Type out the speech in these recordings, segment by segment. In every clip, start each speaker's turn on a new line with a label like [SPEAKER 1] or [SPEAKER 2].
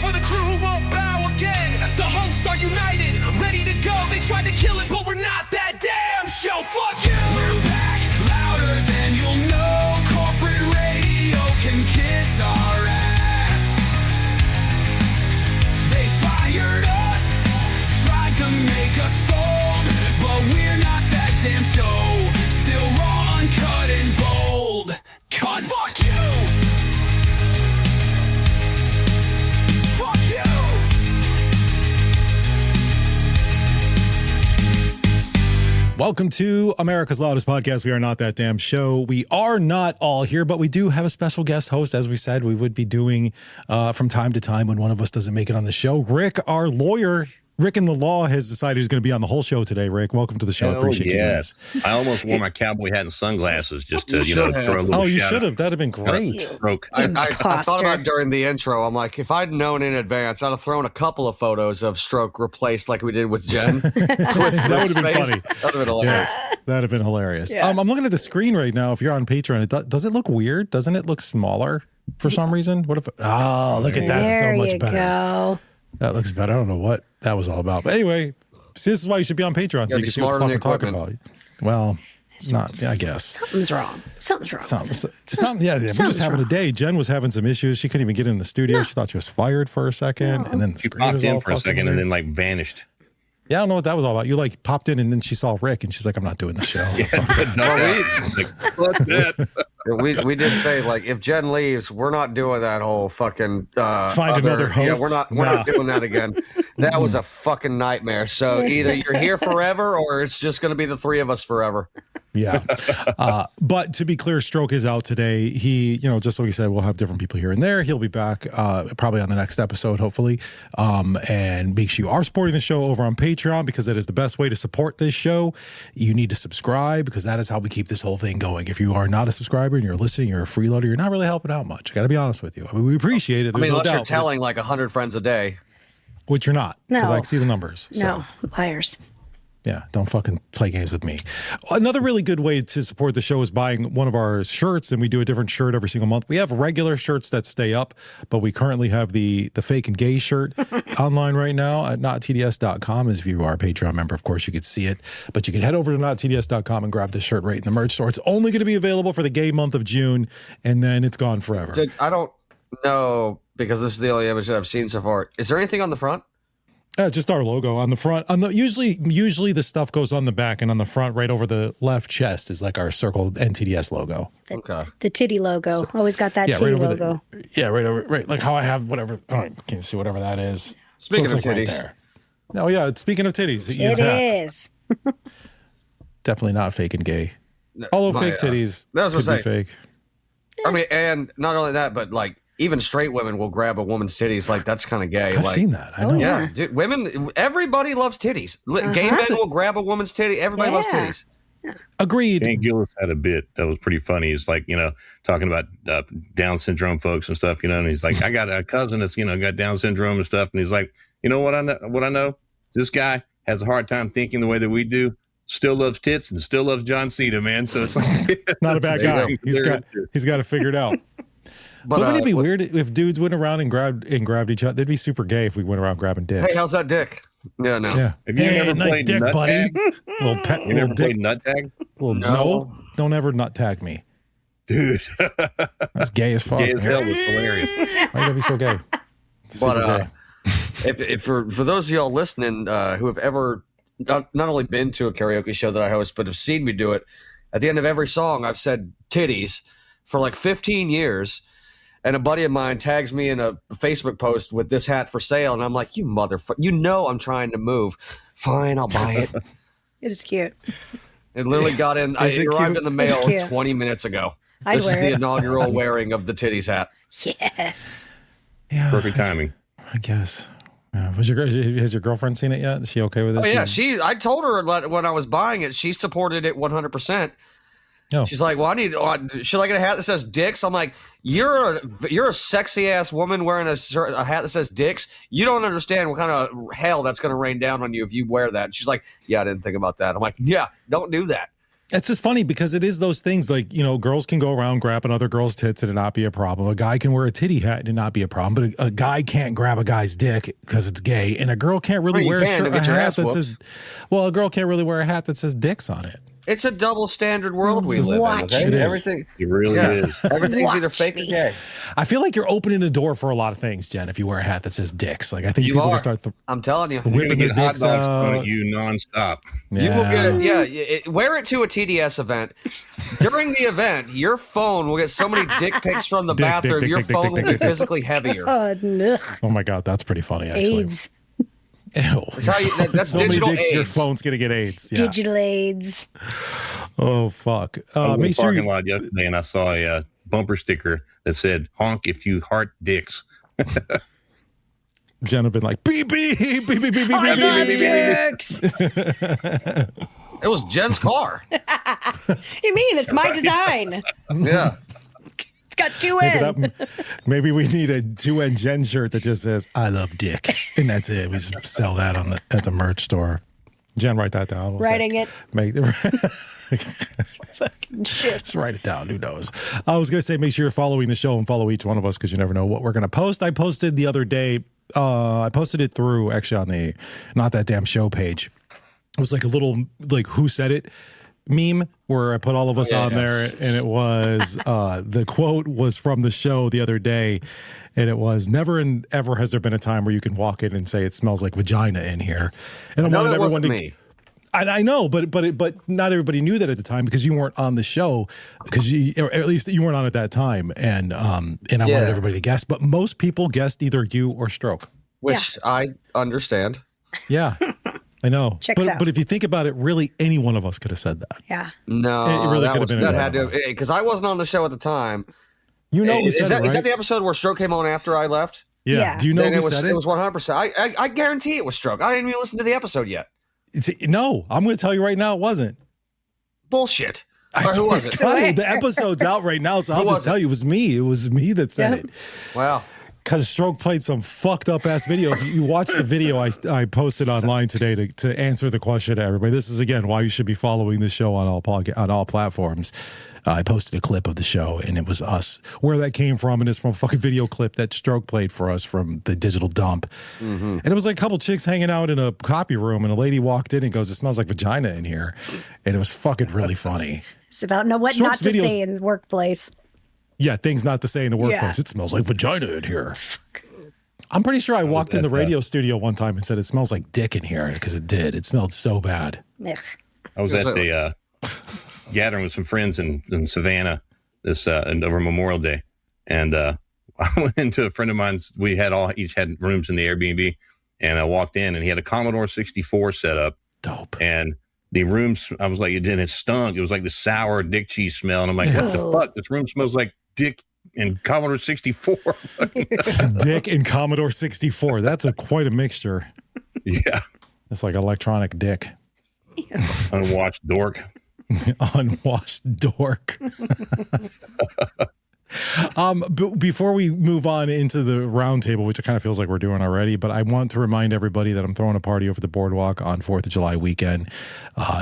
[SPEAKER 1] for the crew won't bow again. The hosts are united, ready to go. They tried to kill it, but we're not that damn show. Fuck you. We're back, louder than you'll know. Corporate radio can kiss our ass. They fired us, tried to make us fold, but we're not that damn show. Still raw, uncut, and bold. Cunts. Fuck you. Fuck you.
[SPEAKER 2] Welcome to America's Loudest Podcast. We are not that damn show. We are not all here, but we do have a special guest host. As we said, we would be doing from time to time when one of us doesn't make it on the show. Rick, our lawyer, Rick in the law, has decided he's going to be on the whole show today. Rick, welcome to the show. Appreciate you guys.
[SPEAKER 3] I almost wore my cowboy hat and sunglasses just to, throw a little
[SPEAKER 2] Oh, you
[SPEAKER 3] shout
[SPEAKER 2] should
[SPEAKER 3] out.
[SPEAKER 2] have. That'd have been great.
[SPEAKER 4] I thought about it during the intro. I'm like, if I'd known in advance, I'd have thrown a couple of photos of Stroke replaced like we did with Jen.
[SPEAKER 2] That would have been funny.
[SPEAKER 4] That would have been hilarious.
[SPEAKER 2] Yeah, that'd have been hilarious.
[SPEAKER 5] Yeah.
[SPEAKER 2] I'm looking at the screen right now. If you're on Patreon, does it look weird? Doesn't it look smaller for some reason? What if? Oh, look at that.
[SPEAKER 5] There
[SPEAKER 2] So much
[SPEAKER 5] you
[SPEAKER 2] better.
[SPEAKER 5] go.
[SPEAKER 2] That looks better. I don't know what that was all about. But anyway, this is why you should be on Patreon, so you
[SPEAKER 4] be
[SPEAKER 2] can see what the
[SPEAKER 4] smarter
[SPEAKER 2] fuck
[SPEAKER 4] than
[SPEAKER 2] we're
[SPEAKER 4] the
[SPEAKER 2] talking about. Well, not, I guess.
[SPEAKER 5] Something's wrong. Something's wrong.
[SPEAKER 2] Something, yeah, we're just having a day. Jen was having some issues. She couldn't even get in the studio. She thought she was fired for a second. And then the
[SPEAKER 3] You
[SPEAKER 2] screen was
[SPEAKER 3] popped in
[SPEAKER 2] all
[SPEAKER 3] for a
[SPEAKER 2] fucking
[SPEAKER 3] second
[SPEAKER 2] weird.
[SPEAKER 3] and then vanished.
[SPEAKER 2] Yeah, I don't know what that was all about. You popped in and then she saw Rick and she's like, I'm not doing the show.
[SPEAKER 4] We did say, like, if Jen leaves, we're not doing that whole fucking
[SPEAKER 2] Find another host.
[SPEAKER 4] Yeah, we're not doing that again. That was a fucking nightmare. So either you're here forever or it's just going to be the three of us forever.
[SPEAKER 2] Yeah. But to be clear, Stroke is out today. He, just like we said, we'll have different people here and there. He'll be back probably on the next episode, hopefully. And make sure you are supporting the show over on Patreon because that is the best way to support this show. You need to subscribe because that is how we keep this whole thing going. If you are not a subscriber and you're listening, you're a freeloader, you're not really helping out much. I got to be honest with you. I mean, we appreciate it. There's no
[SPEAKER 4] Unless you're
[SPEAKER 2] doubt,
[SPEAKER 4] telling like 100 friends a day.
[SPEAKER 2] which you're not because
[SPEAKER 5] No.
[SPEAKER 2] I can see the numbers. So.
[SPEAKER 5] No, liars.
[SPEAKER 2] Yeah, don't fucking play games with me. Another really good way to support the show is buying one of our shirts, and we do a different shirt every single month. We have regular shirts that stay up, but we currently have the fake and gay shirt online right now at nottds.com. As if you are a Patreon member, of course, you could see it, but you can head over to nottds.com and grab this shirt right in the merch store. It's only going to be available for the gay month of June, and then it's gone forever.
[SPEAKER 4] I don't know because this is the only image that I've seen so far. Is there anything on the front?
[SPEAKER 2] Just our logo on the front. Usually the stuff goes on the back, and on the front, right over the left chest, is like our circled NTDS logo.
[SPEAKER 4] Okay.
[SPEAKER 5] The titty logo. Always got that titty
[SPEAKER 2] right over
[SPEAKER 5] logo.
[SPEAKER 2] right like how I have whatever. Oh, I can't see whatever that is.
[SPEAKER 4] Speaking
[SPEAKER 2] it's
[SPEAKER 4] of
[SPEAKER 2] like right
[SPEAKER 4] titties.
[SPEAKER 2] there. Oh yeah, speaking of titties,
[SPEAKER 5] It is.
[SPEAKER 2] definitely not fake and gay. Although fake titties
[SPEAKER 4] that's
[SPEAKER 2] could
[SPEAKER 4] what I'm
[SPEAKER 2] be
[SPEAKER 4] saying.
[SPEAKER 2] fake.
[SPEAKER 4] I mean, and not only that, but like even straight women will grab a woman's titties. Like that's kind of gay.
[SPEAKER 2] I've
[SPEAKER 4] like,
[SPEAKER 2] seen that. I know.
[SPEAKER 4] Yeah, dude, women. Everybody loves titties. Gay men will grab a woman's titty. Everybody loves
[SPEAKER 5] Yeah.
[SPEAKER 4] titties.
[SPEAKER 2] Agreed.
[SPEAKER 3] Shane Gillis had a bit that was pretty funny. He's like, talking about Down syndrome folks and stuff, and he's like, I got a cousin that's, got Down syndrome and stuff. And he's like, you know what I know? This guy has a hard time thinking the way that we do. Still loves tits and still loves John Cena, man. So it's like
[SPEAKER 2] Not a bad guy. He's got it figured out.
[SPEAKER 4] But
[SPEAKER 2] Wouldn't it be weird if dudes went around and grabbed each other? They'd be super gay if we went around grabbing dicks.
[SPEAKER 4] Hey, how's that dick? Yeah, no.
[SPEAKER 2] Yeah.
[SPEAKER 3] Have you never
[SPEAKER 2] nice
[SPEAKER 3] played
[SPEAKER 2] dick,
[SPEAKER 3] nut
[SPEAKER 2] buddy.
[SPEAKER 3] tag?
[SPEAKER 2] Little pet.
[SPEAKER 3] You
[SPEAKER 2] little
[SPEAKER 3] never
[SPEAKER 2] dick.
[SPEAKER 3] played nut tag?
[SPEAKER 2] Well, no, don't ever nut tag me.
[SPEAKER 3] Dude.
[SPEAKER 2] That's gay as fuck.
[SPEAKER 3] Gay as hell was hilarious.
[SPEAKER 2] Why you gotta be so gay? It's super
[SPEAKER 4] But
[SPEAKER 2] gay.
[SPEAKER 4] if for those of y'all listening who have ever not only been to a karaoke show that I host, but have seen me do it, at the end of every song, I've said titties for like 15 years. And a buddy of mine tags me in a Facebook post with this hat for sale. And I'm like, you motherfucker, I'm trying to move. Fine, I'll buy it.
[SPEAKER 5] It is cute.
[SPEAKER 4] It literally got in.
[SPEAKER 2] Is
[SPEAKER 4] It
[SPEAKER 2] it
[SPEAKER 4] arrived
[SPEAKER 2] cute?
[SPEAKER 4] in the mail
[SPEAKER 5] It's cute.
[SPEAKER 4] 20 minutes ago.
[SPEAKER 5] I'd
[SPEAKER 4] This is
[SPEAKER 5] wear
[SPEAKER 4] the
[SPEAKER 5] it.
[SPEAKER 4] inaugural wearing of the titties hat.
[SPEAKER 5] Yes.
[SPEAKER 2] Yeah,
[SPEAKER 3] Perfect timing.
[SPEAKER 2] I guess. Yeah. Has your girlfriend seen it yet? Is she okay with it?
[SPEAKER 4] Oh yeah, I told her when I was buying it, she supported it 100%.
[SPEAKER 2] No.
[SPEAKER 4] She's like, "Well, should I get a hat that says dicks?" I'm like, "You're a sexy ass woman wearing a hat that says dicks. You don't understand what kind of hell that's going to rain down on you if you wear that." And she's like, "Yeah, I didn't think about that." I'm like, "Yeah, don't do that."
[SPEAKER 2] It's just funny because it is those things like, girls can go around grabbing other girls' tits and it not be a problem. A guy can wear a titty hat and it not be a problem. But a guy can't grab a guy's dick because it's gay. And a girl can't really wear a hat that says, a girl can't really wear a hat that says dicks on it.
[SPEAKER 4] It's a double standard world we live in. Okay?
[SPEAKER 2] It is.
[SPEAKER 4] Everything.
[SPEAKER 3] It really is.
[SPEAKER 4] Everything's either fake or gay.
[SPEAKER 2] I feel like you're opening the door for a lot of things, Jen, if you wear a hat that says dicks. Like, I think people will start
[SPEAKER 4] I'm telling you.
[SPEAKER 3] You're going to
[SPEAKER 2] whipping
[SPEAKER 3] get
[SPEAKER 2] their
[SPEAKER 3] hot
[SPEAKER 2] dicks
[SPEAKER 3] dogs thrown
[SPEAKER 2] out.
[SPEAKER 3] at you nonstop.
[SPEAKER 4] You will get, wear it to a TDS event. During the event, your phone will get so many dick pics from the bathroom, your phone will be physically heavier.
[SPEAKER 5] Oh, no.
[SPEAKER 2] Oh my God, that's pretty funny, actually.
[SPEAKER 5] AIDS.
[SPEAKER 2] Ew.
[SPEAKER 4] That's
[SPEAKER 2] so
[SPEAKER 4] digital
[SPEAKER 2] many dicks, your
[SPEAKER 4] AIDS.
[SPEAKER 2] phone's going to get AIDS. Yeah.
[SPEAKER 5] Digital AIDS.
[SPEAKER 2] Oh, fuck.
[SPEAKER 3] I was in
[SPEAKER 2] Make
[SPEAKER 3] the
[SPEAKER 2] sure
[SPEAKER 3] parking
[SPEAKER 2] you...
[SPEAKER 3] lot yesterday and I saw a bumper sticker that said, honk if you heart dicks.
[SPEAKER 2] Jen have been like, beep, beep, beep, beep, beep, beep, beep,
[SPEAKER 5] I got
[SPEAKER 2] beep.
[SPEAKER 5] dicks.
[SPEAKER 4] It was Jen's car.
[SPEAKER 5] You mean it's my design?
[SPEAKER 4] Yeah.
[SPEAKER 5] It's got two ends.
[SPEAKER 2] Maybe we need a 2N Jen shirt that just says, I love dick. And that's it. We just sell that at the merch store. Jen, write that down.
[SPEAKER 5] Writing it. Fucking shit.
[SPEAKER 2] Just write it down. Who knows? I was going to say, make sure you're following the show and follow each one of us because you never know what we're going to post. I posted the other day. I posted it through actually on the Not That Damn Show page. It was like a little like Who Said It meme where I put all of us on there, and it was the quote was from the show the other day, and it was, never and ever has there been a time where you can walk in and say it smells like vagina in here. And I wanted everyone to me. I know, but not everybody knew that at the time because you weren't on the show, or at least you weren't on at that time, and I wanted everybody to guess, but most people guessed either you or Stroke,
[SPEAKER 4] which I understand.
[SPEAKER 2] Yeah. I know.
[SPEAKER 5] Checks out.
[SPEAKER 2] But if you think about it, really any one of us could have said that.
[SPEAKER 5] Yeah.
[SPEAKER 4] No,
[SPEAKER 2] it really
[SPEAKER 4] that
[SPEAKER 2] could have been
[SPEAKER 4] had to, because I wasn't on the show at the time.
[SPEAKER 2] You know,
[SPEAKER 4] is that the episode where Stroke came on after I left?
[SPEAKER 2] Yeah. Do you know who said it?
[SPEAKER 4] It was 100%. I guarantee it was Stroke. I didn't even listen to the episode yet.
[SPEAKER 2] No, I'm going to tell you right now, it wasn't.
[SPEAKER 4] Bullshit.
[SPEAKER 2] Who
[SPEAKER 4] was it?
[SPEAKER 2] The episode's out right now, so I'll just tell you, it was me. It was me that said it.
[SPEAKER 4] Wow.
[SPEAKER 2] Because Stroke played some fucked up ass video. If you watch the video I posted online today to answer the question to everybody. This is again why you should be following the show on all platforms. I posted a clip of the show and it was us. Where that came from, and it's from a fucking video clip that Stroke played for us from the digital dump. Mm-hmm. And it was like a couple chicks hanging out in a copy room, and a lady walked in and goes, "It smells like vagina in here," and it was fucking really funny.
[SPEAKER 5] It's about what not to say in the workplace.
[SPEAKER 2] Yeah, things not to say in the workplace. Yeah. It smells like vagina in here. I'm pretty sure I walked in the radio studio one time and said it smells like dick in here, because it did. It smelled so bad.
[SPEAKER 3] I was at the gathering with some friends in Savannah over Memorial Day, and I went into a friend of mine's. We had each had rooms in the Airbnb, and I walked in and he had a Commodore 64 set up.
[SPEAKER 2] Dope. And
[SPEAKER 3] the rooms, I was like, it stunk. It was like the sour dick cheese smell, and I'm like, what the fuck? This room smells like dick and Commodore 64.
[SPEAKER 2] Dick and Commodore 64. That's quite a mixture.
[SPEAKER 3] Yeah.
[SPEAKER 2] It's like electronic dick.
[SPEAKER 3] Unwashed dork.
[SPEAKER 2] Unwashed dork. Before we move on into the round table, which it kind of feels like we're doing already, but I want to remind everybody that I'm throwing a party over the boardwalk on 4th of July weekend.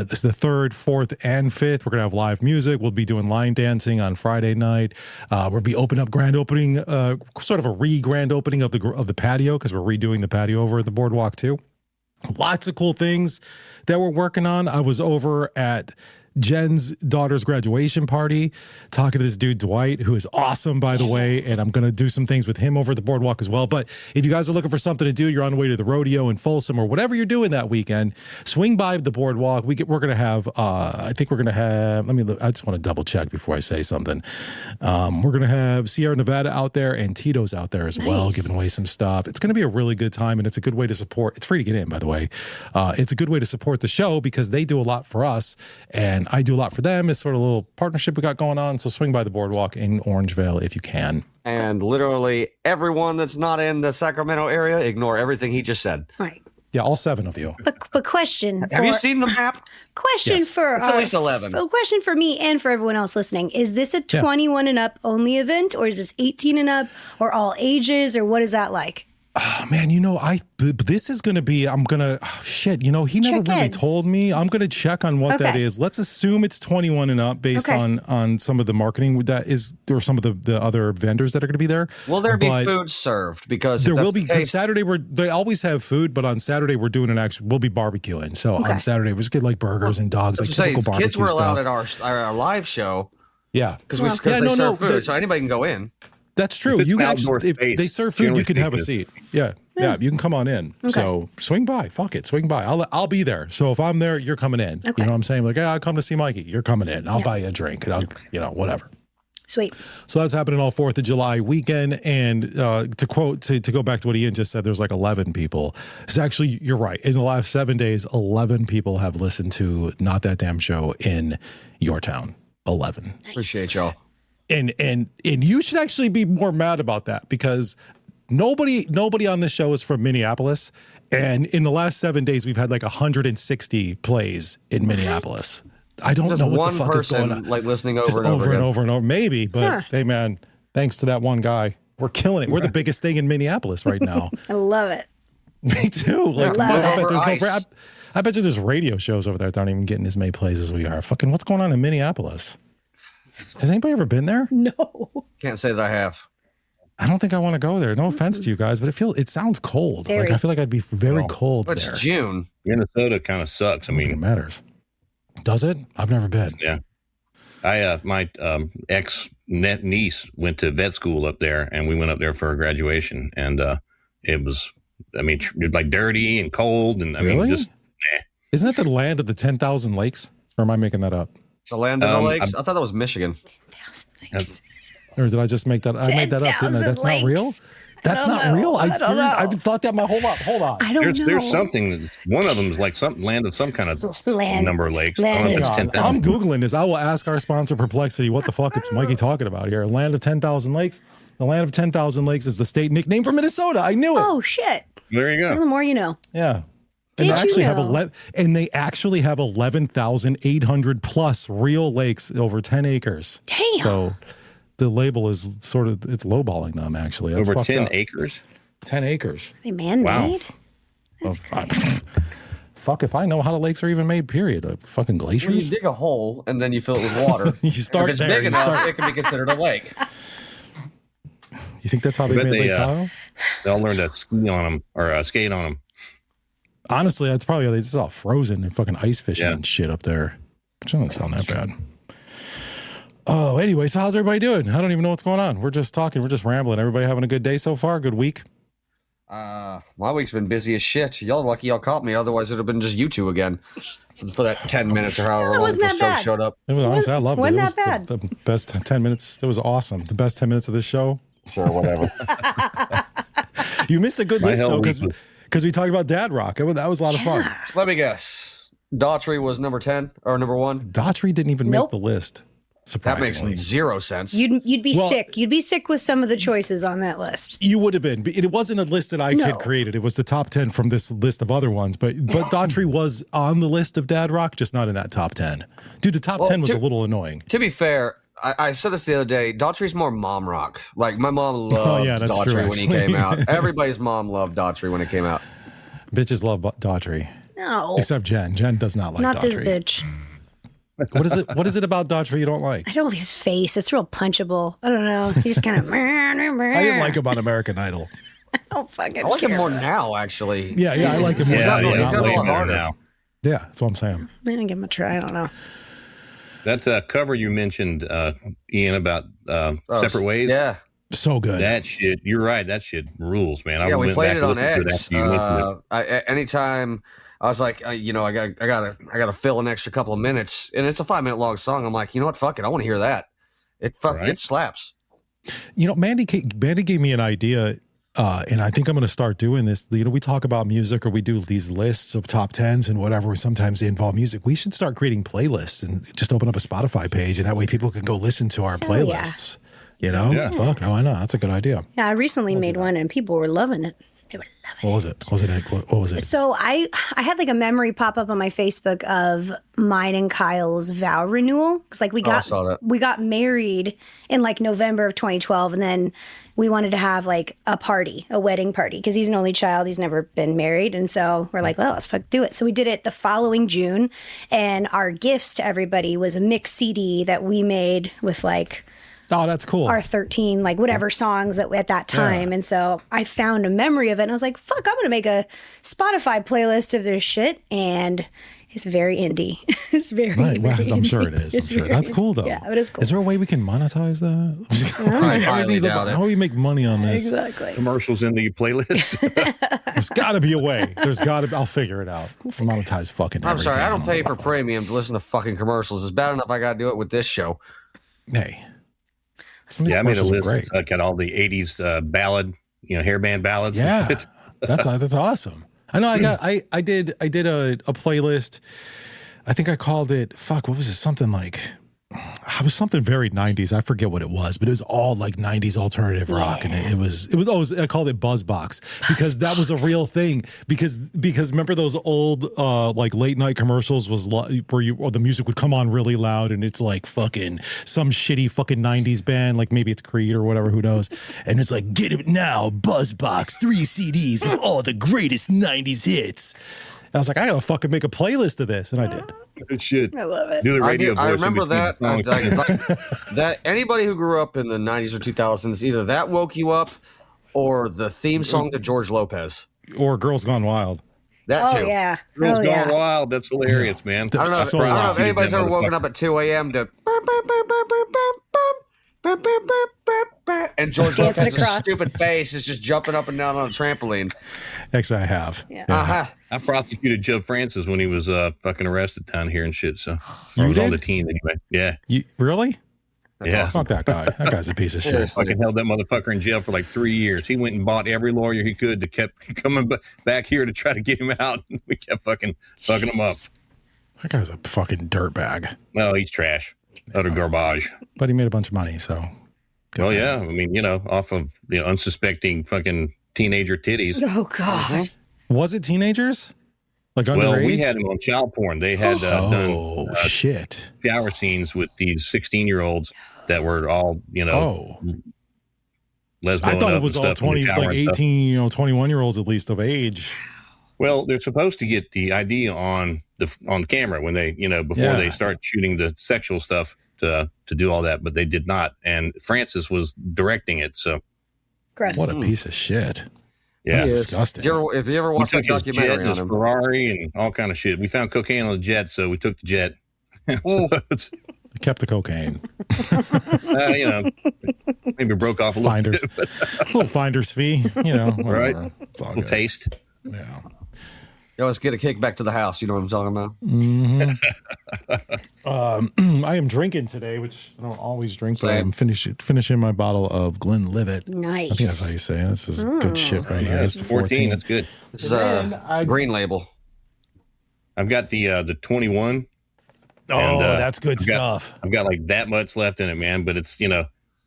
[SPEAKER 2] This is the 3rd, 4th, and 5th. We're going to have live music. We'll be doing line dancing on Friday night. We'll be grand opening, sort of a grand opening of the patio, because we're redoing the patio over at the boardwalk too. Lots of cool things that we're working on. I was over at Jen's daughter's graduation party talking to this dude Dwight, who is awesome, by the way, and I'm going to do some things with him over at the boardwalk as well. But if you guys are looking for something to do, you're on the way to the rodeo in Folsom or whatever you're doing that weekend, swing by the boardwalk. We're going to have I just want to double check before I say something. We're going to have Sierra Nevada out there and Tito's out there as well, giving away some stuff. It's going to be a really good time, and it's a good way to support. It's free to get in, by the way. It's a good way to support the show because they do a lot for us and I do a lot for them. It's sort of a little partnership we got going on. So swing by the boardwalk in Orangevale if you can.
[SPEAKER 4] And literally everyone that's not in the Sacramento area, ignore everything he just said.
[SPEAKER 5] Right.
[SPEAKER 2] Yeah, all 7 of you.
[SPEAKER 5] But question.
[SPEAKER 4] Have you seen the map?
[SPEAKER 5] Question for
[SPEAKER 4] it's at least 11.
[SPEAKER 5] A question for me and for everyone else listening. Is this a 21 and up only event, or is this 18 and up, or all ages, or what is that like?
[SPEAKER 2] Oh, man, this is going to be, shit, he never
[SPEAKER 5] Check
[SPEAKER 2] really
[SPEAKER 5] in.
[SPEAKER 2] told me. I'm going to check on what that
[SPEAKER 5] Okay.
[SPEAKER 2] is. Let's assume it's 21 and up based
[SPEAKER 5] Okay.
[SPEAKER 2] on some of the marketing that is, or some of the other vendors that are going to be there.
[SPEAKER 4] Will there be
[SPEAKER 2] But
[SPEAKER 4] food served? Because
[SPEAKER 2] there
[SPEAKER 4] if that's
[SPEAKER 2] will
[SPEAKER 4] the
[SPEAKER 2] be, because
[SPEAKER 4] case,
[SPEAKER 2] Saturday they always have food, but on Saturday we're doing we'll be barbecuing. So
[SPEAKER 5] Okay.
[SPEAKER 2] on Saturday we just get like burgers and dogs,
[SPEAKER 4] I
[SPEAKER 2] like
[SPEAKER 4] was saying,
[SPEAKER 2] typical barbecue
[SPEAKER 4] kids were allowed
[SPEAKER 2] stuff.
[SPEAKER 4] at our live show
[SPEAKER 2] Yeah.
[SPEAKER 4] because
[SPEAKER 5] Well,
[SPEAKER 4] they serve food, so anybody can go in.
[SPEAKER 2] That's true.
[SPEAKER 3] If it's
[SPEAKER 2] You
[SPEAKER 3] an
[SPEAKER 2] can
[SPEAKER 3] outdoor
[SPEAKER 2] if
[SPEAKER 3] space,
[SPEAKER 2] they serve food, you
[SPEAKER 3] generally
[SPEAKER 2] can have a
[SPEAKER 3] speaking,
[SPEAKER 2] seat. Yeah, you can come on in.
[SPEAKER 5] Okay.
[SPEAKER 2] So swing by. Fuck it, swing by. I'll be there. So if I'm there, you're coming in.
[SPEAKER 5] Okay.
[SPEAKER 2] You know what I'm saying? Like, I'll come to see Mikey. You're coming in. I'll buy you a drink. And I'll, whatever.
[SPEAKER 5] Sweet.
[SPEAKER 2] So that's happening all 4th of July weekend. And to go back to what Ian just said, there's like 11 people. It's actually, you're right. In the last 7 days, 11 people have listened to Not That Damn Show in your town. 11.
[SPEAKER 4] Appreciate y'all.
[SPEAKER 2] And you should actually be more mad about that because nobody on this show is from Minneapolis. And in the last 7 days, we've had like 160 plays in Minneapolis. I don't
[SPEAKER 4] Just
[SPEAKER 2] know what
[SPEAKER 4] one
[SPEAKER 2] the fuck is going
[SPEAKER 4] person
[SPEAKER 2] on.
[SPEAKER 4] like listening
[SPEAKER 2] Just
[SPEAKER 4] over and over again.
[SPEAKER 2] and over, maybe. But
[SPEAKER 5] Huh.
[SPEAKER 2] hey, man, thanks to that one guy, we're killing it. We're the biggest thing in Minneapolis right now.
[SPEAKER 5] I love it.
[SPEAKER 2] Me too. Like,
[SPEAKER 5] love
[SPEAKER 2] I
[SPEAKER 5] it.
[SPEAKER 2] bet there's
[SPEAKER 4] Ice.
[SPEAKER 2] I bet you there's radio shows over there that aren't even getting as many plays as we are. Fucking, what's going on in Minneapolis? Has anybody ever been there?
[SPEAKER 5] No.
[SPEAKER 4] Can't say that I have.
[SPEAKER 2] I don't think I want to go there. No offense to you guys, but it sounds cold.
[SPEAKER 5] Very.
[SPEAKER 2] Like I feel like I'd be very
[SPEAKER 3] Well,
[SPEAKER 2] cold
[SPEAKER 4] It's
[SPEAKER 2] there.
[SPEAKER 4] June.
[SPEAKER 3] Minnesota kind of sucks. I
[SPEAKER 2] I mean, it
[SPEAKER 3] mean,
[SPEAKER 2] matters. Does it? I've never been.
[SPEAKER 3] yeah. My ex niece went to vet school up there, and we went up there for her graduation, and it was, like dirty and cold, and
[SPEAKER 2] Really?
[SPEAKER 3] just
[SPEAKER 2] Isn't that the land of the 10,000 lakes? Or am I making that up?
[SPEAKER 4] It's the land of the
[SPEAKER 3] Um,
[SPEAKER 4] lakes. I thought that was Michigan.
[SPEAKER 2] Or did I just make that? I made that up, didn't I?
[SPEAKER 5] 10,000
[SPEAKER 2] That's not real.
[SPEAKER 5] lakes.
[SPEAKER 2] That's
[SPEAKER 5] don't
[SPEAKER 2] not
[SPEAKER 5] know.
[SPEAKER 2] real.
[SPEAKER 5] I don't
[SPEAKER 2] Seriously,
[SPEAKER 5] know.
[SPEAKER 2] I've thought that my whole life. Hold on.
[SPEAKER 5] I don't know.
[SPEAKER 3] there's something. One of them is like some land of some kind of
[SPEAKER 5] Land.
[SPEAKER 3] number of lakes.
[SPEAKER 5] Land.
[SPEAKER 3] I don't know if it's
[SPEAKER 2] Hang on.
[SPEAKER 3] 10,000.
[SPEAKER 2] I'm Googling this. I will ask our sponsor, Perplexity, what the fuck is Mikey talking about here? Land of 10,000 lakes. The land of 10,000 lakes is the state nickname for Minnesota. I knew it.
[SPEAKER 5] Oh shit.
[SPEAKER 3] There you
[SPEAKER 5] Well,
[SPEAKER 3] go.
[SPEAKER 5] the more you know.
[SPEAKER 2] Yeah.
[SPEAKER 5] Did
[SPEAKER 2] And
[SPEAKER 5] you
[SPEAKER 2] have
[SPEAKER 5] know?
[SPEAKER 2] they actually have 11,800 plus real lakes over 10 acres.
[SPEAKER 5] Damn.
[SPEAKER 2] So the label is sort of, it's lowballing them actually. That's
[SPEAKER 3] Over
[SPEAKER 2] fucked
[SPEAKER 3] 10
[SPEAKER 2] up.
[SPEAKER 3] acres.
[SPEAKER 2] 10 acres.
[SPEAKER 5] They man-made.
[SPEAKER 3] Wow.
[SPEAKER 2] Well, fuck if I know how the lakes are even made, period. Fucking
[SPEAKER 4] When you
[SPEAKER 2] glaciers.
[SPEAKER 4] dig a hole and then you fill it with water,
[SPEAKER 2] You start
[SPEAKER 4] if it's
[SPEAKER 2] there,
[SPEAKER 4] big
[SPEAKER 2] you
[SPEAKER 4] enough,
[SPEAKER 2] start-
[SPEAKER 4] it can be considered a lake.
[SPEAKER 2] You think that's how they
[SPEAKER 3] bet
[SPEAKER 2] made
[SPEAKER 3] they,
[SPEAKER 2] Lake Tahoe?
[SPEAKER 3] They all learn to ski on them or skate on them.
[SPEAKER 2] Honestly, that's probably how it's all frozen and fucking ice fishing
[SPEAKER 3] Yeah.
[SPEAKER 2] and shit up there. Which doesn't sound that bad. Oh, anyway, so how's everybody doing? I don't even know what's going on. We're just talking. We're just rambling. Everybody having a good day so far? Good week?
[SPEAKER 4] My week's been busy as shit. Y'all lucky y'all caught me. Otherwise, it'd have been just you two again for that 10 minutes or however
[SPEAKER 5] That
[SPEAKER 4] long
[SPEAKER 5] wasn't
[SPEAKER 4] this
[SPEAKER 5] that
[SPEAKER 4] show
[SPEAKER 5] bad.
[SPEAKER 4] showed up.
[SPEAKER 2] It was honestly, I loved it.
[SPEAKER 5] wasn't
[SPEAKER 2] It was
[SPEAKER 5] that bad.
[SPEAKER 2] The best 10 minutes. It was awesome. The best 10 minutes of this show.
[SPEAKER 4] Sure, whatever.
[SPEAKER 2] You missed a good
[SPEAKER 3] My
[SPEAKER 2] list
[SPEAKER 3] hell
[SPEAKER 2] though,
[SPEAKER 3] week was-
[SPEAKER 2] because we talked about Dad Rock. That was a lot of fun.
[SPEAKER 4] Let me guess. Daughtry was number 10 or number 1.
[SPEAKER 2] Daughtry didn't even
[SPEAKER 5] Nope.
[SPEAKER 2] make the list.
[SPEAKER 4] That makes
[SPEAKER 2] Surprisingly,
[SPEAKER 4] zero sense.
[SPEAKER 5] You'd be
[SPEAKER 2] Well-
[SPEAKER 5] sick. You'd be sick with some of the choices on that list.
[SPEAKER 2] you would have been. But it wasn't a list that I
[SPEAKER 5] No.
[SPEAKER 2] had created. It was the top 10 from this list of other ones. But Daughtry was on the list of Dad Rock, just not in that top 10. Dude, the top
[SPEAKER 4] Well,
[SPEAKER 2] 10 was
[SPEAKER 4] to-
[SPEAKER 2] a little annoying.
[SPEAKER 4] To be fair, I said this the other day. Daughtry's more mom rock. Like my mom loved
[SPEAKER 2] Oh, yeah, that's
[SPEAKER 4] Daughtry
[SPEAKER 2] true,
[SPEAKER 4] when he
[SPEAKER 2] actually.
[SPEAKER 4] came out. Everybody's mom loved Daughtry when it came out.
[SPEAKER 2] Bitches love Daughtry,
[SPEAKER 5] No,
[SPEAKER 2] except Jen. Jen does not like
[SPEAKER 5] not this
[SPEAKER 2] Daughtry.
[SPEAKER 5] bitch.
[SPEAKER 2] What is it? What is it about Daughtry you don't like?
[SPEAKER 5] I don't like his face. It's real punchable. I don't know. He just kind of.
[SPEAKER 2] I didn't like him on American Idol.
[SPEAKER 5] I don't fucking.
[SPEAKER 4] I like him
[SPEAKER 5] care.
[SPEAKER 4] more now, actually.
[SPEAKER 2] Yeah, I like him more.
[SPEAKER 4] He's got
[SPEAKER 2] now.
[SPEAKER 4] no- he's got
[SPEAKER 3] way
[SPEAKER 4] a lot
[SPEAKER 3] better
[SPEAKER 4] harder.
[SPEAKER 3] now.
[SPEAKER 2] Yeah, that's what I'm saying.
[SPEAKER 5] I didn't give him a try. I don't know.
[SPEAKER 3] That cover you mentioned, Ian, about separate ways.
[SPEAKER 4] Yeah.
[SPEAKER 2] So good.
[SPEAKER 3] That shit. You're right. That shit rules, man. I
[SPEAKER 4] Yeah, we
[SPEAKER 3] went
[SPEAKER 4] played
[SPEAKER 3] back
[SPEAKER 4] it
[SPEAKER 3] and
[SPEAKER 4] on
[SPEAKER 3] listened to it
[SPEAKER 4] X.
[SPEAKER 3] after you mentioned it.
[SPEAKER 4] Anytime I was like, I gotta fill an extra couple of minutes, and it's a 5-minute long song. I'm like, you know what? Fuck it. I want to hear that. It
[SPEAKER 3] Right.
[SPEAKER 4] slaps.
[SPEAKER 2] You know, Mandy gave me an idea, and I think I'm going to start doing this. You know, we talk about music or we do these lists of top 10s and whatever. Sometimes they involve music. We should start creating playlists and just open up a Spotify page, and that way people can go listen to our
[SPEAKER 5] Hell yeah.
[SPEAKER 2] playlists. You know,
[SPEAKER 3] Yeah.
[SPEAKER 2] fuck, no, I know that's a good idea.
[SPEAKER 5] Yeah, I recently made one and people were loving it. They would love it.
[SPEAKER 2] What was it? What was it?
[SPEAKER 5] So I had like a memory pop up on my Facebook of mine and Kyle's vow renewal because like we
[SPEAKER 4] I saw that.
[SPEAKER 5] got married in like November of 2012, and then we wanted to have like a wedding party because he's an only child, he's never been married, and so we're like, well, let's do it. So we did it the following June, and our gifts to everybody was a mix CD that we made with like.
[SPEAKER 2] Oh, that's cool.
[SPEAKER 5] Our 13, like whatever songs at that time.
[SPEAKER 2] Yeah.
[SPEAKER 5] And so I found a memory of it and I was like, fuck, I'm going to make a Spotify playlist of this shit. And it's very indie. It's very,
[SPEAKER 2] Right. Well,
[SPEAKER 5] very
[SPEAKER 2] I'm sure
[SPEAKER 5] indie.
[SPEAKER 2] it is. I'm
[SPEAKER 5] It's
[SPEAKER 2] sure.
[SPEAKER 5] very
[SPEAKER 2] That's cool, though.
[SPEAKER 5] Yeah, it is cool.
[SPEAKER 2] Is there a way we can monetize that?
[SPEAKER 4] I highly doubt it.
[SPEAKER 2] How do we make money on this?
[SPEAKER 5] Exactly.
[SPEAKER 3] Commercials in the playlist.
[SPEAKER 2] There's got to be a way. I'll figure it out. Monetize fucking
[SPEAKER 4] I'm sorry,
[SPEAKER 2] everything
[SPEAKER 4] I don't
[SPEAKER 2] on
[SPEAKER 4] pay
[SPEAKER 2] the-
[SPEAKER 4] for premium to listen to fucking commercials. It's bad enough I got to do it with this show.
[SPEAKER 2] Hey.
[SPEAKER 3] Yeah, I made a
[SPEAKER 2] Commercials are
[SPEAKER 3] list.
[SPEAKER 2] great.
[SPEAKER 3] It's got all the '80s ballad, hairband ballads.
[SPEAKER 2] Yeah, that's awesome. I know. I did a playlist. I think I called it. Fuck. What was it? Something like. It was something very 90s. I forget what it was, but it was all like 90s alternative rock, and it was. I called it Buzzbox because that was a real thing. Because remember those old like late night commercials where the music would come on really loud, and it's like fucking some shitty fucking 90s band, like maybe it's Creed or whatever, who knows? And it's like, get it now, Buzzbox, 3 CDs of all the greatest 90s hits. And I was like, I gotta fucking make a playlist of this, and I did.
[SPEAKER 3] Good shit.
[SPEAKER 5] I love it.
[SPEAKER 3] Do the radio
[SPEAKER 4] I
[SPEAKER 3] voice in
[SPEAKER 4] remember
[SPEAKER 3] between
[SPEAKER 4] that.
[SPEAKER 3] the songs.
[SPEAKER 4] That anybody who grew up in the 90s or 2000s, either that woke you up or the theme song to George Lopez.
[SPEAKER 2] Or Girls Gone Wild.
[SPEAKER 4] That
[SPEAKER 5] Oh,
[SPEAKER 4] too.
[SPEAKER 5] yeah.
[SPEAKER 3] Girls
[SPEAKER 5] Oh,
[SPEAKER 3] Gone
[SPEAKER 5] yeah.
[SPEAKER 3] Wild. That's hilarious, man.
[SPEAKER 4] I don't know,
[SPEAKER 2] So
[SPEAKER 4] I don't know if
[SPEAKER 2] loud.
[SPEAKER 4] anybody's ever woken
[SPEAKER 3] Motherfucker.
[SPEAKER 4] up at 2 a.m. to and George
[SPEAKER 5] Dancing
[SPEAKER 4] Lopez's
[SPEAKER 5] across.
[SPEAKER 4] stupid face is just jumping up and down on a trampoline.
[SPEAKER 2] Actually, I have.
[SPEAKER 5] Yeah.
[SPEAKER 4] Uh-huh.
[SPEAKER 3] I prosecuted Joe Francis when he was fucking arrested down here and shit. So I
[SPEAKER 2] You
[SPEAKER 3] was on
[SPEAKER 2] did?
[SPEAKER 3] the team anyway. Yeah.
[SPEAKER 2] You really?
[SPEAKER 3] Yeah.
[SPEAKER 2] Fuck that guy. That guy's a piece of shit.
[SPEAKER 4] Seriously.
[SPEAKER 3] Fucking held that motherfucker in jail for like 3 years. He went and bought every lawyer he could to kept coming back here to try to get him out. We kept fucking him up.
[SPEAKER 2] That guy's a fucking dirtbag.
[SPEAKER 3] No, he's trash. Utter garbage.
[SPEAKER 2] But he made a bunch of money, so. good
[SPEAKER 3] Well,
[SPEAKER 2] for
[SPEAKER 3] yeah.
[SPEAKER 2] him.
[SPEAKER 3] I mean, off of unsuspecting fucking teenager titties.
[SPEAKER 5] Oh, God.
[SPEAKER 2] Was it teenagers? Like
[SPEAKER 3] Well,
[SPEAKER 2] underage?
[SPEAKER 3] we had him on child porn. They had
[SPEAKER 2] Oh,
[SPEAKER 3] done
[SPEAKER 2] shit.
[SPEAKER 3] shower scenes with these 16-year-olds that were all,
[SPEAKER 2] Oh.
[SPEAKER 3] lesbian
[SPEAKER 2] I thought
[SPEAKER 3] up
[SPEAKER 2] it was
[SPEAKER 3] and
[SPEAKER 2] all
[SPEAKER 3] stuff in the
[SPEAKER 2] 20,
[SPEAKER 3] shower
[SPEAKER 2] like
[SPEAKER 3] and stuff.
[SPEAKER 2] 18, 21-year-olds at least of age.
[SPEAKER 3] Well, they're supposed to get the ID on the camera when they, before
[SPEAKER 2] Yeah.
[SPEAKER 3] they start shooting the sexual stuff to do all that, but they did not. And Francis was directing it, so
[SPEAKER 5] Gross.
[SPEAKER 2] What a piece of shit.
[SPEAKER 3] yeah.
[SPEAKER 2] That's
[SPEAKER 4] Yes.
[SPEAKER 2] disgusting.
[SPEAKER 4] If you ever
[SPEAKER 3] We
[SPEAKER 4] watched that
[SPEAKER 3] took his jet
[SPEAKER 4] documentary
[SPEAKER 3] and
[SPEAKER 4] on
[SPEAKER 3] his
[SPEAKER 4] him,
[SPEAKER 3] Ferrari and all kind of shit. We found cocaine on the jet, so we took the jet. So it's,
[SPEAKER 2] They kept the cocaine.
[SPEAKER 3] maybe broke off a little
[SPEAKER 2] Finders.
[SPEAKER 3] bit, but
[SPEAKER 2] Little finder's fee, whatever.
[SPEAKER 3] Right.
[SPEAKER 2] It's all
[SPEAKER 3] a little
[SPEAKER 2] good.
[SPEAKER 3] taste.
[SPEAKER 2] Yeah.
[SPEAKER 4] you always get a kick back to the house. You know what I'm talking about?
[SPEAKER 2] I am drinking today, which I don't always drink, but
[SPEAKER 4] Same.
[SPEAKER 2] I'm finishing my bottle of Glenlivet.
[SPEAKER 5] Nice.
[SPEAKER 2] I think that's how you say it. This is good shit right here. That's the
[SPEAKER 3] 14. That's good.
[SPEAKER 4] This is
[SPEAKER 2] Man,
[SPEAKER 4] a green label.
[SPEAKER 3] I've got the 21.
[SPEAKER 2] Oh,
[SPEAKER 3] And,
[SPEAKER 2] that's good
[SPEAKER 3] I've got-
[SPEAKER 2] stuff.
[SPEAKER 3] I've got like that much left in it, man. But it's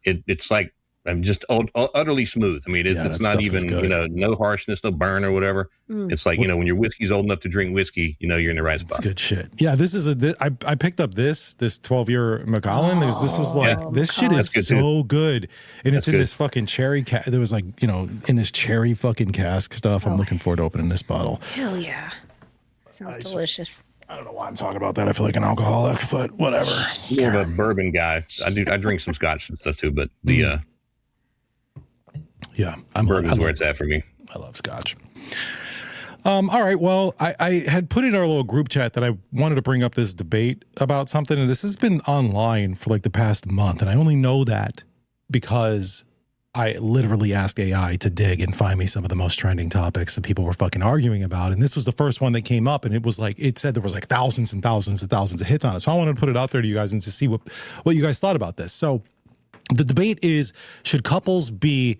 [SPEAKER 3] it's like I'm just utterly smooth. I mean, it's
[SPEAKER 2] Yeah,
[SPEAKER 3] it's
[SPEAKER 2] that
[SPEAKER 3] not
[SPEAKER 2] stuff is
[SPEAKER 3] even
[SPEAKER 2] good.
[SPEAKER 3] no harshness, no burn or whatever. It's like when your whiskey's old enough to drink whiskey, you're in the right
[SPEAKER 2] It's
[SPEAKER 3] spot.
[SPEAKER 2] good shit. Yeah, this is I picked up this 12-year Macallan. This was like
[SPEAKER 3] Yeah.
[SPEAKER 2] this shit is
[SPEAKER 3] That's good,
[SPEAKER 2] so good, and it's
[SPEAKER 3] That's
[SPEAKER 2] in
[SPEAKER 3] good.
[SPEAKER 2] this fucking cherry. There was like in this cherry fucking cask stuff. I'm looking forward to opening this bottle.
[SPEAKER 5] Hell yeah. Sounds delicious.
[SPEAKER 2] I don't know why I'm talking about that. I feel like an alcoholic, but whatever.
[SPEAKER 3] I'm more of a bourbon guy. I drink some scotch and stuff too, but the
[SPEAKER 2] Yeah,
[SPEAKER 3] bourbon's where it's at for me.
[SPEAKER 2] I love scotch. All right. Well, I had put in our little group chat that I wanted to bring up this debate about something, and this has been online for like the past month, and I only know that because I literally asked AI to dig and find me some of the most trending topics that people were fucking arguing about, and this was the first one that came up, and it said there was like thousands and thousands and thousands of hits on it. So I wanted to put it out there to you guys and to see what you guys thought about this. So the debate is, should couples be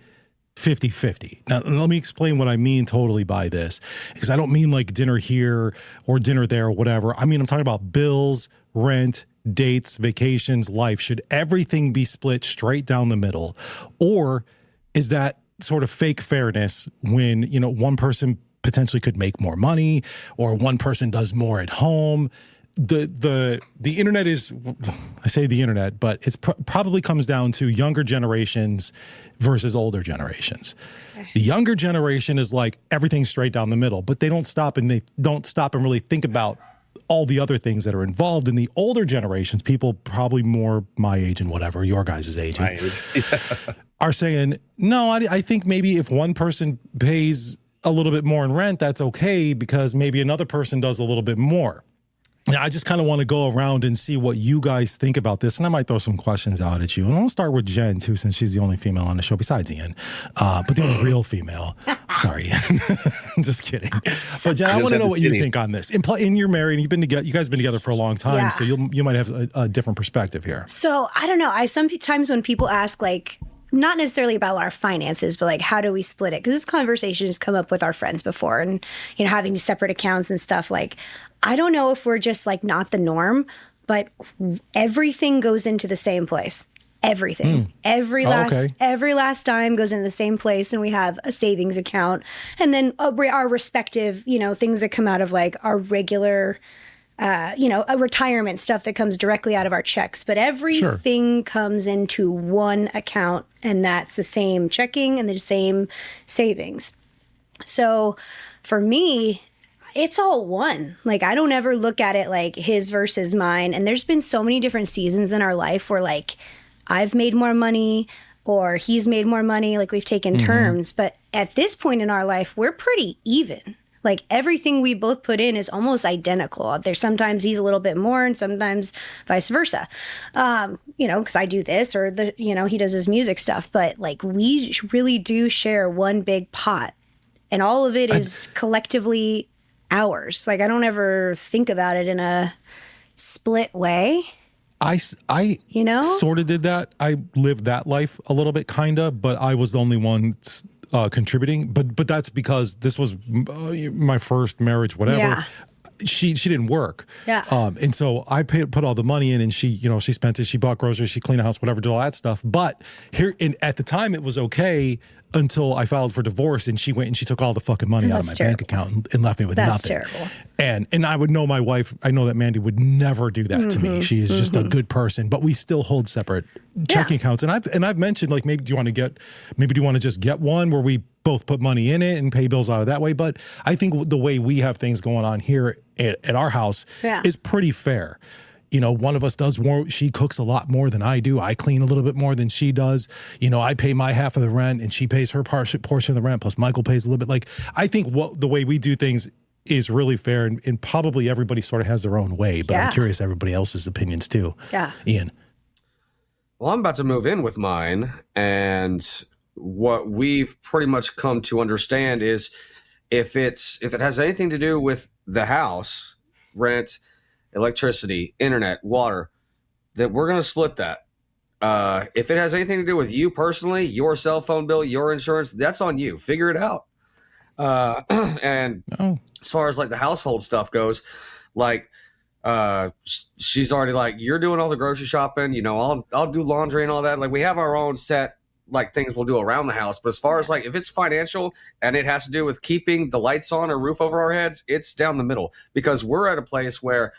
[SPEAKER 2] 50-50. Now, let me explain what I mean totally by this, because I don't mean like dinner here or dinner there or whatever. I mean, I'm talking about bills, rent, dates, vacations, life. Should everything be split straight down the middle? Or is that sort of fake fairness when, you know, one person potentially could make more money or one person does more at home. The internet is, I say the internet, but it's probably comes down to younger generations versus older generations. The younger generation is like everything's straight down the middle, but they don't stop and really think about all the other things that are involved. In the older generations, people probably more my age and whatever your guys' age are saying, no, I think maybe if one person pays a little bit more in rent, that's okay because maybe another person does a little bit more. Now, I just kind of want to go around and see what you guys think about this, and I might throw some questions out at you. And I'll start with Jen, too, since she's the only female on the show besides Ian, but the only real female. Sorry, I'm just kidding. But Jen, I want to know what you think on this. In you're married, you've been together. You guys have been together for a long time, so you might have a different perspective here.
[SPEAKER 5] So I don't know. Sometimes when people ask, like, not necessarily about our finances, but like, how do we split it? Because this conversation has come up with our friends before, and you know, having separate accounts and stuff. Like, I don't know if we're just like not the norm, but everything goes into the same place. Everything, every last dime goes into the same place, and we have a savings account, and then our respective, you know, things that come out of like our regular. You know, a retirement stuff that comes directly out of our checks, but everything comes into one account, and that's the same checking and the same savings. So for me, it's all one. Like, I don't ever look at it like his versus mine. And there's been so many different seasons in our life where like I've made more money or he's made more money, like we've taken turns. But at this point in our life, we're pretty even. Like, everything we both put in is almost identical. There's sometimes he's a little bit more and sometimes vice versa. You know, because I do this or he does his music stuff. But like, we really do share one big pot, and all of it is collectively ours. Like, I don't ever think about it in a split way.
[SPEAKER 2] I sort of did that. I lived that life a little bit, kind of, but I was the only one contributing, but that's because this was my first marriage, whatever. Yeah. She didn't work. Yeah. And so I put all the money in, and she spent it. She bought groceries, she cleaned the house, whatever, did all that stuff. But at the time it was okay until I filed for divorce, and she went and she took all the fucking money out of my bank account and left me with nothing. That's terrible. And I would know my wife, I know that Mandy would never do that to me. She is just a good person, but we still hold separate checking accounts. And I've mentioned, like, maybe do you want to just get one where we both put money in it and pay bills out of that way? But I think the way we have things going on here at our house is pretty fair. You know, one of us does more. She cooks a lot more than I do. I clean a little bit more than she does. You know, I pay my half of the rent, and she pays her portion of the rent. Plus, Michael pays a little bit. Like, I think the way we do things is really fair, and probably everybody sort of has their own way. But I'm curious everybody else's opinions too. Yeah, Ian.
[SPEAKER 4] Well, I'm about to move in with mine, and what we've pretty much come to understand is if it has anything to do with the house, rent, electricity, internet, water, that we're going to split that. If it has anything to do with you personally, your cell phone bill, your insurance, that's on you. Figure it out. And as far as like the household stuff goes, like she's already like, you're doing all the grocery shopping, you know, I'll do laundry and all that. Like, we have our own set like things we'll do around the house. But as far as like if it's financial and it has to do with keeping the lights on or roof over our heads, it's down the middle, because we're at a place where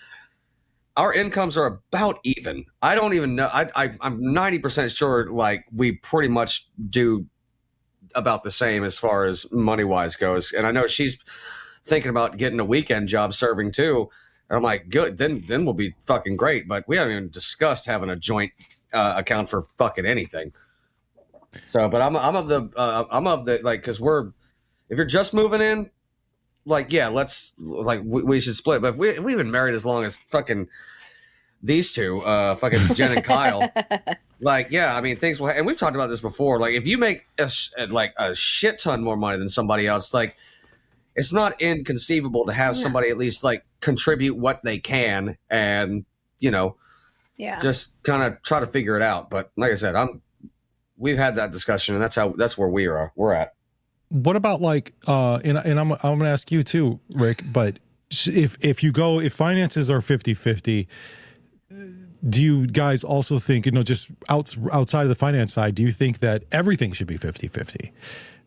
[SPEAKER 4] our incomes are about even. I don't even know. I'm 90% sure like we pretty much do about the same as far as money wise goes. And I know she's thinking about getting a weekend job serving too. And I'm like, good, then we'll be fucking great. But we haven't even discussed having a joint account for fucking anything. So, but I'm of the like, because if you're just moving in, like, yeah, let's like we should split. But if we've been married as long as fucking these two, fucking Jen and Kyle, like, yeah, I mean, things will. And we've talked about this before. Like, if you make a shit ton more money than somebody else, like, it's not inconceivable to have somebody at least like contribute what they can, and you know, just kind of try to figure it out. But like I said, we've had that discussion, and that's where we're at.
[SPEAKER 2] What about like, and I'm going to ask you too, Rick, but if finances are 50-50, do you guys also think, just outside of the finance side, do you think that everything should be 50-50?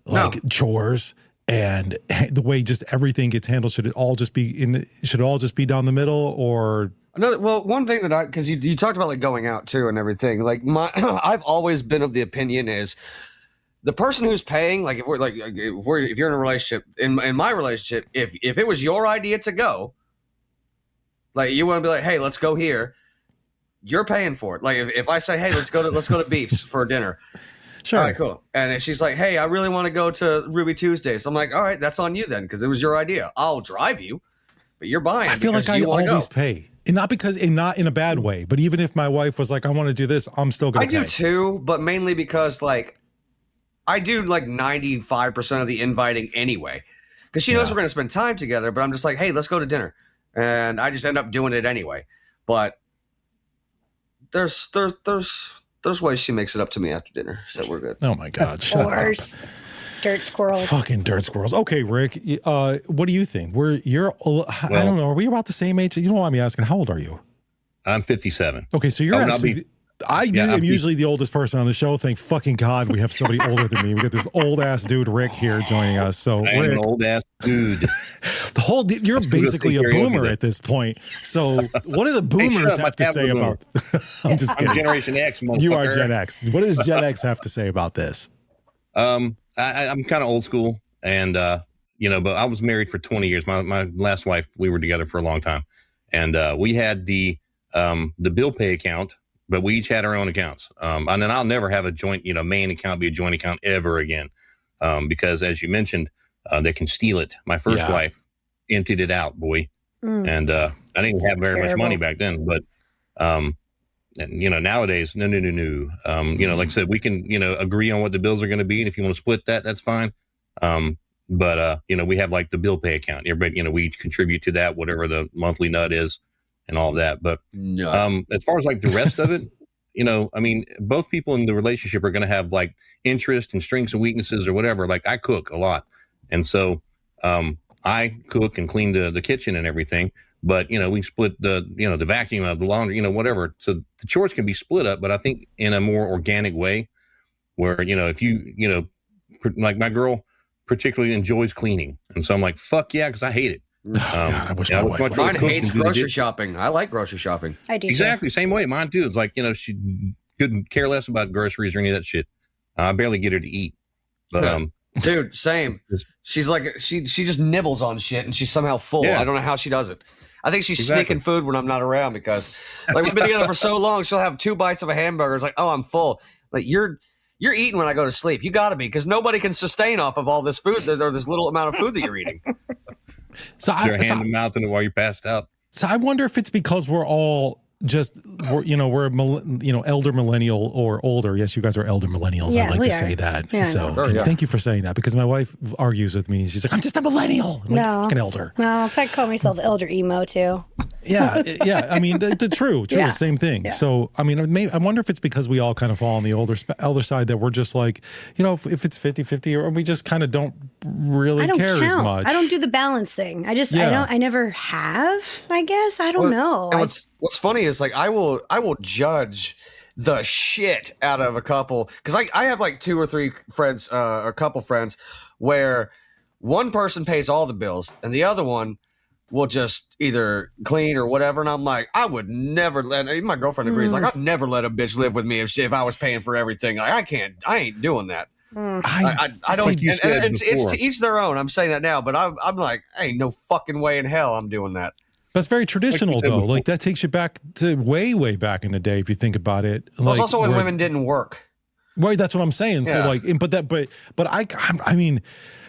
[SPEAKER 2] Like chores and the way just everything gets handled, should it all just be down the middle? Or
[SPEAKER 4] one thing that because you talked about like going out too and everything, like I've always been of the opinion is the person who's paying, like if you're in a relationship, in my relationship, if it was your idea to go, like you want to be like, hey, let's go here, you're paying for it. Like if I say, hey, let's go to Beef's for dinner.
[SPEAKER 2] Sure.
[SPEAKER 4] All right, cool. And if she's like, hey, I really want to go to Ruby Tuesdays, I'm like, all right, that's on you then, because it was your idea. I'll drive you, but you're buying.
[SPEAKER 2] I feel like I always pay. And not in a bad way, but even if my wife was like, I want to do this, I'm still going to pay.
[SPEAKER 4] I do too, but mainly because like I do like 95% of the inviting anyway, because she knows we're going to spend time together, but I'm just like, hey, let's go to dinner. And I just end up doing it anyway. But there's ways she makes it up to me after dinner, so we're good.
[SPEAKER 2] Oh my God.
[SPEAKER 5] Whores. Dirt squirrels.
[SPEAKER 2] Fucking dirt squirrels. Okay, Rick, what do you think? I don't know. Are we about the same age? You don't want me asking, how old are you?
[SPEAKER 3] I'm 57.
[SPEAKER 2] Okay, so you're actually... I'm usually the oldest person on the show. Thank fucking God we have somebody older than me. We got this old ass dude Rick here joining us. So
[SPEAKER 3] I am
[SPEAKER 2] Rick,
[SPEAKER 3] an old ass dude.
[SPEAKER 2] You're basically a boomer at this point. So what do the boomers have to say about? I'm just kidding.
[SPEAKER 3] I'm Generation X.
[SPEAKER 2] You are Gen X. What does Gen X have to say about this?
[SPEAKER 3] I'm kind of old school, and but I was married for 20 years. My last wife, we were together for a long time, and we had the bill pay account. But we each had our own accounts. And then I'll never have a joint, main account be a joint account ever again. Because as you mentioned, they can steal it. My first wife emptied it out, boy. And I didn't have very much money back then. But, nowadays, no. Like I said, we can, agree on what the bills are going to be. And if you want to split that, that's fine. But we have like the bill pay account. Everybody, we each contribute to that, whatever the monthly nut is. And all of that. But as far as like the rest of it, both people in the relationship are going to have like interest and strengths and weaknesses or whatever. Like I cook a lot. And so I cook and clean the kitchen and everything. But, we split the vacuum of the laundry, whatever. So the chores can be split up, but I think in a more organic way where, if you, like my girl particularly enjoys cleaning. And so I'm like, fuck yeah, because I hate it.
[SPEAKER 2] God, I wish my wife
[SPEAKER 4] Mine hates grocery shopping. I like grocery shopping.
[SPEAKER 5] I do
[SPEAKER 3] exactly same way. Mine too. It's like she couldn't care less about groceries or any of that shit. I barely get her to eat. But
[SPEAKER 4] dude, same. She's like she just nibbles on shit and she's somehow full. I don't know how she does it. I think she's sneaking food when I'm not around because like we've been together for so long. She'll have 2 bites of a hamburger. It's like, oh, I'm full. Like you're eating when I go to sleep. You got to be because nobody can sustain off of all this food or this little amount of food that you're eating.
[SPEAKER 3] So your hand and mouth in it while you're passed out.
[SPEAKER 2] So I wonder if it's because we're all we're elder millennial or older. Yes, you guys are elder millennials.
[SPEAKER 5] Yeah,
[SPEAKER 2] I like to say that.
[SPEAKER 5] Yeah,
[SPEAKER 2] so thank you for saying that because my wife argues with me. She's like, I'm just a millennial. I'm like, fucking elder.
[SPEAKER 5] No, so I call myself elder emo too.
[SPEAKER 2] Yeah. I mean, the true, same thing. Yeah. So, I mean, I wonder if it's because we all kind of fall on the elder side that we're just like, if it's 50-50 or we just kind of don't really care as much.
[SPEAKER 5] I don't do the balance thing. I never have, I guess. I don't know.
[SPEAKER 4] And what's funny is like, I will judge the shit out of a couple because I have like 2 or 3 friends, a couple friends where one person pays all the bills and the other one will just either clean or whatever. And I'm like, I would never my girlfriend agrees. Like, I'd never let a bitch live with me if I was paying for everything. Like, I ain't doing that. I don't.
[SPEAKER 3] Like you said
[SPEAKER 4] it's to each their own. I'm saying that now, but I'm like, ain't no fucking way in hell I'm doing that.
[SPEAKER 2] That's very traditional, though. Like that takes you back to way, way back in the day. If you think about it,
[SPEAKER 4] well, it's also when women didn't work.
[SPEAKER 2] Right, that's what I'm saying. Yeah. So like, but I mean,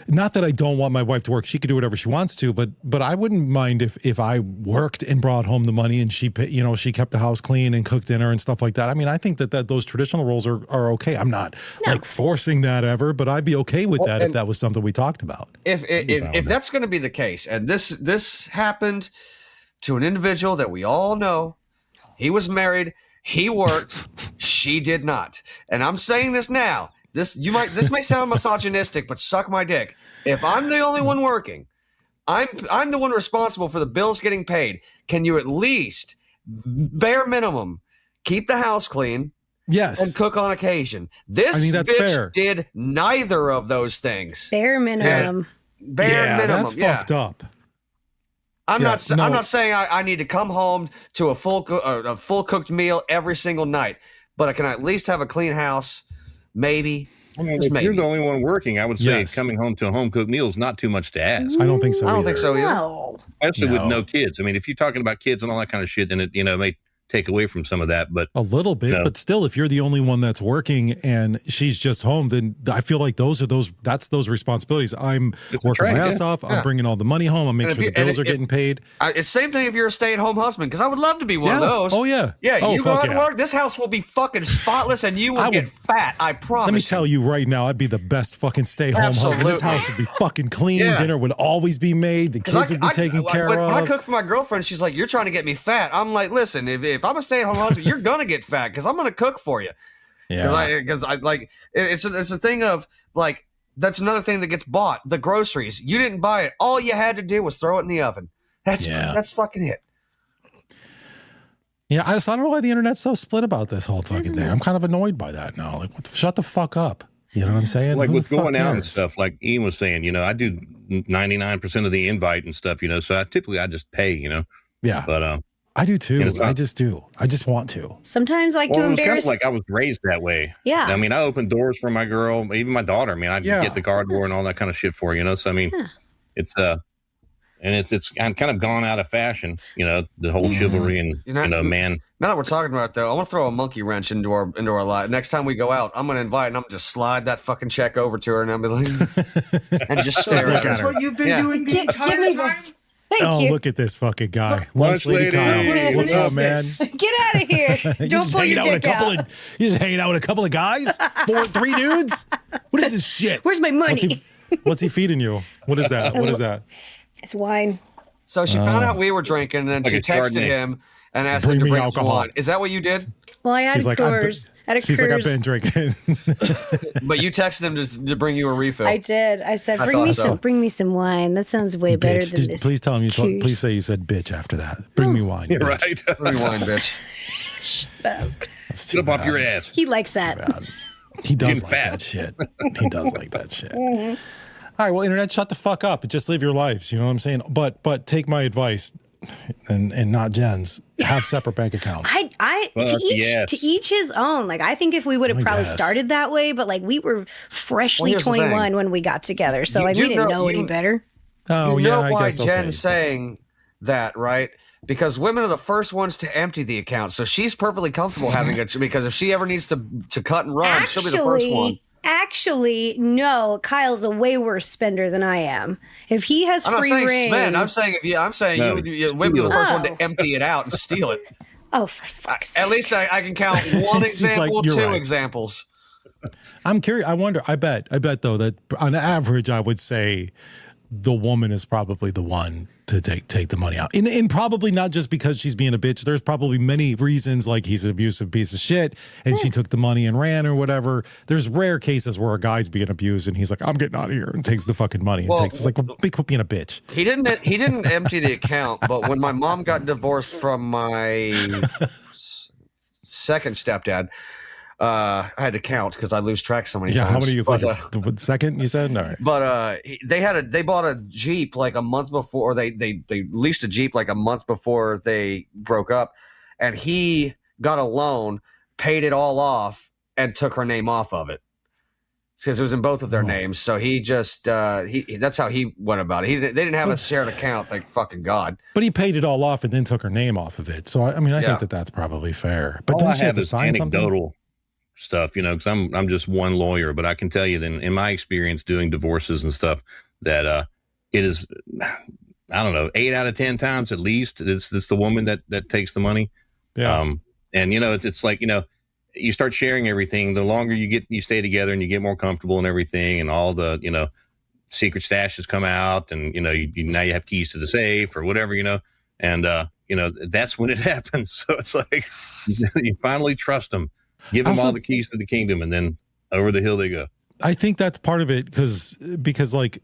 [SPEAKER 2] not that I don't want my wife to work. She could do whatever she wants to, but I wouldn't mind if I worked and brought home the money and she kept the house clean and cooked dinner and stuff like that. I mean, I think that those traditional roles are okay. I'm not like forcing that ever, but I'd be okay with that if that was something we talked about.
[SPEAKER 4] If that's going to be the case, and this happened to an individual that we all know, he was married. He worked, she did not. And I'm saying this now. This may sound misogynistic, but suck my dick. If I'm the only one working, I'm the one responsible for the bills getting paid. Can you at least, bare minimum, keep the house clean,
[SPEAKER 2] Yes.
[SPEAKER 4] and cook on occasion. This
[SPEAKER 2] I mean, that's
[SPEAKER 4] bitch
[SPEAKER 2] fair.
[SPEAKER 4] did neither of those things.
[SPEAKER 5] Bare minimum.
[SPEAKER 4] Bare minimum.
[SPEAKER 2] That's fucked up.
[SPEAKER 4] I'm
[SPEAKER 2] Yeah,
[SPEAKER 4] not.
[SPEAKER 2] no.
[SPEAKER 4] I'm not saying I need to come home to a full cooked meal every single night, but I can at least have a clean house. Maybe.
[SPEAKER 3] I mean,
[SPEAKER 4] Just
[SPEAKER 3] if
[SPEAKER 4] maybe.
[SPEAKER 3] you're the only one working, I would say
[SPEAKER 2] Yes.
[SPEAKER 3] coming home to a home cooked meal is not too much to ask,
[SPEAKER 2] I don't think so.
[SPEAKER 4] I don't
[SPEAKER 2] either.
[SPEAKER 4] think so either.
[SPEAKER 5] No.
[SPEAKER 3] especially with
[SPEAKER 2] No.
[SPEAKER 3] no kids. I mean, if you're talking about kids and all that kind of shit, then it may take away from some of that. But
[SPEAKER 2] A little bit,
[SPEAKER 3] No.
[SPEAKER 2] but still, if you're the only one that's working and she's just home, then I feel like that's those responsibilities. I'm
[SPEAKER 3] It's a
[SPEAKER 2] working
[SPEAKER 3] trade,
[SPEAKER 2] my ass
[SPEAKER 3] yeah.
[SPEAKER 2] off. I'm bringing all the money home. I'm making
[SPEAKER 4] And
[SPEAKER 2] sure
[SPEAKER 4] if
[SPEAKER 2] the
[SPEAKER 4] you-
[SPEAKER 2] bills
[SPEAKER 4] and
[SPEAKER 2] are getting paid.
[SPEAKER 4] It's the same thing if you're a stay-at-home husband, because I would love to be one of
[SPEAKER 2] Yeah.
[SPEAKER 4] those.
[SPEAKER 2] Oh, yeah.
[SPEAKER 4] Yeah,
[SPEAKER 2] Oh,
[SPEAKER 4] you go
[SPEAKER 2] fuck
[SPEAKER 4] out and
[SPEAKER 2] yeah.
[SPEAKER 4] work, this house will be fucking spotless, and you will
[SPEAKER 2] I
[SPEAKER 4] get
[SPEAKER 2] would-
[SPEAKER 4] fat. I promise.
[SPEAKER 2] Let me tell you right now, I'd be the best fucking stay-home husband. This
[SPEAKER 4] Absolutely.
[SPEAKER 2] house would be fucking clean.
[SPEAKER 4] Yeah.
[SPEAKER 2] Dinner would always be made. The
[SPEAKER 4] 'Cause
[SPEAKER 2] kids would be taken care
[SPEAKER 4] when
[SPEAKER 2] of.
[SPEAKER 4] I cook for my girlfriend, she's like, "You're trying to get me fat." I'm like, "Listen, if I'm a stay-at-home husband, you're gonna get fat because I'm gonna cook for you."
[SPEAKER 2] Yeah.
[SPEAKER 4] Because I like it's a thing of like that's another thing that gets bought. The groceries, you didn't buy it. All you had to do was throw it in the oven. That's fucking it.
[SPEAKER 2] Yeah, I don't know why the internet's so split about this whole fucking thing. I'm kind of annoyed by that now. Like, shut the fuck up. You know what I'm saying?
[SPEAKER 3] like
[SPEAKER 2] Who
[SPEAKER 3] with
[SPEAKER 2] the fuck
[SPEAKER 3] going out and
[SPEAKER 2] cares?
[SPEAKER 3] stuff, like Ian was saying, I do 99% of the invite and stuff, so I just pay,
[SPEAKER 2] Yeah,
[SPEAKER 3] but
[SPEAKER 2] I do too.
[SPEAKER 3] And it's not-
[SPEAKER 2] I just do. I just want to.
[SPEAKER 5] Sometimes I like
[SPEAKER 3] well,
[SPEAKER 5] to
[SPEAKER 3] it was kind
[SPEAKER 5] embarrass.
[SPEAKER 3] of like I was raised that way.
[SPEAKER 5] Yeah.
[SPEAKER 3] I mean, I opened doors for my girl, even my daughter. I mean, I
[SPEAKER 2] Yeah.
[SPEAKER 3] get the car door and all that kind of shit for her, So I mean, it's and it's kind of gone out of fashion, the whole chivalry and man.
[SPEAKER 4] Now that we're talking about it, though, I want to throw a monkey wrench into our life. Next time we go out, I'm gonna invite and I'm gonna just slide that fucking check over to her and I'll be like, and just stare
[SPEAKER 2] Look
[SPEAKER 4] at
[SPEAKER 2] at
[SPEAKER 4] her.
[SPEAKER 2] her.
[SPEAKER 6] What you've been
[SPEAKER 4] Yeah.
[SPEAKER 6] doing the
[SPEAKER 5] Give
[SPEAKER 6] entire
[SPEAKER 5] me
[SPEAKER 6] time?
[SPEAKER 5] this. Thank
[SPEAKER 2] Oh,
[SPEAKER 5] you.
[SPEAKER 2] look at this fucking guy.
[SPEAKER 3] Lunch
[SPEAKER 2] Lunch lady
[SPEAKER 3] lady.
[SPEAKER 2] Kyle. What's
[SPEAKER 5] What
[SPEAKER 2] up,
[SPEAKER 5] is
[SPEAKER 2] man?
[SPEAKER 6] this?
[SPEAKER 5] Get out of here.
[SPEAKER 2] You
[SPEAKER 5] Don't
[SPEAKER 2] just
[SPEAKER 5] pull
[SPEAKER 2] hanging
[SPEAKER 5] your
[SPEAKER 2] out with a
[SPEAKER 5] dick
[SPEAKER 2] couple
[SPEAKER 5] out.
[SPEAKER 2] of you just hanging out with a couple of guys? 3 dudes? What is this shit?
[SPEAKER 5] Where's my money?
[SPEAKER 2] What's he feeding you? What is that? What is that?
[SPEAKER 5] It's wine.
[SPEAKER 4] So she found out we were drinking, and then
[SPEAKER 3] Like
[SPEAKER 4] she
[SPEAKER 3] a
[SPEAKER 4] texted
[SPEAKER 3] Chardonnay.
[SPEAKER 4] him and asked
[SPEAKER 2] Bring
[SPEAKER 4] him to
[SPEAKER 2] me
[SPEAKER 4] bring
[SPEAKER 2] alcohol.
[SPEAKER 4] some wine. Is that what you did?
[SPEAKER 5] Well, I had
[SPEAKER 2] She's like, I've been,
[SPEAKER 5] Coors. I had a
[SPEAKER 2] she's like, I've
[SPEAKER 5] Coors.
[SPEAKER 2] been drinking.
[SPEAKER 4] But you texted him to bring you a refill.
[SPEAKER 5] I did. I said,
[SPEAKER 4] I
[SPEAKER 5] bring me
[SPEAKER 4] thought so.
[SPEAKER 5] bring me some wine. That sounds way better
[SPEAKER 2] Bitch.
[SPEAKER 5] than this.
[SPEAKER 2] Please tell him you
[SPEAKER 5] Coors.
[SPEAKER 2] please say you said bitch after that. Bring me wine. bitch.
[SPEAKER 3] Right.
[SPEAKER 4] Bring me wine, bitch.
[SPEAKER 2] That's too
[SPEAKER 3] Get up off
[SPEAKER 2] bad.
[SPEAKER 3] your ass.
[SPEAKER 5] He likes that.
[SPEAKER 2] He does
[SPEAKER 3] Getting
[SPEAKER 2] like
[SPEAKER 3] fat.
[SPEAKER 2] that shit. He does like that shit. All right, well, internet, shut the fuck up. Just live your lives. You know what I'm saying? But take my advice and not Jen's. Have separate bank accounts.
[SPEAKER 3] Fuck yes.
[SPEAKER 5] To each his own. Like I think if we would have
[SPEAKER 2] I
[SPEAKER 5] probably
[SPEAKER 2] guess.
[SPEAKER 5] started that way, but like we were freshly
[SPEAKER 4] Well, here's the thing.
[SPEAKER 5] 21 when we got together, so
[SPEAKER 4] You
[SPEAKER 5] like we
[SPEAKER 4] do
[SPEAKER 5] didn't
[SPEAKER 4] know-
[SPEAKER 5] know any better.
[SPEAKER 2] Oh,
[SPEAKER 4] You
[SPEAKER 2] yeah,
[SPEAKER 4] know
[SPEAKER 2] I
[SPEAKER 4] why
[SPEAKER 2] guess.
[SPEAKER 4] Jen's
[SPEAKER 2] okay.
[SPEAKER 4] saying that, right? Because women are the first ones to empty the account, so she's perfectly comfortable having it. Because if she ever needs to cut and run, she'll be the first one.
[SPEAKER 5] Actually, no. Kyle's a way worse spender than I am. If he has
[SPEAKER 4] I'm not
[SPEAKER 5] free
[SPEAKER 4] saying
[SPEAKER 5] reign,
[SPEAKER 4] spend. I'm saying
[SPEAKER 3] No,
[SPEAKER 4] women are the first one
[SPEAKER 5] Oh.
[SPEAKER 4] to empty it out and steal it.
[SPEAKER 5] oh, for fuck's sake!
[SPEAKER 4] At least I can count one
[SPEAKER 2] She's like,
[SPEAKER 4] example,
[SPEAKER 2] "You're
[SPEAKER 4] two
[SPEAKER 2] right."
[SPEAKER 4] examples.
[SPEAKER 2] I'm curious. I wonder. I bet though that on average, I would say the woman is probably the one to take the money out, and probably not just because she's being a bitch. There's probably many reasons, like he's an abusive piece of shit, and she took the money and ran or whatever. There's rare cases where a guy's being abused and he's like, "I'm getting out of here," and takes the fucking money and
[SPEAKER 4] Well,
[SPEAKER 2] takes. It's like, well, quit being a bitch.
[SPEAKER 4] He didn't empty the account, but when my mom got divorced from my second stepdad, I had to count because I lose track so many
[SPEAKER 2] Yeah,
[SPEAKER 4] times.
[SPEAKER 2] how many? It's
[SPEAKER 4] But,
[SPEAKER 2] like the second you said. All right.
[SPEAKER 4] But they bought a Jeep like a month before, or they leased a Jeep like a month before they broke up, and he got a loan, paid it all off, and took her name off of it because it was in both of their names. So he just that's how he went about it. They didn't have a shared account. Thank fucking God.
[SPEAKER 2] But he paid it all off and then took her name off of it. So I mean, I
[SPEAKER 4] Yeah.
[SPEAKER 2] think that's probably fair. But
[SPEAKER 3] All
[SPEAKER 2] then
[SPEAKER 3] I
[SPEAKER 2] she had
[SPEAKER 3] have
[SPEAKER 2] to
[SPEAKER 3] is
[SPEAKER 2] sign something.
[SPEAKER 3] anecdotal stuff, because I'm just one lawyer, but I can tell you that in my experience doing divorces and stuff that it is, I don't know, 8 out of 10 times at least it's the woman that takes the money.
[SPEAKER 2] Yeah.
[SPEAKER 3] And it's like, you start sharing everything, the longer you stay together and you get more comfortable and everything, and all the, secret stashes come out, and, now you have keys to the safe or whatever, and, that's when it happens. So it's like, you finally trust them, give them
[SPEAKER 2] Also-
[SPEAKER 3] all the keys to the kingdom, and then over the hill they go.
[SPEAKER 2] I think that's part of it because like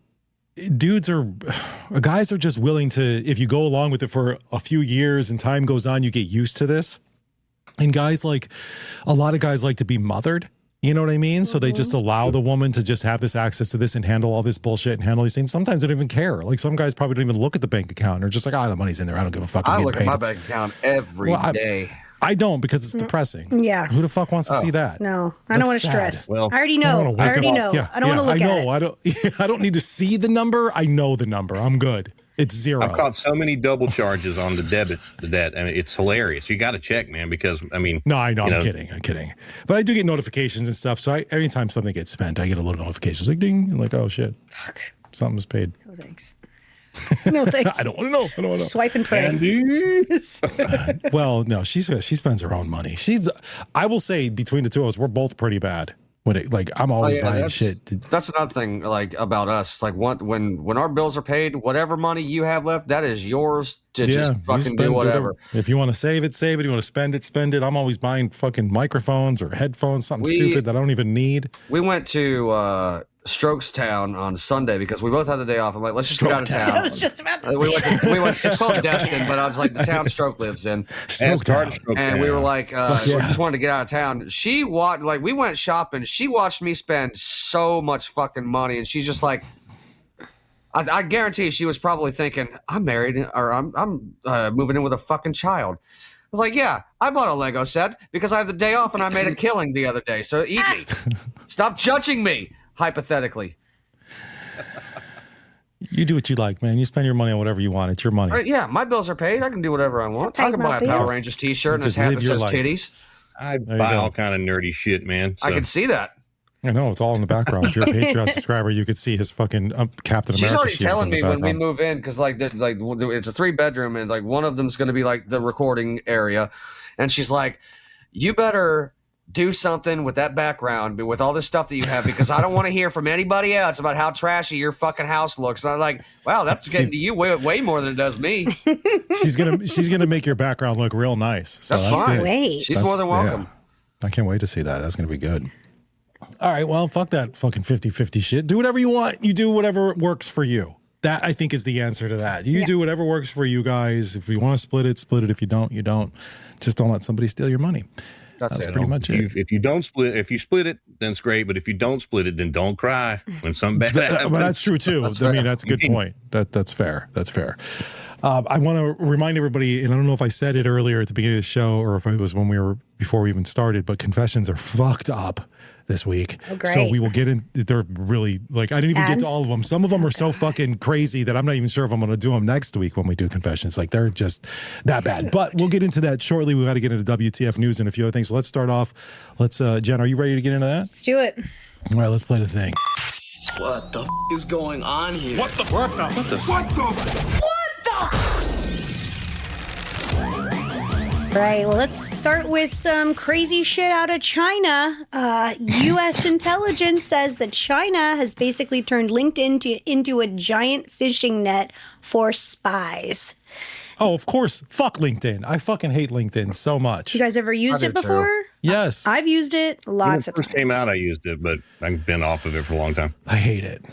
[SPEAKER 2] guys are just willing to, if you go along with it for a few years and time goes on, you get used to this. And a lot of guys like to be mothered. You know what I mean? So they just allow the woman to just have this access to this and handle all this bullshit and handle these things. Sometimes they don't even care. Like some guys probably don't even look at the bank account. They're just like, the money's in there. I don't give a fuck.
[SPEAKER 4] I look at my bank account every day.
[SPEAKER 2] I don't because it's depressing.
[SPEAKER 5] Yeah.
[SPEAKER 2] Who the fuck wants to see that?
[SPEAKER 5] No, I don't want to
[SPEAKER 2] sad.
[SPEAKER 5] stress.
[SPEAKER 3] Well,
[SPEAKER 5] I already know. I already know.
[SPEAKER 2] Yeah,
[SPEAKER 5] I don't want to look at it.
[SPEAKER 2] I don't. I don't need to see the number. I know the number. I'm good. It's zero.
[SPEAKER 3] I've caught so many double charges on the debit that it's hilarious. You got to check, man, because I mean,
[SPEAKER 2] No, I know. I'm kidding. But I do get notifications and stuff. So anytime something gets spent, I get a little notification. Like ding, and like, oh shit, something's paid.
[SPEAKER 5] No thanks. No thanks.
[SPEAKER 2] I don't want to know. I don't want to know.
[SPEAKER 5] Swipe and pray.
[SPEAKER 2] Well, no, she spends her own money. I will say between the two of us, we're both pretty bad. I'm always buying shit.
[SPEAKER 4] That's another thing, about us. Like, when our bills are paid, whatever money you have left, that is yours to just fucking do whatever.
[SPEAKER 2] If you want to save it, save it. You want to spend it. I'm always buying fucking microphones or headphones, something stupid that I don't even need.
[SPEAKER 4] We went to Strokes Town on Sunday because we both had the day off. I'm like, let's just get out of town.
[SPEAKER 5] I was just about to
[SPEAKER 4] we went. It's called Destin, but I was like, the town Stroke lives in. And we were like, we just wanted to get out of town. She watched, we went shopping. She watched me spend so much fucking money, and she's just like, I guarantee she was probably thinking, I'm married or I'm moving in with a fucking child. I was like, yeah, I bought a Lego set because I have the day off and I made a killing the other day. So eat me. Stop judging me, hypothetically.
[SPEAKER 2] You do what you like, man. You spend your money on whatever you want. It's your money.
[SPEAKER 4] Right, yeah, my bills are paid. I can do whatever I want. I can buy a Power Rangers t-shirt and his hat that says titties.
[SPEAKER 3] I buy all kind of nerdy shit, man. So.
[SPEAKER 4] I can see that.
[SPEAKER 2] I know, it's all in the background. If you're a Patreon subscriber, you could see his fucking Captain America.
[SPEAKER 4] She's already
[SPEAKER 2] shield
[SPEAKER 4] telling
[SPEAKER 2] in the
[SPEAKER 4] me when we
[SPEAKER 2] background.
[SPEAKER 4] move in, because it's a 3-bedroom and one of them's going to be the recording area, and she's like, you better do something with that background, with all this stuff that you have, because I don't want to hear from anybody else about how trashy your fucking house looks. And I'm like, wow, that's getting to you way more than it does me.
[SPEAKER 2] She's gonna make your background look real nice. So
[SPEAKER 4] that's fine.
[SPEAKER 2] good.
[SPEAKER 5] Wait.
[SPEAKER 4] She's more than welcome.
[SPEAKER 2] Yeah. I can't wait to see that. That's gonna be good. All right, well, fuck that fucking 50-50 shit. Do whatever you want. You do whatever works for you. That, I think, is the answer to that. You do whatever works for you guys. If you want to split it, split it. If you don't, you don't. Just don't let somebody steal your money. That's pretty much it.
[SPEAKER 3] If you don't split, if you split it, then it's great. But if you don't split it, then don't cry when something bad happens.
[SPEAKER 2] But that's true too. I mean, that's a good point. That's fair. That's fair. I want to remind everybody, and I don't know if I said it earlier at the beginning of the show or if it was before we even started, but confessions are fucked up this week.
[SPEAKER 5] Oh, great.
[SPEAKER 2] So we will get in. They're really I didn't even get to all of them. Some of them are so fucking crazy that I'm not even sure if I'm going to do them next week when we do confessions. They're just that bad. But we'll get into that shortly. We've got to get into WTF news and a few other things. So let's start off. Jen, are you ready to get into that?
[SPEAKER 5] Let's do it.
[SPEAKER 2] All right, let's play the thing.
[SPEAKER 6] What the is going on here?
[SPEAKER 5] Right. Well, let's start with some crazy shit out of China. U.S. intelligence says that China has basically turned LinkedIn into a giant fishing net for spies.
[SPEAKER 2] Oh, of course. Fuck LinkedIn. I fucking hate LinkedIn so much.
[SPEAKER 5] You guys ever used it before?
[SPEAKER 2] Yes.
[SPEAKER 5] I've used it lots of
[SPEAKER 3] times. When it first came out, I used it, but I've been off of it for a long time.
[SPEAKER 2] I hate it.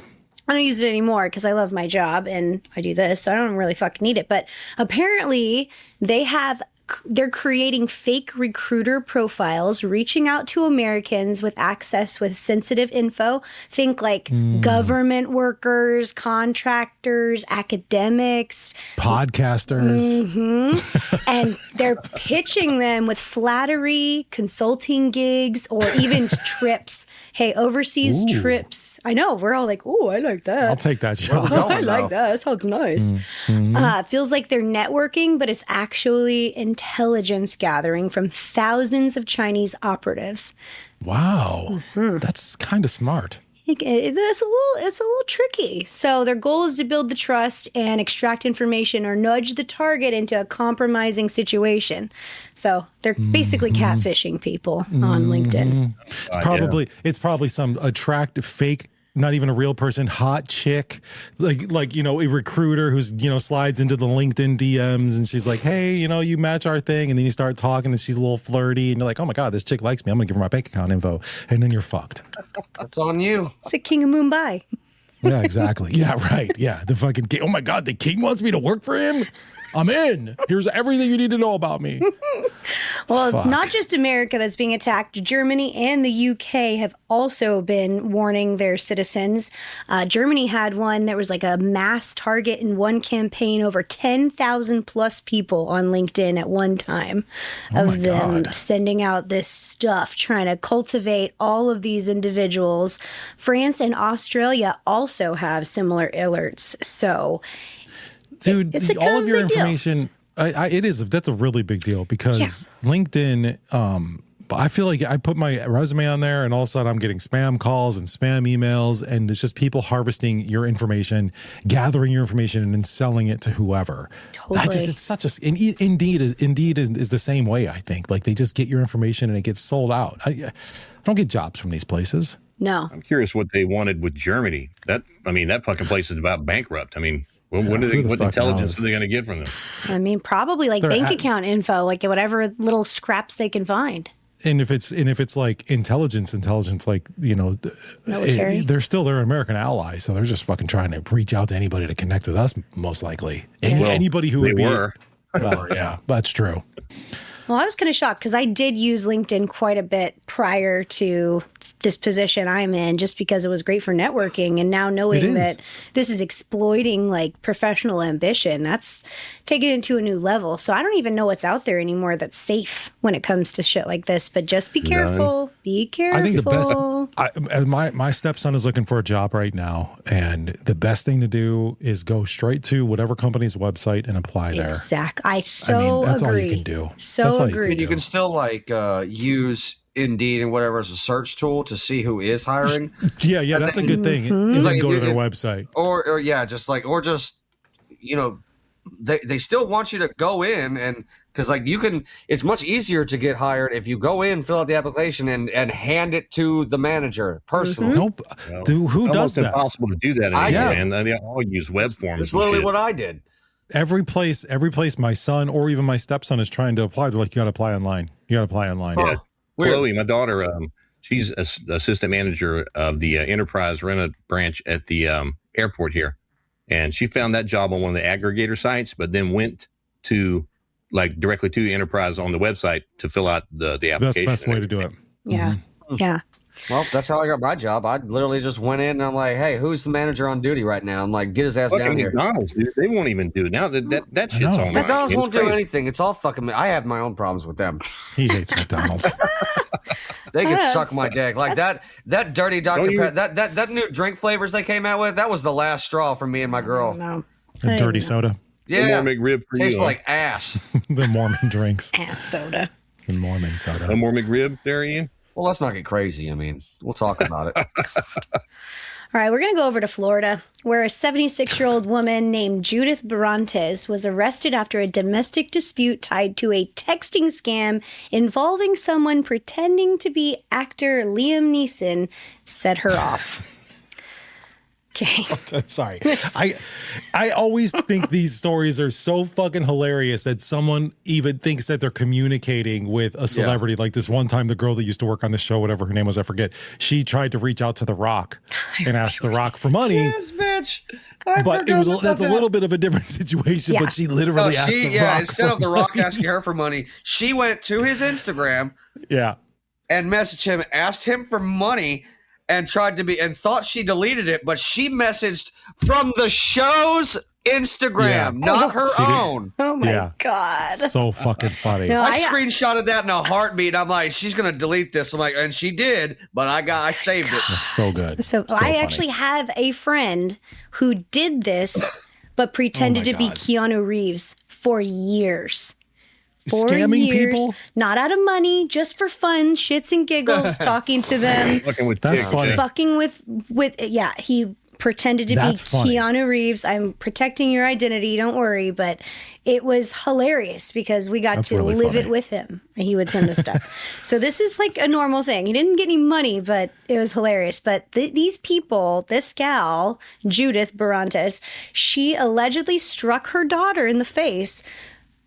[SPEAKER 5] I don't use it anymore because I love my job and I do this, so I don't really fucking need it. But apparently they're creating fake recruiter profiles, reaching out to Americans with access with sensitive info. Think government workers, contractors, academics,
[SPEAKER 2] podcasters.
[SPEAKER 5] Mm-hmm. And they're pitching them with flattery, consulting gigs, or even trips. Hey, overseas trips. I know. We're all like, oh, I like that.
[SPEAKER 2] I'll take that job.
[SPEAKER 5] I like that. That sounds nice.
[SPEAKER 2] Mm-hmm.
[SPEAKER 5] Feels like they're networking, but it's actually intelligence gathering from thousands of Chinese operatives.
[SPEAKER 2] Wow. That's kind of smart.
[SPEAKER 5] It's a little tricky. So their goal is to build the trust and extract information or nudge the target into a compromising situation. So they're basically catfishing people on LinkedIn.
[SPEAKER 2] It's probably some attractive fake, not even a real person, hot chick, like a recruiter who's slides into the LinkedIn DMs and she's like, hey, you match our thing, and then you start talking and she's a little flirty and you're like, oh my god, this chick likes me, I'm gonna give her my bank account info, and then you're fucked.
[SPEAKER 4] That's on you.
[SPEAKER 5] It's a King of Mumbai.
[SPEAKER 2] Yeah, exactly. Yeah, right. Yeah, the fucking king. Oh my god, the king wants me to work for him. I'm in. Here's everything you need to know about me.
[SPEAKER 5] Well, it's
[SPEAKER 2] Fuck.
[SPEAKER 5] not just America that's being attacked. Germany and the UK have also been warning their citizens. Germany had one. There was like a mass target in one campaign, over 10,000 plus people on LinkedIn at one time of them sending out this stuff, trying to cultivate all of these individuals. France and Australia also have similar alerts. So,
[SPEAKER 2] Dude,
[SPEAKER 5] it's a
[SPEAKER 2] all
[SPEAKER 5] kind
[SPEAKER 2] of
[SPEAKER 5] of
[SPEAKER 2] your
[SPEAKER 5] big deal.
[SPEAKER 2] information, that's a really big deal because LinkedIn, I feel like I put my resume on there and all of a sudden I'm getting spam calls and spam emails, and it's just people harvesting your information, gathering your information and then selling it to whoever.
[SPEAKER 5] Totally.
[SPEAKER 2] It's such a, and Indeed is the same way. I think like they just get your information and it gets sold out. I don't get jobs from these places.
[SPEAKER 5] no.
[SPEAKER 3] I'm curious what they wanted with Germany. That fucking place is about bankrupt. I mean, what
[SPEAKER 2] who the
[SPEAKER 3] what
[SPEAKER 2] fuck
[SPEAKER 3] intelligence
[SPEAKER 2] knows?
[SPEAKER 3] are they going to get from them?
[SPEAKER 5] I mean, probably like
[SPEAKER 2] They're
[SPEAKER 5] bank
[SPEAKER 2] at-
[SPEAKER 5] account info, like whatever little scraps they can find.
[SPEAKER 2] And if it's like intelligence, like, you know,
[SPEAKER 5] Military.
[SPEAKER 2] they're still their American allies, so they're just fucking trying to reach out to anybody to connect with us, most likely. Anybody who
[SPEAKER 3] They
[SPEAKER 2] would be.
[SPEAKER 3] were.
[SPEAKER 2] Well, yeah, that's true.
[SPEAKER 5] Well, I was kind of shocked because I did use LinkedIn quite a bit prior to this position I'm in, just because it was great for networking. And now
[SPEAKER 2] It
[SPEAKER 5] knowing
[SPEAKER 2] is.
[SPEAKER 5] that this is exploiting like professional ambition, that's taken it to a new level. So I don't even know what's out there anymore that's safe when it comes to shit like this. But just be careful. Be careful.
[SPEAKER 2] I think the best. My stepson is looking for a job right now, and the best thing to do is go straight to whatever company's website and apply there.
[SPEAKER 5] Exactly. I so
[SPEAKER 2] that's all
[SPEAKER 5] agree.
[SPEAKER 2] you can do.
[SPEAKER 5] So
[SPEAKER 2] That's all you
[SPEAKER 5] agree.
[SPEAKER 2] can
[SPEAKER 4] You can still like use Indeed and whatever as a search tool to see who is hiring,
[SPEAKER 2] Yeah, that's a good thing.
[SPEAKER 5] Mm-hmm.
[SPEAKER 2] Is
[SPEAKER 4] Like,
[SPEAKER 2] then go to
[SPEAKER 4] if
[SPEAKER 2] their
[SPEAKER 4] you-
[SPEAKER 2] website.
[SPEAKER 4] or you know, they still want you to go in and because like you can. It's much easier to get hired if you go in, fill out the application, and hand it to the manager personally.
[SPEAKER 2] Nope. Dude, who
[SPEAKER 3] It's
[SPEAKER 2] does
[SPEAKER 3] almost
[SPEAKER 2] that?
[SPEAKER 3] impossible to do that
[SPEAKER 4] I
[SPEAKER 3] anymore,
[SPEAKER 2] do.
[SPEAKER 3] man. They all use web forms.
[SPEAKER 4] It's
[SPEAKER 3] and
[SPEAKER 4] literally
[SPEAKER 3] shit.
[SPEAKER 4] what I did.
[SPEAKER 2] Every place my son or even my stepson is trying to apply. They're like, you got to apply online. You got to apply online.
[SPEAKER 3] Yeah.
[SPEAKER 4] Weird.
[SPEAKER 3] Chloe, my daughter, she's assistant manager of the enterprise rent branch at the airport here, and she found that job on one of the aggregator sites, but then went to like directly to the enterprise on the website to fill out the
[SPEAKER 2] That's
[SPEAKER 3] application.
[SPEAKER 2] the best way to do it.
[SPEAKER 5] Yeah. Yeah.
[SPEAKER 4] Well, that's how I got my job. I literally just went in and I'm like, "Hey, who's the manager on duty right now?" I'm like, "Get his ass
[SPEAKER 3] Fucking
[SPEAKER 4] down here."
[SPEAKER 3] McDonald's, dude, they won't even do it now. That shit's
[SPEAKER 2] know.
[SPEAKER 3] online.
[SPEAKER 4] McDonald's
[SPEAKER 3] It's
[SPEAKER 4] won't do
[SPEAKER 3] crazy.
[SPEAKER 4] anything. It's all fucking. I have my own problems with them.
[SPEAKER 2] He hates McDonald's.
[SPEAKER 4] They can
[SPEAKER 5] That's
[SPEAKER 4] suck my dick. Like that dirty Dr.
[SPEAKER 3] Don't you-
[SPEAKER 4] Pepper. That new drink flavors they came out with. That was the last straw for me and my girl.
[SPEAKER 5] No.
[SPEAKER 2] A dirty soda.
[SPEAKER 3] No
[SPEAKER 4] Yeah,
[SPEAKER 3] more McRib for
[SPEAKER 4] tastes
[SPEAKER 3] you.
[SPEAKER 4] like ass.
[SPEAKER 2] The Mormon drinks.
[SPEAKER 5] Ass soda.
[SPEAKER 2] The Mormon soda.
[SPEAKER 3] No more McRib there, Ian.
[SPEAKER 4] Well, let's not get crazy. I mean, we'll talk about it.
[SPEAKER 5] All right, we're going to go over to Florida, where a 76-year-old woman named Judith Barantes was arrested after a domestic dispute tied to a texting scam involving someone pretending to be actor Liam Neeson set her off. Okay.
[SPEAKER 2] I'm sorry. I always think these stories are so fucking hilarious that someone even thinks that they're communicating with a celebrity. Like this one time, the girl that used to work on the show, whatever her name was, I forget. She tried to reach out to The Rock and ask The Rock for money.
[SPEAKER 4] Yes, bitch.
[SPEAKER 2] But that's a little bit of a different situation.
[SPEAKER 5] Yeah.
[SPEAKER 2] But she literally asked The Rock.
[SPEAKER 4] Instead
[SPEAKER 2] for
[SPEAKER 4] of The Rock
[SPEAKER 2] money.
[SPEAKER 4] asking her for money, she went to his Instagram
[SPEAKER 2] Yeah.
[SPEAKER 4] and messaged him, asked him for money, and tried to be and thought she deleted it, but she messaged from the show's Instagram,
[SPEAKER 2] Yeah.
[SPEAKER 4] not her
[SPEAKER 2] She did.
[SPEAKER 4] own.
[SPEAKER 5] Oh, my
[SPEAKER 2] Yeah.
[SPEAKER 5] God.
[SPEAKER 2] So fucking funny.
[SPEAKER 5] No,
[SPEAKER 4] I
[SPEAKER 5] I-
[SPEAKER 4] screenshotted that in a heartbeat. I'm like, she's gonna delete this. I'm like, and she did, but I saved it.
[SPEAKER 2] So good.
[SPEAKER 5] So I
[SPEAKER 2] funny.
[SPEAKER 5] actually have a friend who did this, but pretended to be
[SPEAKER 2] God.
[SPEAKER 5] Keanu Reeves for years.
[SPEAKER 2] Scamming people?
[SPEAKER 5] Not out of money, just for fun, shits and giggles, talking to them,
[SPEAKER 3] Fucking with
[SPEAKER 2] That's
[SPEAKER 3] chicks,
[SPEAKER 2] funny.
[SPEAKER 3] yeah.
[SPEAKER 5] fucking with yeah, he pretended to
[SPEAKER 2] That's
[SPEAKER 5] be
[SPEAKER 2] funny.
[SPEAKER 5] Keanu Reeves. I'm protecting your identity, don't worry. But it was hilarious because we got
[SPEAKER 2] That's
[SPEAKER 5] to
[SPEAKER 2] really
[SPEAKER 5] live
[SPEAKER 2] funny.
[SPEAKER 5] it with him. He would send us stuff. So this is like a normal thing. He didn't get any money, but it was hilarious. But these people, this gal, Judith Barantes, she allegedly struck her daughter in the face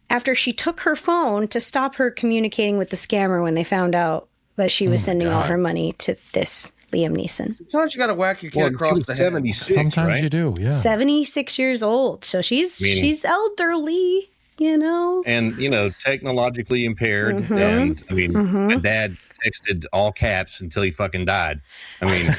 [SPEAKER 5] after she took her phone to stop her communicating with the scammer when they found out that she was sending all her money to this Liam Neeson.
[SPEAKER 4] Sometimes you gotta whack your kid
[SPEAKER 3] Well, she
[SPEAKER 4] across
[SPEAKER 3] was
[SPEAKER 4] the head.
[SPEAKER 3] 76,
[SPEAKER 2] Sometimes
[SPEAKER 3] right?
[SPEAKER 2] you do. Yeah.
[SPEAKER 5] 76 years old. So she's elderly. you know?
[SPEAKER 3] And, technologically impaired. And, I mean, my dad texted all caps until he fucking died. I mean,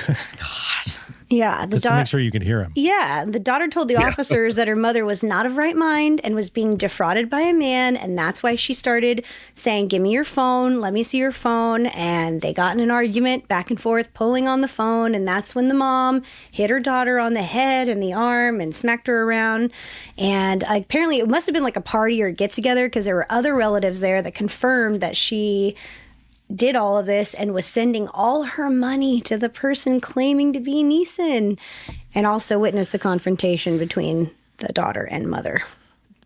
[SPEAKER 5] Yeah.
[SPEAKER 2] Just to make sure you can hear him.
[SPEAKER 5] Yeah, the daughter told the officers that her mother was not of right mind and was being defrauded by a man, and that's why she started saying, "Give me your phone, let me see your phone." And they got in an argument back and forth, pulling on the phone, and that's when the mom hit her daughter on the head and the arm and smacked her around. And apparently it must have been like a party or a get-together, because there were other relatives there that confirmed that she did all of this and was sending all her money to the person claiming to be Neeson, and also witnessed the confrontation between the daughter and mother.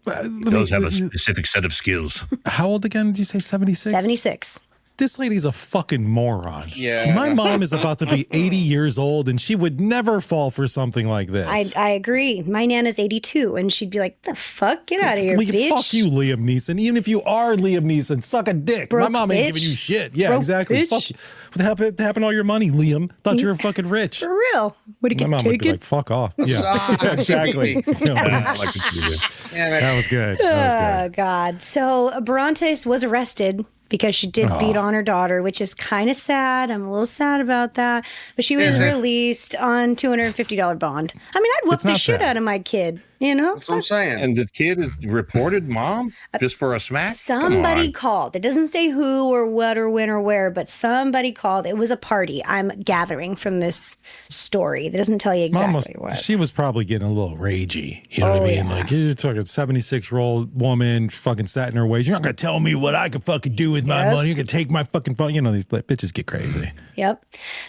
[SPEAKER 3] those have a specific set of skills.
[SPEAKER 2] How old again did you say? 76?
[SPEAKER 5] 76.
[SPEAKER 2] This lady's a fucking moron.
[SPEAKER 4] Yeah.
[SPEAKER 2] My mom is about to be 80 years old, and she would never fall for something like this.
[SPEAKER 5] I agree. My Nana's 82, and she'd be like, "The fuck? Get out of here, bitch."
[SPEAKER 2] Fuck you, Liam Neeson. Even if you are Liam Neeson, suck a dick.
[SPEAKER 5] Broke
[SPEAKER 2] My mom ain't
[SPEAKER 5] bitch.
[SPEAKER 2] giving you shit. Yeah,
[SPEAKER 5] Broke
[SPEAKER 2] exactly.
[SPEAKER 5] bitch.
[SPEAKER 2] Fuck you. What happened to all your money, Liam? Thought you were fucking rich.
[SPEAKER 5] For real. Would it
[SPEAKER 2] My
[SPEAKER 5] get
[SPEAKER 2] mom would be
[SPEAKER 5] taken?
[SPEAKER 2] like, fuck off. Yeah, exactly.
[SPEAKER 3] I like what you do.
[SPEAKER 2] That was good. That was
[SPEAKER 5] Oh,
[SPEAKER 2] good.
[SPEAKER 5] God. So Brontes was arrested because she did beat on her daughter, which is kind of sad. I'm a little sad about that. But she was
[SPEAKER 4] Is it?
[SPEAKER 5] released on $250 bond. I mean, I'd whoop
[SPEAKER 2] It's
[SPEAKER 5] the
[SPEAKER 2] not
[SPEAKER 5] shit
[SPEAKER 2] sad.
[SPEAKER 5] out of my kid, you know?
[SPEAKER 4] That's what I'm saying.
[SPEAKER 3] And the kid is reported mom just for a smack?
[SPEAKER 5] Somebody
[SPEAKER 3] Come on.
[SPEAKER 5] called. It doesn't say who or what or when or where, but somebody called. It was a party. I'm gathering from this story. That doesn't tell you
[SPEAKER 2] Mom
[SPEAKER 5] exactly what.
[SPEAKER 2] she was probably getting a little ragey. You know what I mean?
[SPEAKER 5] yeah.
[SPEAKER 2] Like, you're talking 76-year-old woman fucking sat in her ways. You're not going to tell me what I can fucking do with my
[SPEAKER 5] Yep.
[SPEAKER 2] money. You're going to take my fucking phone. You know, these bitches get crazy.
[SPEAKER 5] Yep.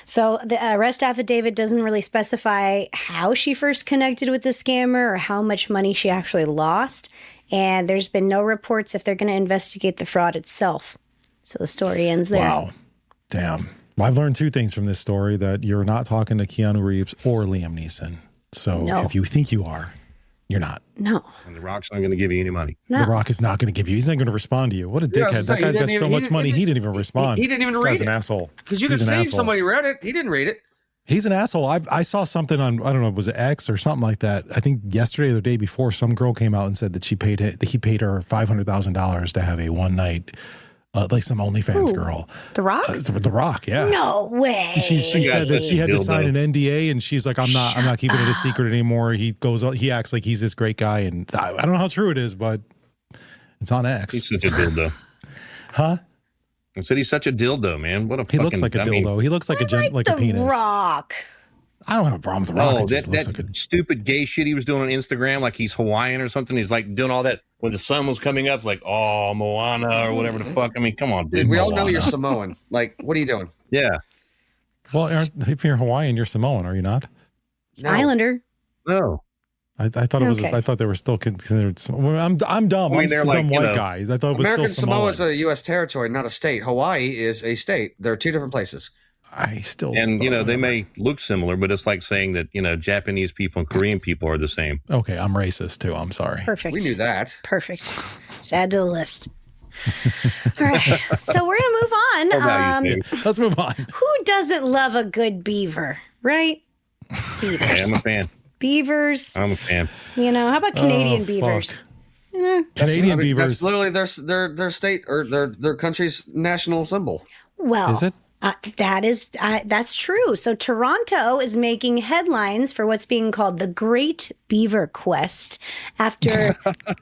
[SPEAKER 5] So the arrest affidavit doesn't really specify how she first connected with the scammer or how much money she actually lost. And there's been no reports if they're going to investigate the fraud itself. So the story ends there.
[SPEAKER 2] Wow. Damn. Well, I've learned two things from this story: that you're not talking to Keanu Reeves or Liam Neeson. So
[SPEAKER 5] No.
[SPEAKER 2] if you think you are, you're not.
[SPEAKER 5] No.
[SPEAKER 3] And The Rock's not going to give you any money.
[SPEAKER 5] No.
[SPEAKER 2] The Rock is not going to give you. He's not going to respond to you. What a
[SPEAKER 4] Yeah, I was
[SPEAKER 2] dickhead!
[SPEAKER 4] gonna
[SPEAKER 2] That
[SPEAKER 4] say, he
[SPEAKER 2] guy's got
[SPEAKER 4] didn't
[SPEAKER 2] so
[SPEAKER 4] even-
[SPEAKER 2] much
[SPEAKER 4] he
[SPEAKER 2] money.
[SPEAKER 4] didn't-
[SPEAKER 2] He didn't even respond.
[SPEAKER 4] he didn't even read
[SPEAKER 2] Guy's
[SPEAKER 4] it.
[SPEAKER 2] an asshole.
[SPEAKER 4] Because you could
[SPEAKER 2] He's an
[SPEAKER 4] see
[SPEAKER 2] asshole.
[SPEAKER 4] somebody read it. He didn't read it.
[SPEAKER 2] He's an asshole. I saw something on, I don't know, was it X or something like that? I think yesterday or the day before, some girl came out and said that he paid her $500,000 to have a one night, like some OnlyFans
[SPEAKER 5] Ooh.
[SPEAKER 2] girl.
[SPEAKER 5] The Rock?
[SPEAKER 2] The Rock, yeah.
[SPEAKER 5] No way.
[SPEAKER 2] She said that she had to
[SPEAKER 3] Dildo.
[SPEAKER 2] sign an NDA, and she's like, I'm not keeping it a secret anymore. He acts like he's this great guy, and I don't know how true it is, but it's on X.
[SPEAKER 3] He's such a dildo.
[SPEAKER 2] Huh?
[SPEAKER 3] I said he's such a dildo, man. What a
[SPEAKER 2] He
[SPEAKER 3] fucking,
[SPEAKER 2] looks like a
[SPEAKER 3] I mean,
[SPEAKER 2] dildo. He looks like
[SPEAKER 5] The
[SPEAKER 2] a penis.
[SPEAKER 5] Rock.
[SPEAKER 2] I don't have a problem with the Rock.
[SPEAKER 3] Oh,
[SPEAKER 2] It just
[SPEAKER 3] that
[SPEAKER 2] looks like a
[SPEAKER 3] stupid gay shit he was doing on Instagram, like he's Hawaiian or something. He's like doing all that when the sun was coming up, like, oh, Moana or whatever the fuck. I mean, come on, dude.
[SPEAKER 4] Dude, we all know
[SPEAKER 2] Moana.
[SPEAKER 4] you're Samoan. Like, what are you doing?
[SPEAKER 3] Yeah.
[SPEAKER 2] Well, if you're Hawaiian, you're Samoan, are you not?
[SPEAKER 5] It's
[SPEAKER 4] No.
[SPEAKER 5] Islander.
[SPEAKER 3] No.
[SPEAKER 2] I thought it was.
[SPEAKER 5] Okay.
[SPEAKER 2] I thought they were still considered. Well, I'm dumb.
[SPEAKER 3] I mean,
[SPEAKER 2] I'm
[SPEAKER 3] they're
[SPEAKER 2] a
[SPEAKER 3] like,
[SPEAKER 2] dumb
[SPEAKER 3] you
[SPEAKER 2] white
[SPEAKER 3] know,
[SPEAKER 2] guy. I thought it was
[SPEAKER 4] American
[SPEAKER 2] still
[SPEAKER 4] Samoa
[SPEAKER 2] Samoan.
[SPEAKER 4] is a U.S. territory, not a state. Hawaii is a state. They're two different places.
[SPEAKER 2] I still.
[SPEAKER 3] And, they may look similar, but it's like saying that, Japanese people and Korean people are the same.
[SPEAKER 2] Okay, I'm racist too. I'm sorry.
[SPEAKER 5] Perfect.
[SPEAKER 4] We knew that.
[SPEAKER 5] Perfect. Just add to the list. All right. So we're going to move on.
[SPEAKER 3] Core values, baby.
[SPEAKER 2] Let's move on.
[SPEAKER 5] Who doesn't love a good beaver, right?
[SPEAKER 3] Hey, I'm a fan.
[SPEAKER 5] Beavers.
[SPEAKER 3] I'm a fan.
[SPEAKER 5] How about Canadian
[SPEAKER 2] fuck.
[SPEAKER 5] beavers?
[SPEAKER 2] Canadian beavers.
[SPEAKER 4] That's literally their state or their country's national symbol.
[SPEAKER 5] Well,
[SPEAKER 2] Is it?
[SPEAKER 5] That's true. So Toronto is making headlines for what's being called the Great Beaver Quest after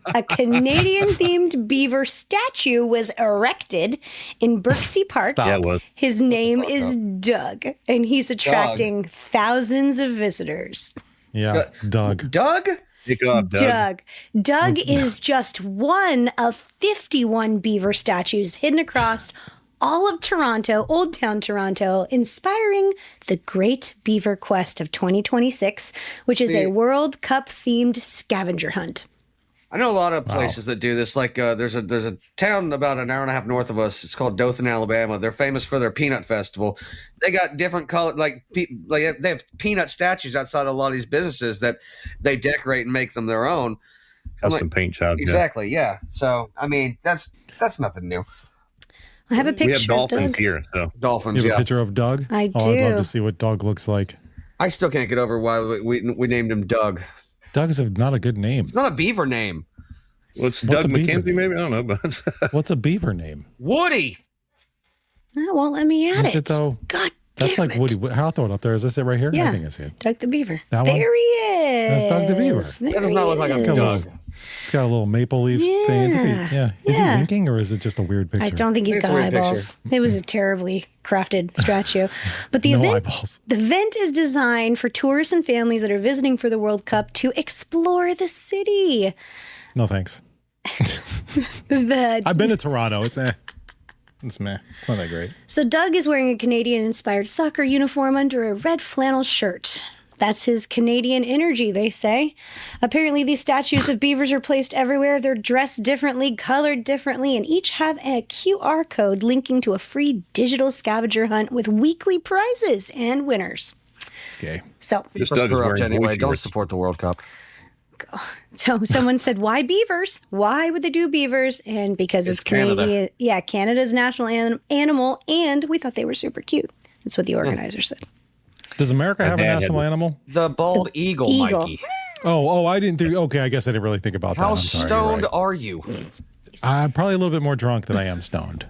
[SPEAKER 5] a Canadian-themed beaver statue was erected in Birksea Park.
[SPEAKER 2] Stop.
[SPEAKER 3] Yeah, it was.
[SPEAKER 5] His name is Doug, and he's attracting thousands of visitors.
[SPEAKER 2] Yeah, Doug.
[SPEAKER 4] Doug?
[SPEAKER 3] Pick up, Doug.
[SPEAKER 5] Doug is just one of 51 beaver statues hidden across all of Toronto, Old Town Toronto, inspiring the Great Beaver Quest of 2026, which is a World Cup themed scavenger hunt.
[SPEAKER 4] I know a lot of places that do this. Like there's a town about an hour and a half north of us. It's called Dothan, Alabama. They're famous for their peanut festival. They got different color, like they have peanut statues outside of a lot of these businesses that they decorate and make them their own.
[SPEAKER 3] Custom paint job.
[SPEAKER 4] Exactly, yeah. So I mean, that's nothing new.
[SPEAKER 5] I have a picture
[SPEAKER 3] We have
[SPEAKER 5] of
[SPEAKER 3] dolphins
[SPEAKER 5] Doug.
[SPEAKER 3] here, so
[SPEAKER 4] Dolphins,
[SPEAKER 2] You have
[SPEAKER 4] yeah.
[SPEAKER 2] a picture of Doug?
[SPEAKER 5] I
[SPEAKER 2] Oh, I'd love
[SPEAKER 5] do.
[SPEAKER 2] to see what Doug looks like.
[SPEAKER 4] I still can't get over why we named him Doug.
[SPEAKER 2] Doug's not a good name.
[SPEAKER 4] It's not a beaver name.
[SPEAKER 3] What's
[SPEAKER 2] What's
[SPEAKER 3] Doug
[SPEAKER 2] a beaver
[SPEAKER 3] McKenzie?
[SPEAKER 2] name?
[SPEAKER 3] Maybe I don't know, but
[SPEAKER 2] What's a beaver name?
[SPEAKER 4] Woody.
[SPEAKER 5] That won't let me add
[SPEAKER 2] Is it though?
[SPEAKER 5] God
[SPEAKER 2] That's
[SPEAKER 5] damn
[SPEAKER 2] like
[SPEAKER 5] it.
[SPEAKER 2] Woody. I'll throw it up there. Is this it right here?
[SPEAKER 5] Yeah.
[SPEAKER 2] I think it's it.
[SPEAKER 5] Doug the Beaver.
[SPEAKER 2] That one?
[SPEAKER 5] There he is.
[SPEAKER 2] That's Doug the Beaver.
[SPEAKER 5] There
[SPEAKER 4] That does not
[SPEAKER 5] he
[SPEAKER 4] look like a
[SPEAKER 5] is.
[SPEAKER 4] Doug.
[SPEAKER 2] It's got a little maple leaf thing.
[SPEAKER 5] Yeah.
[SPEAKER 2] Is he
[SPEAKER 5] Yeah.
[SPEAKER 2] winking or is it just a weird picture?
[SPEAKER 5] I don't think he's
[SPEAKER 4] It's a
[SPEAKER 5] got
[SPEAKER 4] weird
[SPEAKER 5] eyeballs. It was a terribly crafted statue. But the
[SPEAKER 2] No
[SPEAKER 5] event,
[SPEAKER 2] eyeballs.
[SPEAKER 5] the event is designed for tourists and families that are visiting for the World Cup to explore the city.
[SPEAKER 2] No thanks.
[SPEAKER 5] The
[SPEAKER 2] I've been to Toronto. It's It's meh. It's not that great.
[SPEAKER 5] So Doug is wearing a Canadian-inspired soccer uniform under a red flannel shirt. That's his Canadian energy, they say. Apparently, these statues of beavers are placed everywhere. They're dressed differently, colored differently, and each have a QR code linking to a free digital scavenger hunt with weekly prizes and winners.
[SPEAKER 2] It's gay.
[SPEAKER 5] So
[SPEAKER 3] this
[SPEAKER 4] Just
[SPEAKER 3] Doug is
[SPEAKER 4] corrupt
[SPEAKER 3] wearing
[SPEAKER 4] anyway.
[SPEAKER 3] boy
[SPEAKER 4] Don't
[SPEAKER 3] shorts.
[SPEAKER 4] support the World Cup.
[SPEAKER 5] someone said, why beavers? Why would they do beavers? And because it's
[SPEAKER 4] Canada.
[SPEAKER 5] Canadian. Yeah, Canada's national animal, and we thought they were super cute. That's what the organizer said.
[SPEAKER 2] Does America have a
[SPEAKER 3] dad had
[SPEAKER 2] national
[SPEAKER 3] one.
[SPEAKER 2] animal?
[SPEAKER 4] The bald eagle, Mikey.
[SPEAKER 2] Oh, I didn't think. Okay, I guess I didn't really think about that.
[SPEAKER 4] How
[SPEAKER 2] I'm sorry, you're
[SPEAKER 4] stoned
[SPEAKER 2] right.
[SPEAKER 4] are you?
[SPEAKER 2] I'm probably a little bit more drunk than I am stoned.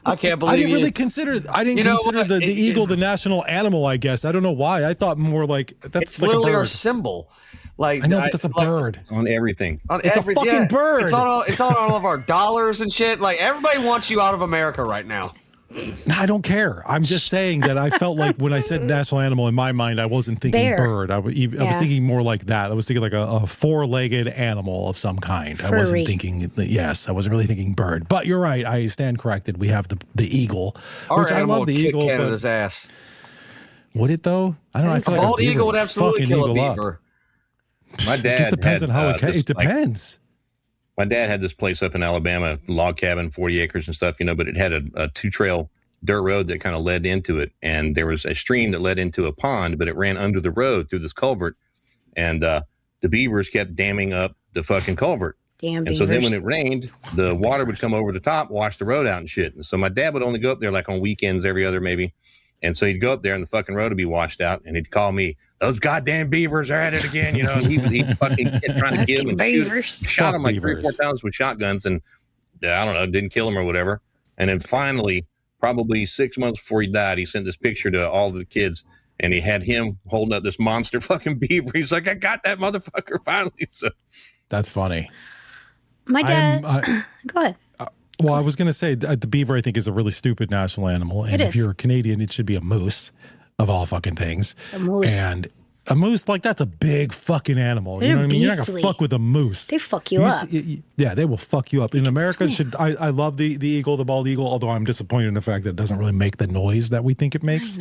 [SPEAKER 4] I can't believe
[SPEAKER 2] I didn't
[SPEAKER 4] you.
[SPEAKER 2] really consider. I didn't
[SPEAKER 4] You know
[SPEAKER 2] consider
[SPEAKER 4] what?
[SPEAKER 2] the eagle the national animal. I guess I don't know why. I thought more like that's
[SPEAKER 4] It's
[SPEAKER 2] like a
[SPEAKER 4] literally our
[SPEAKER 2] bird.
[SPEAKER 4] symbol. Like
[SPEAKER 2] I know, but that's a bird.
[SPEAKER 3] on everything.
[SPEAKER 4] On
[SPEAKER 2] It's a fucking bird.
[SPEAKER 4] It's on all of our dollars and shit. Like everybody wants you out of America right now.
[SPEAKER 2] I don't care. I'm just saying that I felt like when I said national animal in my mind, I wasn't thinking
[SPEAKER 5] Bear.
[SPEAKER 2] bird. I was
[SPEAKER 5] Yeah.
[SPEAKER 2] thinking more like that. I was thinking like a four-legged animal of some kind. I
[SPEAKER 5] Furry.
[SPEAKER 2] wasn't thinking. Yes, I wasn't really thinking bird. But you're right. I stand corrected. We have the eagle,
[SPEAKER 4] Our
[SPEAKER 2] which I
[SPEAKER 4] animal
[SPEAKER 2] love the
[SPEAKER 4] would kick
[SPEAKER 2] eagle.
[SPEAKER 4] Canada's
[SPEAKER 2] But
[SPEAKER 4] ass.
[SPEAKER 2] would it though? I don't know. I
[SPEAKER 4] A
[SPEAKER 2] feel like a
[SPEAKER 4] bald
[SPEAKER 2] beaver
[SPEAKER 4] eagle would absolutely
[SPEAKER 2] fucking
[SPEAKER 4] kill a
[SPEAKER 2] eagle up.
[SPEAKER 4] beaver.
[SPEAKER 3] My
[SPEAKER 2] It
[SPEAKER 3] dad
[SPEAKER 2] just depends
[SPEAKER 3] had,
[SPEAKER 2] on how
[SPEAKER 3] this,
[SPEAKER 2] it
[SPEAKER 3] like,
[SPEAKER 2] depends.
[SPEAKER 3] my dad had this place up in Alabama, log cabin, 40 acres and stuff, but it had a two-trail dirt road that kind of led into it. And there was a stream that led into a pond, but it ran under the road through this culvert. And the beavers kept damming up the fucking culvert.
[SPEAKER 5] Damn
[SPEAKER 3] And
[SPEAKER 5] beavers.
[SPEAKER 3] so then when it rained, the water would come over the top, wash the road out and shit. And so my dad would only go up there like on weekends, every other maybe. And so he'd go up there and the fucking road would be washed out. And he'd call me, those goddamn beavers are at it again. And he fucking kept trying to get him and
[SPEAKER 5] Beavers.
[SPEAKER 3] shot him
[SPEAKER 2] Fuck
[SPEAKER 3] like 3 or 4
[SPEAKER 2] beavers.
[SPEAKER 3] times with shotguns. And I don't know, didn't kill him or whatever. And then finally, probably 6 months before he died, he sent this picture to all the kids. And he had him holding up this monster fucking beaver. He's like, I got that motherfucker finally. So
[SPEAKER 2] That's funny.
[SPEAKER 5] My dad.
[SPEAKER 2] I'm-
[SPEAKER 5] Go ahead.
[SPEAKER 2] Well, I was going to say the beaver, I think, is a really stupid national animal. And
[SPEAKER 5] It
[SPEAKER 2] if
[SPEAKER 5] is.
[SPEAKER 2] you're a Canadian, it should be a moose of all fucking things.
[SPEAKER 5] A moose.
[SPEAKER 2] And a moose, like, that's a big fucking animal.
[SPEAKER 5] They're
[SPEAKER 2] You know what I mean? You're not
[SPEAKER 5] beastly.
[SPEAKER 2] going to fuck with a moose.
[SPEAKER 5] They fuck you up.
[SPEAKER 2] Yeah, they will fuck you up. In America,
[SPEAKER 5] swim.
[SPEAKER 2] I love the eagle, the bald eagle, although I'm disappointed in the fact that it doesn't really make the noise that we think it makes.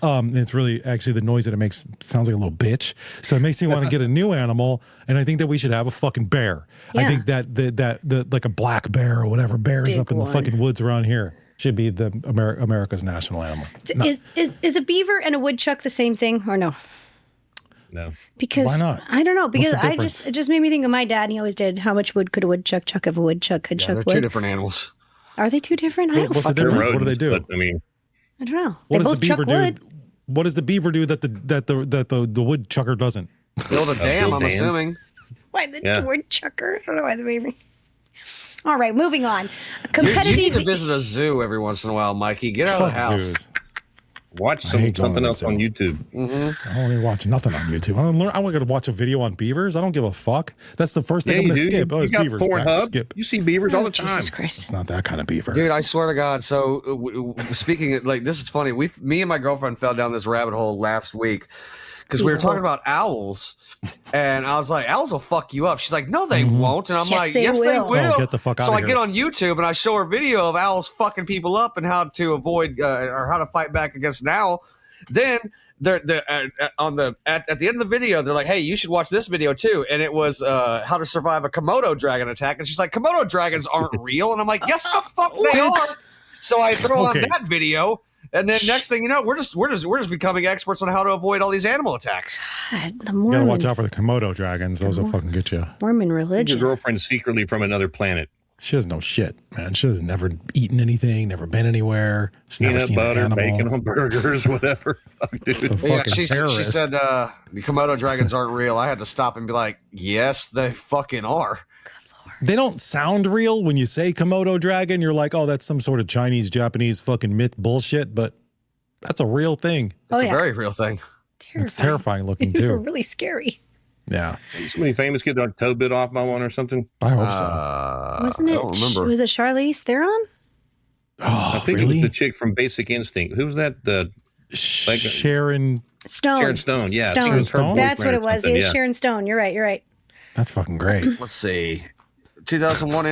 [SPEAKER 2] It's really, actually, the noise that it makes sounds like a little bitch. So it makes me want to get a new animal, and I think that we should have a fucking bear. I
[SPEAKER 5] Yeah.
[SPEAKER 2] think that the like a black bear or whatever, bears
[SPEAKER 5] Big
[SPEAKER 2] up in the
[SPEAKER 5] one.
[SPEAKER 2] fucking woods around here should be the America's national animal.
[SPEAKER 5] Is a beaver and a woodchuck the same thing or no?
[SPEAKER 3] no.
[SPEAKER 5] Because
[SPEAKER 2] Why not?
[SPEAKER 5] I don't know. Because
[SPEAKER 2] the difference?
[SPEAKER 5] it just made me think of my dad. And he always did. How much wood could a woodchuck chuck if a woodchuck could
[SPEAKER 4] Yeah,
[SPEAKER 5] chuck
[SPEAKER 4] they're
[SPEAKER 5] wood?
[SPEAKER 4] two different animals.
[SPEAKER 5] Are they two different? I don't
[SPEAKER 2] What's the
[SPEAKER 5] fucking
[SPEAKER 2] difference?
[SPEAKER 5] know.
[SPEAKER 2] What do they do?
[SPEAKER 3] But, I mean,
[SPEAKER 5] I don't know.
[SPEAKER 2] What
[SPEAKER 5] they
[SPEAKER 2] does the
[SPEAKER 5] both
[SPEAKER 2] beaver
[SPEAKER 5] chuck wood.
[SPEAKER 2] do? What does the beaver do that the woodchucker doesn't?
[SPEAKER 4] Build a dam, I'm
[SPEAKER 3] dam.
[SPEAKER 4] assuming.
[SPEAKER 5] Why the
[SPEAKER 3] Yeah.
[SPEAKER 5] woodchucker? I don't know why the beaver. All right, moving on.
[SPEAKER 4] You need
[SPEAKER 5] Competitive.
[SPEAKER 4] to visit a zoo every once in a while, Mikey. Get out of the
[SPEAKER 2] Fuck
[SPEAKER 4] house.
[SPEAKER 2] zoos.
[SPEAKER 3] watch
[SPEAKER 2] I hate going
[SPEAKER 3] something
[SPEAKER 2] to the
[SPEAKER 3] else on
[SPEAKER 2] zoo.
[SPEAKER 3] YouTube.
[SPEAKER 2] I don't even watch nothing on YouTube. I want to watch a video on beavers. I don't give a fuck. That's the first thing
[SPEAKER 3] Yeah,
[SPEAKER 2] I'm
[SPEAKER 3] you
[SPEAKER 2] going to
[SPEAKER 3] do.
[SPEAKER 2] skip. Oh,
[SPEAKER 3] You
[SPEAKER 2] it's
[SPEAKER 3] got
[SPEAKER 2] beavers.
[SPEAKER 3] Pornhub.
[SPEAKER 2] Skip.
[SPEAKER 3] You see beavers all the
[SPEAKER 5] Oh,
[SPEAKER 3] time.
[SPEAKER 5] Jesus Christ.
[SPEAKER 2] It's not that kind of beaver.
[SPEAKER 4] Dude, I swear to God. So, speaking of, like, this is funny. Me and my girlfriend fell down this rabbit hole last week because we were talking about owls, and I was like, "Owls will fuck you up." She's like, "No, they won't," and I'm
[SPEAKER 5] Yes,
[SPEAKER 4] like,
[SPEAKER 5] they
[SPEAKER 4] "Yes, they
[SPEAKER 5] will."
[SPEAKER 4] will."
[SPEAKER 2] Oh, get the fuck
[SPEAKER 4] So
[SPEAKER 2] outta
[SPEAKER 4] I
[SPEAKER 2] here.
[SPEAKER 4] get on YouTube and I show her video of owls fucking people up and how to avoid or how to fight back against an owl. Then they're at the end of the video, they're like, "Hey, you should watch this video too." And it was how to survive a Komodo dragon attack. And she's like, "Komodo dragons aren't real." And I'm like, "Yes, the fuck they are." So I throw
[SPEAKER 2] Okay.
[SPEAKER 4] on that video, and then next thing you know, we're just becoming experts on how to avoid all these animal attacks.
[SPEAKER 5] God, the
[SPEAKER 2] You got to
[SPEAKER 5] Mormon,
[SPEAKER 2] watch out for the Komodo dragons. Those will fucking get you.
[SPEAKER 5] Mormon
[SPEAKER 3] Your
[SPEAKER 5] religion.
[SPEAKER 3] girlfriend's secretly from another planet.
[SPEAKER 2] She doesn't know shit, man. She has never eaten anything, never been anywhere. She's never
[SPEAKER 3] Peanut
[SPEAKER 2] seen an
[SPEAKER 3] butter,
[SPEAKER 2] animal.
[SPEAKER 3] bacon on burgers, whatever. Fuck, dude.
[SPEAKER 2] The
[SPEAKER 4] But yeah,
[SPEAKER 2] fucking
[SPEAKER 4] she
[SPEAKER 2] terrorist.
[SPEAKER 4] said the Komodo dragons aren't real. I had to stop and be like, "Yes, they fucking are."
[SPEAKER 2] They don't sound real when you say Komodo dragon. You're like, oh, that's some sort of Chinese, Japanese fucking myth bullshit, but that's a real thing.
[SPEAKER 4] It's a very real thing.
[SPEAKER 2] It's terrifying looking
[SPEAKER 5] They were
[SPEAKER 2] too.
[SPEAKER 5] really scary.
[SPEAKER 2] Yeah.
[SPEAKER 3] Somebody famous get their toe bit off by one or something.
[SPEAKER 2] I hope so.
[SPEAKER 5] Wasn't it?
[SPEAKER 4] I don't remember.
[SPEAKER 5] Was it Charlize Theron?
[SPEAKER 2] Oh,
[SPEAKER 3] I think it
[SPEAKER 2] really?
[SPEAKER 3] was the chick from Basic Instinct. Who was that?
[SPEAKER 2] Sharon.
[SPEAKER 5] Stone.
[SPEAKER 3] Sharon Stone. Yeah,
[SPEAKER 5] Stone.
[SPEAKER 3] she was her
[SPEAKER 2] Stone?
[SPEAKER 5] That's what
[SPEAKER 3] boyfriend
[SPEAKER 5] it
[SPEAKER 3] or
[SPEAKER 5] was.
[SPEAKER 3] something,
[SPEAKER 5] It's Sharon Stone. You're right. You're right.
[SPEAKER 2] That's fucking great.
[SPEAKER 4] Let's see. 2001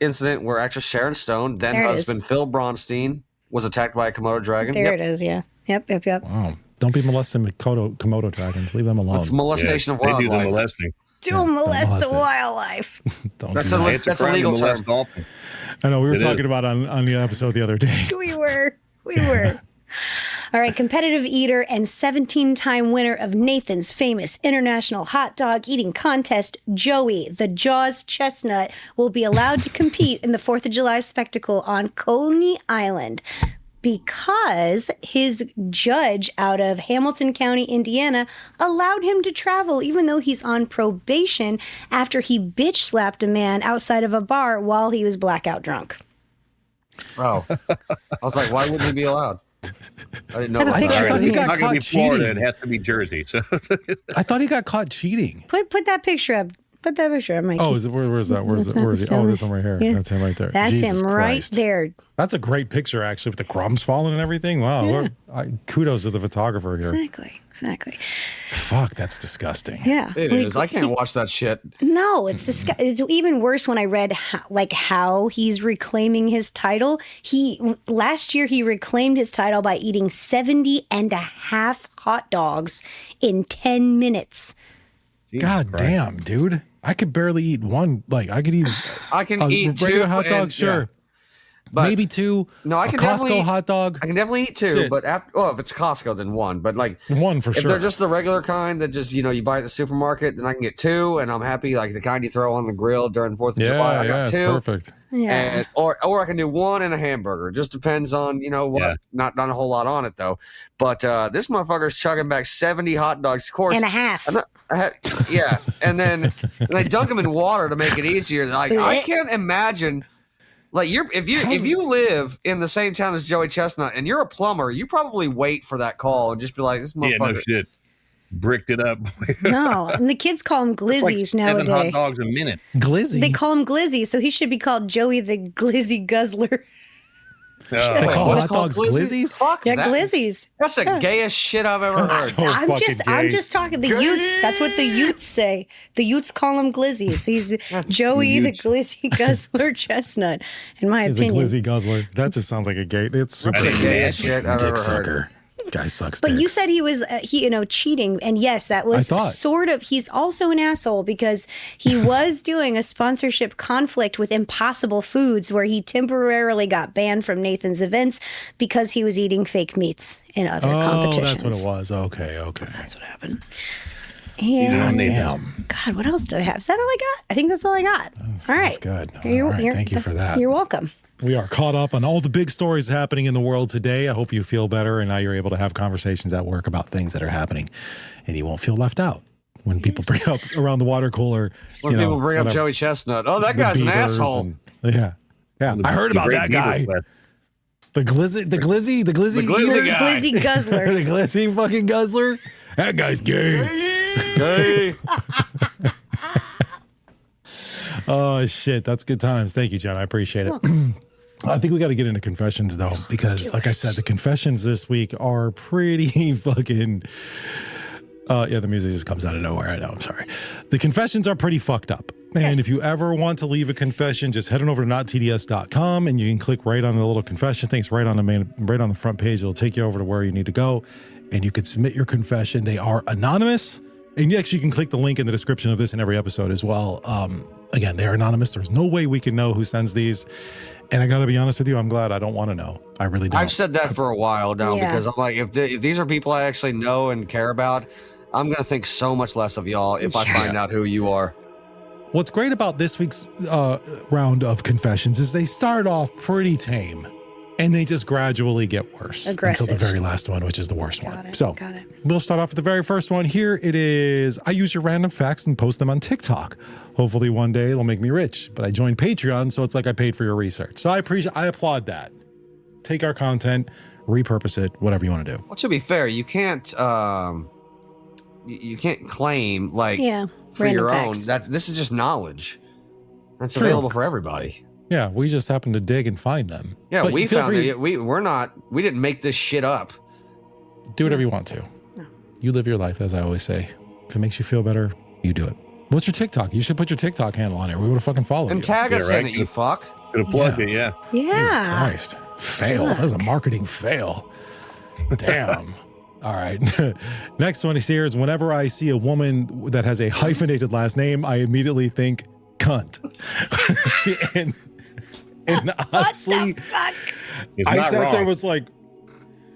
[SPEAKER 4] incident where actress Sharon Stone, then
[SPEAKER 5] There it
[SPEAKER 4] husband Phil Bronstein, was attacked by a Komodo dragon.
[SPEAKER 5] There it is. Yeah. Yep.
[SPEAKER 2] Wow. Don't be molesting the Komodo dragons. Leave them alone.
[SPEAKER 4] It's molestation of
[SPEAKER 3] They do the
[SPEAKER 4] wildlife.
[SPEAKER 3] molesting.
[SPEAKER 5] Don't molest
[SPEAKER 2] molest
[SPEAKER 5] the
[SPEAKER 2] it.
[SPEAKER 5] wildlife.
[SPEAKER 2] Don't
[SPEAKER 4] That's
[SPEAKER 2] do
[SPEAKER 4] a
[SPEAKER 2] that.
[SPEAKER 4] li-
[SPEAKER 3] It's a
[SPEAKER 4] That's a
[SPEAKER 3] crime
[SPEAKER 4] legal
[SPEAKER 3] to molest
[SPEAKER 4] term.
[SPEAKER 3] dolphins.
[SPEAKER 2] I know we were
[SPEAKER 3] It
[SPEAKER 2] talking
[SPEAKER 3] is.
[SPEAKER 2] about on the episode the other day.
[SPEAKER 5] We were. All right, competitive eater and 17-time winner of Nathan's famous international hot dog eating contest, Joey the Jaws Chestnut, will be allowed to compete in the 4th of July spectacle on Coney Island because his judge out of Hamilton County, Indiana, allowed him to travel even though he's on probation after he bitch slapped a man outside of a bar while he was blackout drunk.
[SPEAKER 4] Oh. I was like, why wouldn't he be allowed? I didn't know
[SPEAKER 5] I have a
[SPEAKER 4] about
[SPEAKER 5] picture
[SPEAKER 4] that.
[SPEAKER 5] of
[SPEAKER 2] he
[SPEAKER 5] him
[SPEAKER 2] got
[SPEAKER 3] It's not going to
[SPEAKER 2] caught
[SPEAKER 3] be Florida.
[SPEAKER 2] cheating.
[SPEAKER 3] It has to be Jersey. So
[SPEAKER 2] I thought he got caught cheating.
[SPEAKER 5] Put that picture up. Put that picture up, Mikey.
[SPEAKER 2] Oh, is it, where's that? Where's
[SPEAKER 5] That's
[SPEAKER 2] it?
[SPEAKER 5] not
[SPEAKER 2] Where's
[SPEAKER 5] the
[SPEAKER 2] it? Oh,
[SPEAKER 5] story.
[SPEAKER 2] this one right here.
[SPEAKER 5] Yeah.
[SPEAKER 2] That's him right there.
[SPEAKER 5] That's
[SPEAKER 2] Jesus
[SPEAKER 5] him right
[SPEAKER 2] Christ.
[SPEAKER 5] there.
[SPEAKER 2] That's a great picture, actually, with the crumbs falling and everything. Wow. Kudos to the photographer here.
[SPEAKER 5] Exactly.
[SPEAKER 2] Fuck, that's disgusting.
[SPEAKER 5] Yeah.
[SPEAKER 4] It is. I can't watch that shit.
[SPEAKER 5] No, it's it's even worse when I read how he's reclaiming his title. Last year he reclaimed his title by eating 70 and a half hot dogs in 10 minutes.
[SPEAKER 2] God damn, dude. I could barely eat one. Like, I could eat
[SPEAKER 4] I can
[SPEAKER 2] a
[SPEAKER 4] eat
[SPEAKER 2] regular
[SPEAKER 4] two
[SPEAKER 2] hot dog,
[SPEAKER 4] and-
[SPEAKER 2] sure.
[SPEAKER 4] yeah. But
[SPEAKER 2] Maybe two.
[SPEAKER 4] No, I
[SPEAKER 2] a
[SPEAKER 4] can
[SPEAKER 2] Costco
[SPEAKER 4] definitely eat-
[SPEAKER 2] hot dog.
[SPEAKER 4] I can definitely eat
[SPEAKER 2] That's
[SPEAKER 4] two,
[SPEAKER 2] it.
[SPEAKER 4] but if it's Costco, then one. But like
[SPEAKER 2] One for
[SPEAKER 4] if
[SPEAKER 2] sure.
[SPEAKER 4] they're just the regular kind that just you buy at the supermarket, then I can get two, and I'm happy. Like the kind you throw on the grill during the 4th of July, I got
[SPEAKER 2] it's
[SPEAKER 4] two.
[SPEAKER 2] perfect.
[SPEAKER 5] Yeah.
[SPEAKER 4] And, or I can do one and a hamburger. Just depends on what.
[SPEAKER 3] Yeah.
[SPEAKER 4] Not a whole lot on it though. But this motherfucker's chugging back 70 hot dogs. Of course,
[SPEAKER 5] And a half.
[SPEAKER 4] yeah, and then they dunk them in water to make it easier. Like I can't imagine. Like if you live in the same town as Joey Chestnut and you're a plumber, you probably wait for that call and just be like, this
[SPEAKER 3] yeah, no
[SPEAKER 4] motherfucker.
[SPEAKER 3] shit. Bricked it up.
[SPEAKER 5] No, and the kids call him
[SPEAKER 3] It's like
[SPEAKER 5] glizzies
[SPEAKER 3] 7 hot
[SPEAKER 5] nowadays.
[SPEAKER 3] dogs a minute.
[SPEAKER 2] Glizzy.
[SPEAKER 5] They call him glizzy, so he should be called Joey the Glizzy Guzzler.
[SPEAKER 2] They
[SPEAKER 3] Oh,
[SPEAKER 2] call
[SPEAKER 4] What's
[SPEAKER 2] hot
[SPEAKER 4] called
[SPEAKER 2] dogs glizzies?
[SPEAKER 4] Fuck
[SPEAKER 5] Yeah,
[SPEAKER 4] that.
[SPEAKER 5] glizzies.
[SPEAKER 4] That's the gayest shit I've ever heard.
[SPEAKER 2] So
[SPEAKER 5] I'm
[SPEAKER 2] fucking
[SPEAKER 5] I'm
[SPEAKER 2] gay.
[SPEAKER 5] just talking the Utes. That's what the Utes say. The Utes call him glizzies. He's Joey the Glizzy Guzzler Chestnut, in my
[SPEAKER 2] He's a
[SPEAKER 5] opinion.
[SPEAKER 2] glizzy guzzler. That just sounds like a gay. It's super
[SPEAKER 4] That's the
[SPEAKER 2] gay.
[SPEAKER 4] gayest shit I've
[SPEAKER 2] Dick
[SPEAKER 4] ever heard.
[SPEAKER 2] sucker. Guy sucks.
[SPEAKER 5] But you
[SPEAKER 2] dicks.
[SPEAKER 5] said he was, cheating, and yes, that was
[SPEAKER 2] I thought.
[SPEAKER 5] sort of. He's also an asshole because he was doing a sponsorship conflict with Impossible Foods, where he temporarily got banned from Nathan's events because he was eating fake meats in other competitions.
[SPEAKER 2] that's what it was. Okay.
[SPEAKER 5] That's what happened.
[SPEAKER 3] Yeah,
[SPEAKER 5] And
[SPEAKER 2] Damn.
[SPEAKER 5] God, what else did I have? Is that all I got? I think that's all I got. All right,
[SPEAKER 2] That's good. All right, thank you for that.
[SPEAKER 5] You're welcome.
[SPEAKER 2] We are caught up on all the big stories happening in the world today. I hope you feel better and now you're able to have conversations at work about things that are happening and you won't feel left out when people bring up around the water cooler.
[SPEAKER 4] When people bring up
[SPEAKER 2] whatever,
[SPEAKER 4] Joey Chestnut, oh, that
[SPEAKER 2] the
[SPEAKER 4] guy's an
[SPEAKER 2] beavers
[SPEAKER 4] asshole.
[SPEAKER 2] and- yeah. I heard about that guy. The glizzy
[SPEAKER 4] The glizzy
[SPEAKER 2] eater?
[SPEAKER 4] guy.
[SPEAKER 5] Glizzy Guzzler.
[SPEAKER 2] the glizzy fucking guzzler. That guy's gay.
[SPEAKER 4] Gay.
[SPEAKER 2] Oh shit, that's good times. Thank you, John. I appreciate it. I think we got to get into confessions though, because like I said, the confessions this week are pretty fucking. The music just comes out of nowhere. I know. I'm sorry. The confessions are pretty fucked up. And if you ever want to leave a confession, just head on over to nottds.com and you can click right on the little confession thing. It's right on the front page. It'll take you over to where you need to go, and you can submit your confession. They are anonymous. And you actually can click the link in the description of this and every episode as well. Again, they are anonymous. There's no way we can know who sends these. And I got to be honest with you, I'm glad I don't want to know. I really don't.
[SPEAKER 4] I've said that for a while now
[SPEAKER 5] Yeah.
[SPEAKER 4] because I'm like, if these are people I actually know and care about, I'm going to think so much less of y'all if I find out who you are.
[SPEAKER 2] What's great about this week's round of confessions is they start off pretty tame. And they just gradually get worse
[SPEAKER 5] Aggressive.
[SPEAKER 2] until the very last one, which is the worst
[SPEAKER 5] Got
[SPEAKER 2] one.
[SPEAKER 5] it,
[SPEAKER 2] So
[SPEAKER 5] got it.
[SPEAKER 2] we'll start off with the very first one. Here it is. I use your random facts and post them on TikTok. Hopefully one day it'll make me rich. But I joined Patreon, so it's like I paid for your research. So I applaud that. Take our content, repurpose it, whatever you want to do.
[SPEAKER 4] Well, to be fair, you can't claim like for
[SPEAKER 5] random
[SPEAKER 4] your
[SPEAKER 5] facts.
[SPEAKER 4] own that this is just knowledge that's
[SPEAKER 2] True.
[SPEAKER 4] available for everybody.
[SPEAKER 2] Yeah, we just happen to dig and find them.
[SPEAKER 4] Yeah,
[SPEAKER 2] But
[SPEAKER 4] we
[SPEAKER 2] feel
[SPEAKER 4] found
[SPEAKER 2] free-
[SPEAKER 4] it. We didn't make this shit up.
[SPEAKER 2] Do whatever you want to. You live your life, as I always say. If it makes you feel better, you do it. What's your TikTok? You should put your TikTok handle on it. We would have fucking followed
[SPEAKER 4] And
[SPEAKER 2] you.
[SPEAKER 4] tag us
[SPEAKER 3] right.
[SPEAKER 4] in it, you fuck.
[SPEAKER 3] Could have plugged it, yeah.
[SPEAKER 5] Yeah.
[SPEAKER 2] Christ. Fail. That was a marketing fail. Damn. All right. Next one is here is whenever I see a woman that has a hyphenated last name, I immediately think cunt. and honestly,
[SPEAKER 5] Fuck.
[SPEAKER 3] It's
[SPEAKER 2] I
[SPEAKER 3] not
[SPEAKER 2] sat
[SPEAKER 3] wrong.
[SPEAKER 2] there was like,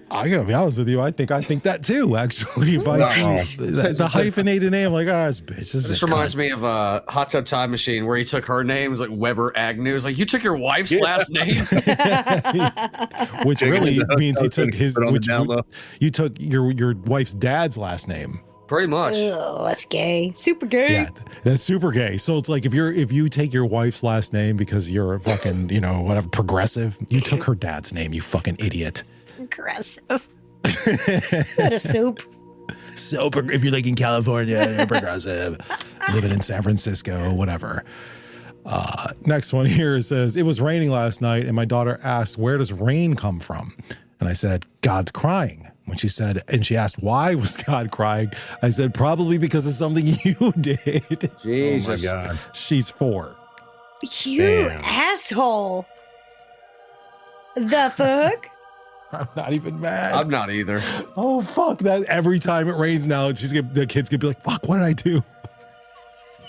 [SPEAKER 2] I gotta be honest with you. I think that too. Actually, if I
[SPEAKER 3] Not
[SPEAKER 2] see the hyphenated name, I'm like, this bitch.
[SPEAKER 4] This reminds me of Hot Tub Time Machine, where he took her name, it was like Weber Agnew. It's like, you took your wife's last name.
[SPEAKER 2] which really
[SPEAKER 3] the
[SPEAKER 2] means he
[SPEAKER 3] hotel
[SPEAKER 2] took his.
[SPEAKER 3] put on the
[SPEAKER 2] Which
[SPEAKER 3] down low.
[SPEAKER 2] you took your wife's dad's last name.
[SPEAKER 4] Pretty much.
[SPEAKER 5] Oh, that's gay. Super gay.
[SPEAKER 2] Yeah, that's super gay. So it's like if you take your wife's last name because you're a fucking whatever progressive, you took her dad's name. You fucking idiot.
[SPEAKER 5] Aggressive. What a soup.
[SPEAKER 2] So if you're like in California, you're progressive, living in San Francisco, whatever. Next one here says, it was raining last night and my daughter asked, where does rain come from? And I said, God's crying. When she said, and she asked, why was God crying? I said, probably because of something you did.
[SPEAKER 4] Jesus.
[SPEAKER 3] Oh my God.
[SPEAKER 2] She's 4.
[SPEAKER 5] You
[SPEAKER 3] Damn.
[SPEAKER 5] asshole. The fuck?
[SPEAKER 2] I'm not even mad.
[SPEAKER 4] I'm not either.
[SPEAKER 2] Oh, fuck that. Every time it rains now, the kid's gonna be like, fuck, what did I do?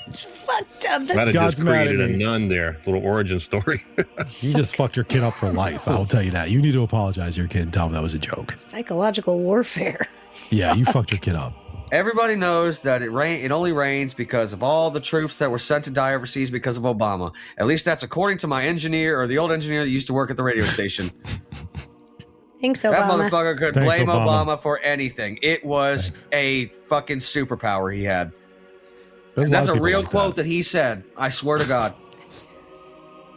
[SPEAKER 5] It's fucked up.
[SPEAKER 3] Might
[SPEAKER 5] That's
[SPEAKER 3] have
[SPEAKER 2] God's
[SPEAKER 3] just
[SPEAKER 2] mad at
[SPEAKER 3] created a
[SPEAKER 2] me.
[SPEAKER 3] nun there. Little origin story.
[SPEAKER 2] You just fucked your kid up for life. I'll tell you that. You need to apologize to your kid and tell him that was a joke.
[SPEAKER 5] psychological warfare.
[SPEAKER 2] Yeah, you fucked your kid up.
[SPEAKER 4] Everybody knows that it only rains because of all the troops that were sent to die overseas because of Obama. At least that's according to my engineer, or the old engineer that used to work at the radio station.
[SPEAKER 5] Thanks,
[SPEAKER 4] That
[SPEAKER 5] Obama.
[SPEAKER 4] motherfucker could
[SPEAKER 2] Thanks,
[SPEAKER 4] blame
[SPEAKER 2] Obama.
[SPEAKER 4] Obama for anything. It was a fucking superpower he had.
[SPEAKER 2] There's
[SPEAKER 4] That's
[SPEAKER 2] lot
[SPEAKER 4] a
[SPEAKER 2] of people
[SPEAKER 4] real
[SPEAKER 2] like
[SPEAKER 4] quote that he said. I swear to God.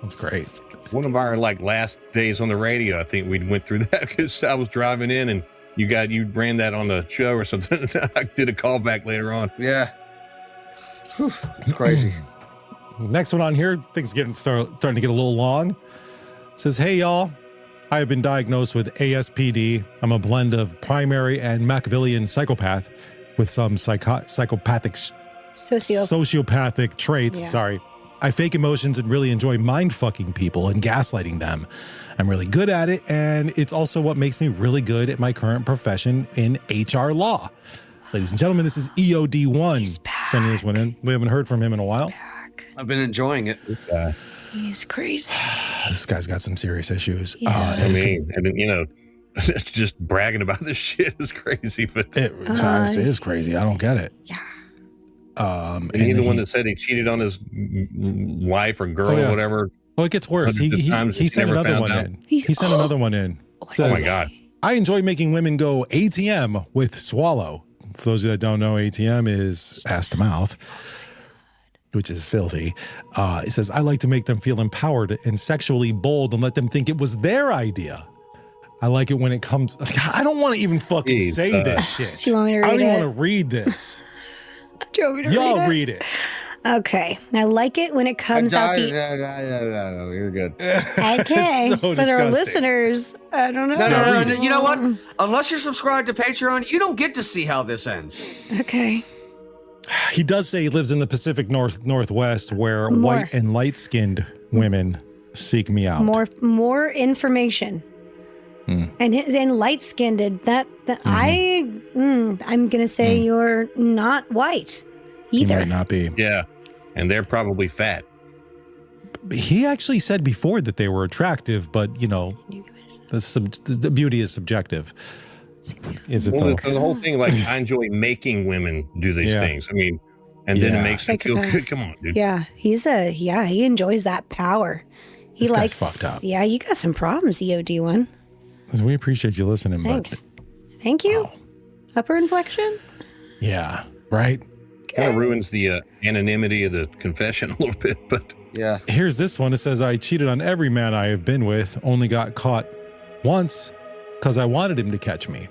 [SPEAKER 2] That's great.
[SPEAKER 3] One of our last days on the radio, I think we went through that because I was driving in and you ran that on the show or something. I did a call back later on.
[SPEAKER 4] Yeah. Whew, it's crazy.
[SPEAKER 2] Next one on here, things starting to get a little long. It says, hey y'all, I have been diagnosed with ASPD. I'm a blend of primary and Machiavellian psychopath with some psychopathic sociopathic traits.
[SPEAKER 5] Yeah.
[SPEAKER 2] Sorry. I fake emotions and really enjoy mind fucking people and gaslighting them. I'm really good at it, and it's also what makes me really good at my current profession in HR law. Ladies and gentlemen, this is EOD1 sending this one in. We haven't heard from him in a while.
[SPEAKER 4] I've been enjoying it.
[SPEAKER 5] He's crazy.
[SPEAKER 2] This guy's got some serious issues.
[SPEAKER 5] Yeah.
[SPEAKER 3] I mean, and just bragging about this shit is crazy. But
[SPEAKER 2] It is crazy. I don't get it.
[SPEAKER 5] Yeah.
[SPEAKER 2] And
[SPEAKER 3] he's the
[SPEAKER 2] he-
[SPEAKER 3] one that said he cheated on his wife or girl
[SPEAKER 2] Oh, yeah.
[SPEAKER 3] or whatever.
[SPEAKER 2] Oh, it gets worse.
[SPEAKER 3] Hundreds of
[SPEAKER 2] He
[SPEAKER 3] times
[SPEAKER 2] sent
[SPEAKER 3] never
[SPEAKER 2] another
[SPEAKER 3] found
[SPEAKER 2] one
[SPEAKER 3] out.
[SPEAKER 2] in.
[SPEAKER 5] He's-
[SPEAKER 2] He sent another one in.
[SPEAKER 3] Oh
[SPEAKER 2] Says,
[SPEAKER 3] my God.
[SPEAKER 2] I enjoy making women go ATM with swallow. For those that don't know, ATM is ass to mouth, which is filthy. It says, I like to make them feel empowered and sexually bold and let them think it was their idea. I like it when it comes. I don't want to even fucking say this shit.
[SPEAKER 5] Do you want me to
[SPEAKER 2] I don't
[SPEAKER 5] read
[SPEAKER 2] even
[SPEAKER 5] it?
[SPEAKER 2] want to read this.
[SPEAKER 5] Do you want me to
[SPEAKER 2] Y'all read it.
[SPEAKER 5] Okay. I like it when it comes out the.
[SPEAKER 4] No, you're good.
[SPEAKER 5] Okay.
[SPEAKER 2] So
[SPEAKER 5] For our
[SPEAKER 2] disgusting.
[SPEAKER 5] listeners, I don't know.
[SPEAKER 4] No.
[SPEAKER 2] read it.
[SPEAKER 4] You know what? Unless you're subscribed to Patreon, you don't get to see how this ends.
[SPEAKER 5] Okay.
[SPEAKER 2] He does say he lives in the Pacific Northwest where
[SPEAKER 5] More.
[SPEAKER 2] white and light-skinned women seek me out.
[SPEAKER 5] More information. And light skinned. I'm gonna say you're not white
[SPEAKER 2] He
[SPEAKER 5] either.
[SPEAKER 2] might not be.
[SPEAKER 3] Yeah. And they're probably fat.
[SPEAKER 2] He actually said before that they were attractive, but the beauty is subjective. Is it
[SPEAKER 3] Well,
[SPEAKER 2] though?
[SPEAKER 3] it's the whole thing. Like, I enjoy making women do these
[SPEAKER 2] Yeah.
[SPEAKER 3] things. I mean, and then
[SPEAKER 2] Yeah.
[SPEAKER 3] it makes them feel
[SPEAKER 5] Psychopath.
[SPEAKER 3] good. Come on, dude.
[SPEAKER 5] Yeah, he enjoys that power. He
[SPEAKER 2] This
[SPEAKER 5] likes
[SPEAKER 2] guy's fucked up.
[SPEAKER 5] Yeah, you got some problems, EOD one.
[SPEAKER 2] We appreciate you listening,
[SPEAKER 5] Thanks. Thank you. Upper inflection.
[SPEAKER 2] but yeah, right.
[SPEAKER 3] Kind of ruins the anonymity of the confession a little bit, but
[SPEAKER 4] Yeah.
[SPEAKER 2] Here's this one. It says, I cheated on every man I have been with, only got caught once because I wanted him to catch me.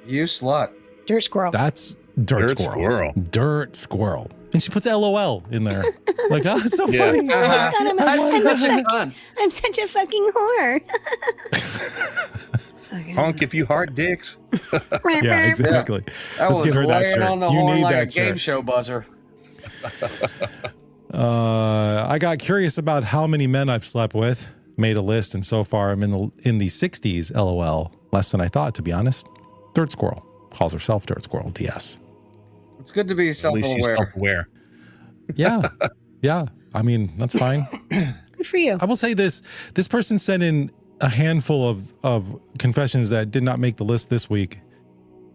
[SPEAKER 4] You slut.
[SPEAKER 5] Dirt squirrel.
[SPEAKER 2] That's dirt squirrel. Dirt squirrel. And she puts LOL in there. Like, oh, it's so
[SPEAKER 3] Yeah.
[SPEAKER 2] funny.
[SPEAKER 5] God,
[SPEAKER 4] I'm such a cunt.
[SPEAKER 5] I'm such a fucking whore.
[SPEAKER 3] honk if you hard dicks.
[SPEAKER 2] Yeah, exactly.
[SPEAKER 4] That
[SPEAKER 2] Let's
[SPEAKER 4] was
[SPEAKER 2] get her that
[SPEAKER 4] laying
[SPEAKER 2] shirt.
[SPEAKER 4] on the
[SPEAKER 2] You
[SPEAKER 4] horn
[SPEAKER 2] need
[SPEAKER 4] like a
[SPEAKER 2] that
[SPEAKER 4] game
[SPEAKER 2] shirt.
[SPEAKER 4] show buzzer.
[SPEAKER 2] I got curious about how many men I've slept with. Made a list, and so far I'm in the 60s. LOL. Less than I thought, to be honest. Dirt squirrel calls herself Dirt Squirrel. DS.
[SPEAKER 4] It's good to be
[SPEAKER 3] At least she's
[SPEAKER 4] self-aware.
[SPEAKER 3] self-aware.
[SPEAKER 2] Yeah, yeah. I mean, that's fine.
[SPEAKER 5] Good for you.
[SPEAKER 2] I will say this: this person sent in a handful of confessions that did not make the list this week.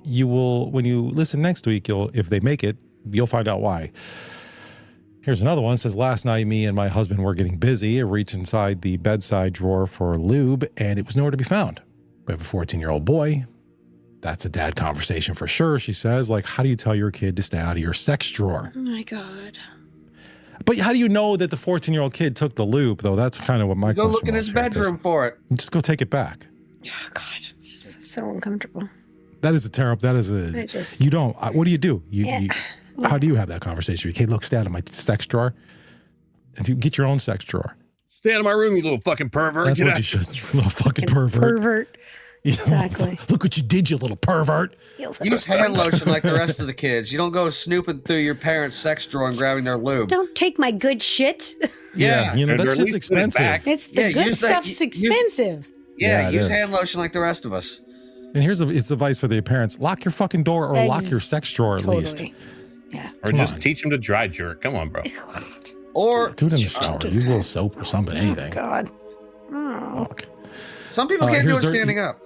[SPEAKER 2] You will, when you listen next week, if they make it, you'll find out why. Here's another one. It says, last night, me and my husband were getting busy. I reached inside the bedside drawer for lube, and it was nowhere to be found. We have a 14-year-old boy. That's a dad conversation for sure, she says. Like, how do you tell your kid to stay out of your sex drawer?
[SPEAKER 5] Oh my God.
[SPEAKER 2] But how do you know that the 14-year-old kid took the lube, though? That's kind of what my
[SPEAKER 4] Go
[SPEAKER 2] question
[SPEAKER 4] look in
[SPEAKER 2] was
[SPEAKER 4] his
[SPEAKER 2] here.
[SPEAKER 4] bedroom for it.
[SPEAKER 2] Just go take it back.
[SPEAKER 5] Oh God. It's so uncomfortable.
[SPEAKER 2] That is a terrible. That is a.
[SPEAKER 5] I just-
[SPEAKER 2] You don't. What do you do?
[SPEAKER 5] Yeah.
[SPEAKER 2] How do you have that conversation? Hey, look, stay out of my sex drawer. And you get your own sex drawer.
[SPEAKER 3] Stay out of my room, you little fucking pervert.
[SPEAKER 2] That's
[SPEAKER 3] Get
[SPEAKER 2] what
[SPEAKER 3] out.
[SPEAKER 2] you should. You little fucking pervert.
[SPEAKER 5] Pervert.
[SPEAKER 2] You know,
[SPEAKER 5] Exactly.
[SPEAKER 2] Look what you did, you little pervert.
[SPEAKER 4] Use hand lotion like the rest of the kids. You don't go snooping through your parents' sex drawer and grabbing their lube.
[SPEAKER 5] Don't take my good shit.
[SPEAKER 4] Yeah.
[SPEAKER 2] You know,
[SPEAKER 3] Or
[SPEAKER 2] that
[SPEAKER 3] at
[SPEAKER 2] shit's
[SPEAKER 3] least put it
[SPEAKER 2] expensive.
[SPEAKER 3] back.
[SPEAKER 5] It's the
[SPEAKER 4] Yeah,
[SPEAKER 5] good
[SPEAKER 4] use that-
[SPEAKER 5] stuff's
[SPEAKER 4] use-
[SPEAKER 5] expensive.
[SPEAKER 4] Yeah,
[SPEAKER 2] Yeah, it
[SPEAKER 4] use
[SPEAKER 2] is.
[SPEAKER 4] hand lotion like the rest of us.
[SPEAKER 2] And it's advice for the parents. Lock your fucking door or lock your sex drawer at least.
[SPEAKER 5] Totally. Yeah.
[SPEAKER 3] Or
[SPEAKER 2] Come
[SPEAKER 3] just
[SPEAKER 2] on.
[SPEAKER 3] teach him to dry jerk. Come on, bro.
[SPEAKER 4] Or
[SPEAKER 2] Do it in the shower. Use a little soap or something, anything.
[SPEAKER 5] God.
[SPEAKER 2] Fuck.
[SPEAKER 4] some people can't do
[SPEAKER 2] here's
[SPEAKER 4] it
[SPEAKER 2] dirt-
[SPEAKER 4] standing up.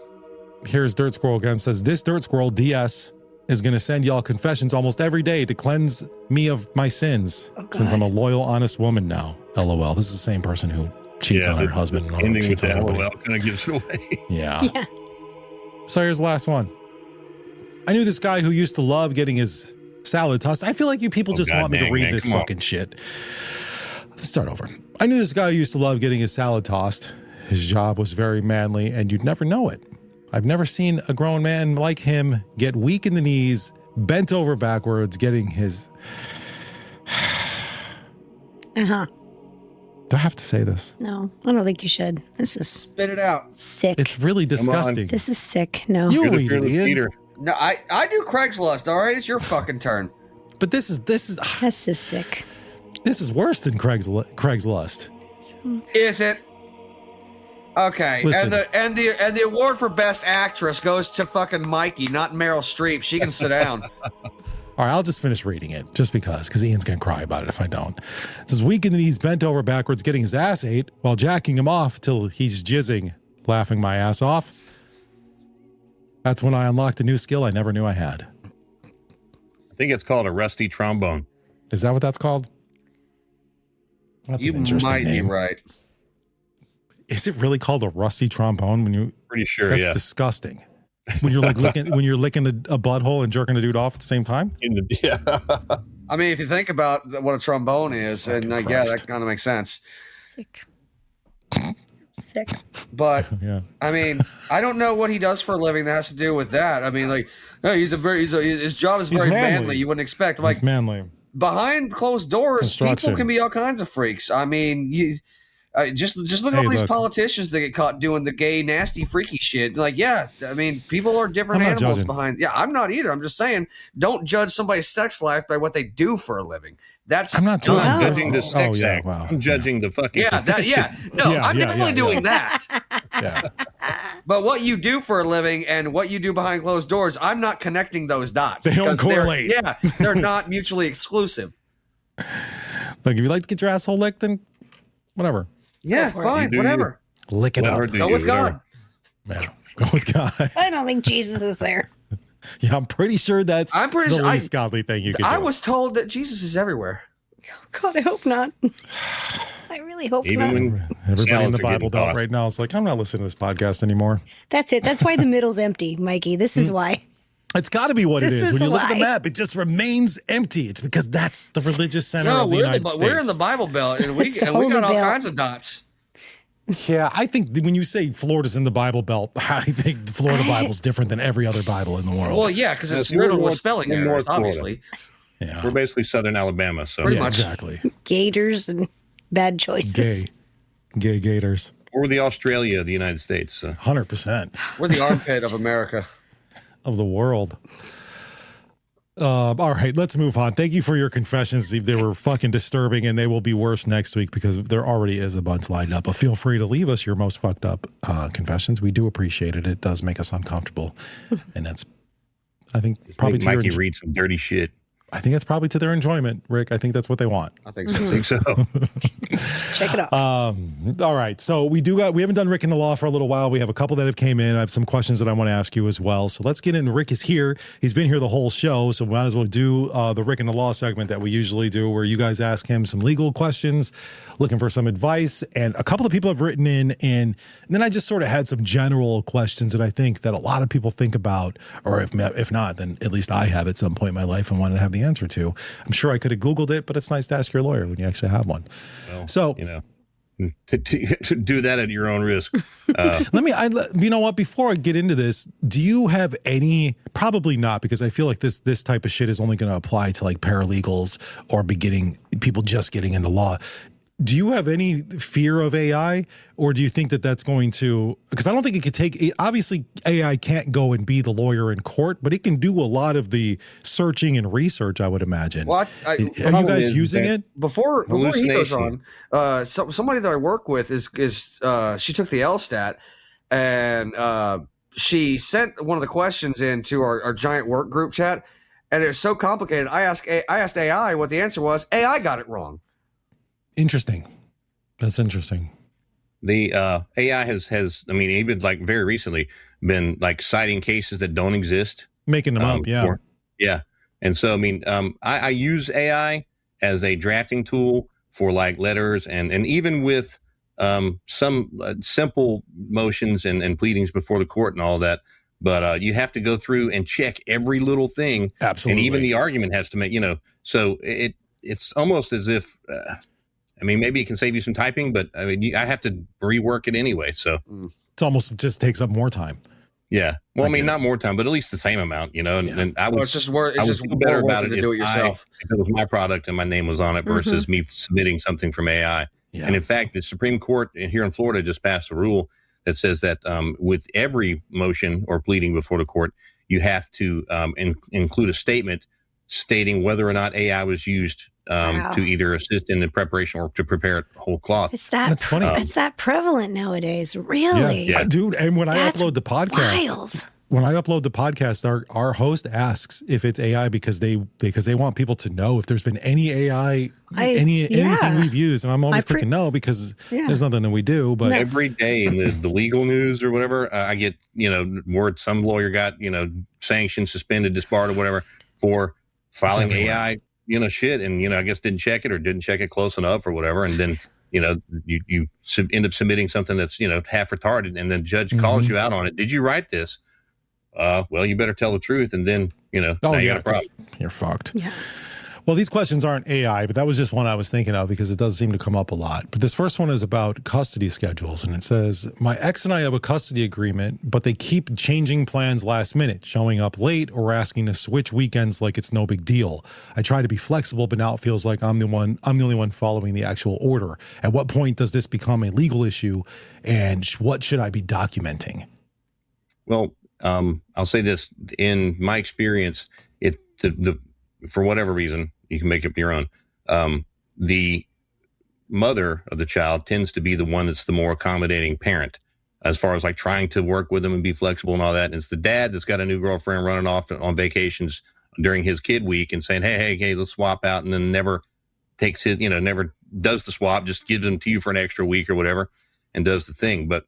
[SPEAKER 2] Here's Dirt Squirrel again. Says, this Dirt Squirrel DS is going to send y'all confessions almost every day to cleanse me of my sins, since I'm a loyal, honest woman now. LOL. This is the same person who cheats on her
[SPEAKER 3] the
[SPEAKER 2] husband. and
[SPEAKER 3] ending with
[SPEAKER 2] cheats on
[SPEAKER 3] the
[SPEAKER 2] everybody.
[SPEAKER 3] LOL kind of gives it away.
[SPEAKER 2] Yeah.
[SPEAKER 5] Yeah.
[SPEAKER 2] So here's the last one. I knew this guy who used to love getting his salad tossed. I feel like you people just
[SPEAKER 3] God
[SPEAKER 2] want me to
[SPEAKER 3] dang,
[SPEAKER 2] read
[SPEAKER 3] man,
[SPEAKER 2] this
[SPEAKER 3] come on.
[SPEAKER 2] fucking shit. Let's start over. I knew this guy who used to love getting his salad tossed. His job was very manly, and you'd never know it. I've never seen a grown man like him get weak in the knees, bent over backwards, getting his...
[SPEAKER 5] Uh-huh.
[SPEAKER 2] Do I have to say this?
[SPEAKER 5] No, I don't think you should. This is
[SPEAKER 4] Spit it out.
[SPEAKER 5] sick.
[SPEAKER 2] It's really disgusting.
[SPEAKER 5] This is sick. No.
[SPEAKER 2] You
[SPEAKER 3] You're the
[SPEAKER 2] read it,
[SPEAKER 3] fearless
[SPEAKER 2] Ian.
[SPEAKER 3] leader.
[SPEAKER 4] No, I do Craigslist, all right? It's your fucking turn.
[SPEAKER 2] But this is
[SPEAKER 5] This is sick.
[SPEAKER 2] this is worse than Craigslist.
[SPEAKER 4] Is it? Okay.
[SPEAKER 2] Listen.
[SPEAKER 4] And the award for best actress goes to fucking Mikey, not Meryl Streep. She can sit down.
[SPEAKER 2] All right, I'll just finish reading it just because Ian's going to cry about it if I don't. It says, weak in the knees, bent over backwards, getting his ass ate while jacking him off till he's jizzing, laughing my ass off. That's when I unlocked a new skill I never knew I had.
[SPEAKER 3] I think it's called a rusty trombone.
[SPEAKER 2] Is that what that's called? That's
[SPEAKER 4] You
[SPEAKER 2] an interesting
[SPEAKER 4] might be
[SPEAKER 2] name.
[SPEAKER 4] right.
[SPEAKER 2] Is it really called a rusty trombone? When you
[SPEAKER 3] Pretty sure,
[SPEAKER 2] that's
[SPEAKER 3] yeah.
[SPEAKER 2] disgusting. When you're like licking, when you're licking a butthole and jerking a dude off at the same time.
[SPEAKER 3] Yeah.
[SPEAKER 4] I mean, if you think about what a trombone is, and
[SPEAKER 2] fucking
[SPEAKER 4] yeah,
[SPEAKER 2] Christ.
[SPEAKER 4] that kind of makes sense.
[SPEAKER 5] Sick. Sick.
[SPEAKER 4] But
[SPEAKER 2] Yeah.
[SPEAKER 4] I mean, I don't know what he does for a living that has to do with that. I mean, like, hey, his job is
[SPEAKER 2] He's
[SPEAKER 4] very
[SPEAKER 2] manly.
[SPEAKER 4] manly. You wouldn't expect. Like,
[SPEAKER 2] It's manly.
[SPEAKER 4] behind closed doors,
[SPEAKER 2] Construction.
[SPEAKER 4] people can be all kinds of freaks. I mean, just look at
[SPEAKER 2] Hey,
[SPEAKER 4] all these
[SPEAKER 2] look.
[SPEAKER 4] politicians that get caught doing the gay, nasty, freaky shit. Like, yeah, I mean, people are different
[SPEAKER 2] I'm not
[SPEAKER 4] animals
[SPEAKER 2] judging.
[SPEAKER 4] behind. Yeah, I'm not either. I'm just saying, don't judge somebody's sex life by what they do for a living. That's
[SPEAKER 2] I'm not
[SPEAKER 3] I'm
[SPEAKER 2] judging.
[SPEAKER 3] not
[SPEAKER 5] Oh.
[SPEAKER 3] judging the sex
[SPEAKER 2] yeah,
[SPEAKER 3] act.
[SPEAKER 2] wow.
[SPEAKER 3] I'm judging the fucking
[SPEAKER 4] yeah, that yeah. No,
[SPEAKER 2] Yeah,
[SPEAKER 4] I'm
[SPEAKER 2] yeah,
[SPEAKER 4] definitely
[SPEAKER 2] yeah,
[SPEAKER 4] doing that.
[SPEAKER 2] Yeah.
[SPEAKER 4] But what you do for a living and what you do behind closed doors, I'm not connecting those dots.
[SPEAKER 2] They don't
[SPEAKER 4] because they're-
[SPEAKER 2] correlate.
[SPEAKER 4] Yeah, they're not mutually exclusive.
[SPEAKER 2] Like, if you like to get your asshole licked, then whatever.
[SPEAKER 4] Yeah,
[SPEAKER 5] for it.
[SPEAKER 4] fine,
[SPEAKER 3] You do
[SPEAKER 4] whatever.
[SPEAKER 2] Lick it
[SPEAKER 3] Whatever,
[SPEAKER 2] up.
[SPEAKER 3] do
[SPEAKER 4] Go
[SPEAKER 3] you,
[SPEAKER 4] with God.
[SPEAKER 3] whatever.
[SPEAKER 2] Yeah. Go with God.
[SPEAKER 5] I don't think Jesus is there.
[SPEAKER 2] Yeah, I'm pretty sure that's
[SPEAKER 4] I'm pretty
[SPEAKER 2] the
[SPEAKER 4] sure-
[SPEAKER 2] least godly thing you can
[SPEAKER 4] I
[SPEAKER 2] do.
[SPEAKER 4] was told that Jesus is everywhere.
[SPEAKER 5] God, I hope not. I really hope
[SPEAKER 3] Even
[SPEAKER 5] not.
[SPEAKER 3] when
[SPEAKER 2] Everybody in
[SPEAKER 3] salads
[SPEAKER 2] the
[SPEAKER 3] are
[SPEAKER 2] Bible
[SPEAKER 3] getting
[SPEAKER 2] Belt
[SPEAKER 3] tossed.
[SPEAKER 2] right now is like, I'm not listening to this podcast anymore.
[SPEAKER 5] That's it. That's why the middle's empty, Mikey. This is why.
[SPEAKER 2] It's got to be what it
[SPEAKER 5] This
[SPEAKER 2] is.
[SPEAKER 5] is
[SPEAKER 2] When you look at the
[SPEAKER 5] why.
[SPEAKER 2] map, it just remains empty. It's because that's the religious center
[SPEAKER 7] No,
[SPEAKER 2] of the United States.
[SPEAKER 7] we're in the Bible Belt, and we
[SPEAKER 5] It's the
[SPEAKER 7] and we
[SPEAKER 5] Holy
[SPEAKER 7] got all
[SPEAKER 5] Belt.
[SPEAKER 7] kinds of dots.
[SPEAKER 2] Yeah, I think when you say Florida's in the Bible Belt, I think the Florida Bible's different than every other Bible in the world.
[SPEAKER 7] Well, yeah, because it's
[SPEAKER 3] Yes, we're
[SPEAKER 7] riddled with
[SPEAKER 3] North-
[SPEAKER 7] spelling
[SPEAKER 3] we're
[SPEAKER 7] errors,
[SPEAKER 3] North Florida.
[SPEAKER 7] obviously.
[SPEAKER 2] yeah.
[SPEAKER 3] We're basically Southern Alabama, so
[SPEAKER 7] Pretty
[SPEAKER 2] Yeah,
[SPEAKER 7] much.
[SPEAKER 2] exactly.
[SPEAKER 5] Gators and bad choices.
[SPEAKER 2] Gay gators.
[SPEAKER 3] we're the Australia of the United States. So.
[SPEAKER 2] 100%
[SPEAKER 4] We're the armpit of America.
[SPEAKER 2] of the world. All right, let's move on. Thank you for your confessions, Steve. They were fucking disturbing, and they will be worse next week because there already is a bunch lined up. But feel free to leave us your most fucked up confessions. We do appreciate it. It does make us uncomfortable, and that's, I think, probably
[SPEAKER 3] Make
[SPEAKER 2] to
[SPEAKER 3] Mikey
[SPEAKER 2] your,
[SPEAKER 3] read some dirty shit.
[SPEAKER 2] I think it's probably to their enjoyment, Rick. I think that's what they want.
[SPEAKER 4] I think so.
[SPEAKER 3] I think so.
[SPEAKER 5] Check it out.
[SPEAKER 2] All right. So we haven't done Rick in the Law for a little while. We have a couple that have came in. I have some questions that I want to ask you as well. So let's get in. Rick is here. He's been here the whole show. So we might as well do the Rick in the Law segment that we usually do, where you guys ask him some legal questions, looking for some advice. And a couple of people have written in, and then I just sort of had some general questions that I think that a lot of people think about, or if not, then at least I have at some point in my life and wanted to have the answer to. I'm sure I could have Googled it, but it's nice to ask your lawyer when you actually have one.
[SPEAKER 3] Well,
[SPEAKER 2] So,
[SPEAKER 3] you know, to do that at your own risk.
[SPEAKER 2] you know what, before I get into this, do you have any, probably not, because I feel like this type of shit is only going to apply to like paralegals or people just getting into law. Do you have any fear of AI, or do you think that that's going to, because I don't think it could take, obviously AI can't go and be the lawyer in court, but it can do a lot of the searching and research, I would imagine.
[SPEAKER 4] What?
[SPEAKER 2] Are you
[SPEAKER 3] problem
[SPEAKER 2] guys
[SPEAKER 3] is
[SPEAKER 2] using
[SPEAKER 3] that-
[SPEAKER 2] it?
[SPEAKER 4] Before he goes on,
[SPEAKER 3] Hallucination.
[SPEAKER 4] somebody that I work with is she took the LSTAT and she sent one of the questions into our giant work group chat, and it was so complicated. I asked AI what the answer was. AI got it wrong.
[SPEAKER 2] Interesting. That's interesting.
[SPEAKER 3] The AI has, I mean, even like very recently been like citing cases that don't exist.
[SPEAKER 2] Making them up, yeah.
[SPEAKER 3] Yeah. And so, I mean, I use AI as a drafting tool for like letters and even with some simple motions and pleadings before the court and all that. But you have to go through and check every little thing.
[SPEAKER 2] Absolutely.
[SPEAKER 3] And even the argument has to make, so it's almost as if, I mean, maybe it can save you some typing, but I mean, I have to rework it anyway. So
[SPEAKER 2] It's almost just takes up more time.
[SPEAKER 3] yeah. Well, I mean,
[SPEAKER 2] get
[SPEAKER 3] not more time, but at least the same amount, and I would,
[SPEAKER 4] Well, it's just worth.
[SPEAKER 3] I
[SPEAKER 4] It's
[SPEAKER 3] would
[SPEAKER 4] just
[SPEAKER 3] feel better
[SPEAKER 4] more
[SPEAKER 3] about
[SPEAKER 4] work
[SPEAKER 3] it
[SPEAKER 4] to do it yourself.
[SPEAKER 3] if it was my product and my name was on it versus me submitting something from AI.
[SPEAKER 2] Yeah.
[SPEAKER 3] And in fact, the Supreme Court here in Florida just passed a rule that says that with every motion or pleading before the court, you have to include a statement stating whether or not AI was used to either assist in the preparation or to prepare it whole cloth.
[SPEAKER 5] It's that
[SPEAKER 2] That's funny.
[SPEAKER 5] It's that prevalent nowadays. Really?
[SPEAKER 3] Yeah.
[SPEAKER 2] Dude, and when
[SPEAKER 5] That's
[SPEAKER 2] I upload the podcast,
[SPEAKER 5] wild.
[SPEAKER 2] our host asks if it's AI because they want people to know if there's been any AI, anything we've used. And I'm always thinking no, because there's nothing that we do. But
[SPEAKER 3] Every day in the legal news or whatever, I get, word some lawyer got, sanctioned, suspended, disbarred or whatever for filing AI, shit. And, I guess didn't check it or didn't check it close enough or whatever. And then, you end up submitting something that's, half retarded, and then the judge calls you out on it. Did you write this? Well, you better tell the truth. And then, now you got a problem.
[SPEAKER 2] You're fucked.
[SPEAKER 5] Yeah.
[SPEAKER 2] Well, these questions aren't AI, but that was just one I was thinking of because it does seem to come up a lot. But this first one is about custody schedules. And it says, my ex and I have a custody agreement, but they keep changing plans last minute, showing up late or asking to switch weekends like it's no big deal. I try to be flexible, but now it feels like I'm the only one following the actual order. At what point does this become a legal issue? And what should I be documenting?
[SPEAKER 3] Well, I'll say this: in my experience, for whatever reason, you can make up your own. The mother of the child tends to be the one that's the more accommodating parent, as far as like trying to work with them and be flexible and all that. And it's the dad that's got a new girlfriend running off on vacations during his kid week and saying, hey, let's swap out, and then never takes his, never does the swap, just gives them to you for an extra week or whatever, and does the thing. But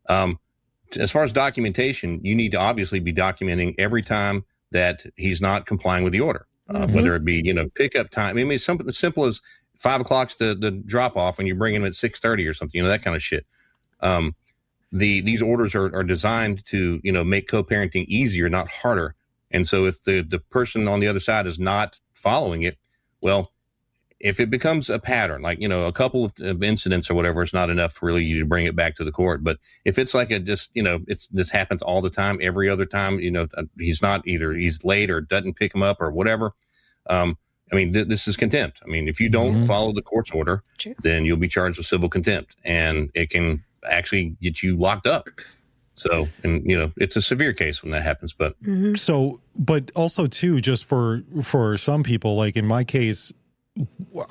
[SPEAKER 3] as far as documentation, you need to obviously be documenting every time that he's not complying with the order, whether it be, pickup time. I mean, something as simple as 5 o'clock's the drop off and you bring him at 6:30 or something, that kind of shit. These orders are designed to, make co-parenting easier, not harder. And so if the person on the other side is not following it, well, if it becomes a pattern, like, a couple of incidents or whatever, it's not enough for really you to bring it back to the court. But if it's like this happens all the time, every other time, he's late or doesn't pick him up or whatever. This is contempt. If you don't follow the court's order,
[SPEAKER 5] True.
[SPEAKER 3] then you'll be charged with civil contempt, and it can actually get you locked up. So, and it's a severe case when that happens, but
[SPEAKER 2] So, but also too, just for some people, like in my case,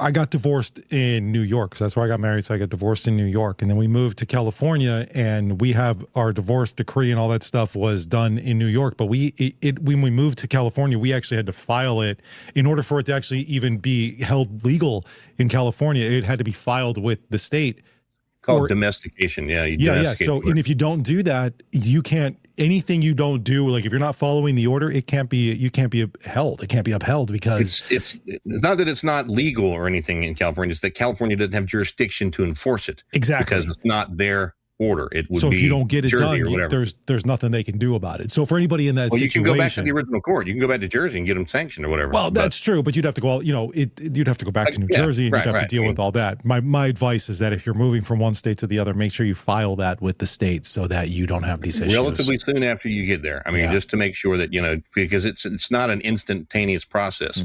[SPEAKER 2] I got divorced in New York because that's where I got married. So I got divorced in New York, and then we moved to California, and we have our divorce decree and all that stuff was done in New York. But when we moved to California, we actually had to file it in order for it to actually even be held legal in California. It had to be filed with the state.
[SPEAKER 3] called domestication. Yeah.
[SPEAKER 2] So, and if you don't do that, you can't. Anything you don't do, like if you're not following the order, you can't be held. It can't be upheld because
[SPEAKER 3] it's not that it's not legal or anything in California. It's that California doesn't have jurisdiction to enforce it.
[SPEAKER 2] Exactly.
[SPEAKER 3] Because it's not their order. It would
[SPEAKER 2] so
[SPEAKER 3] be
[SPEAKER 2] if you don't get it
[SPEAKER 3] Jersey
[SPEAKER 2] done, there's nothing they can do about it. So for anybody in that
[SPEAKER 3] you
[SPEAKER 2] situation,
[SPEAKER 3] can go back to the original court. You can go back to Jersey and get them sanctioned or whatever.
[SPEAKER 2] Well, that's true, but you'd have to go. You'd have to go back to New Jersey and you'd have to deal with all that. My advice is that if you're moving from one state to the other, make sure you file that with the state so that you don't have these issues
[SPEAKER 3] relatively soon after you get there. Just to make sure that because it's not an instantaneous process,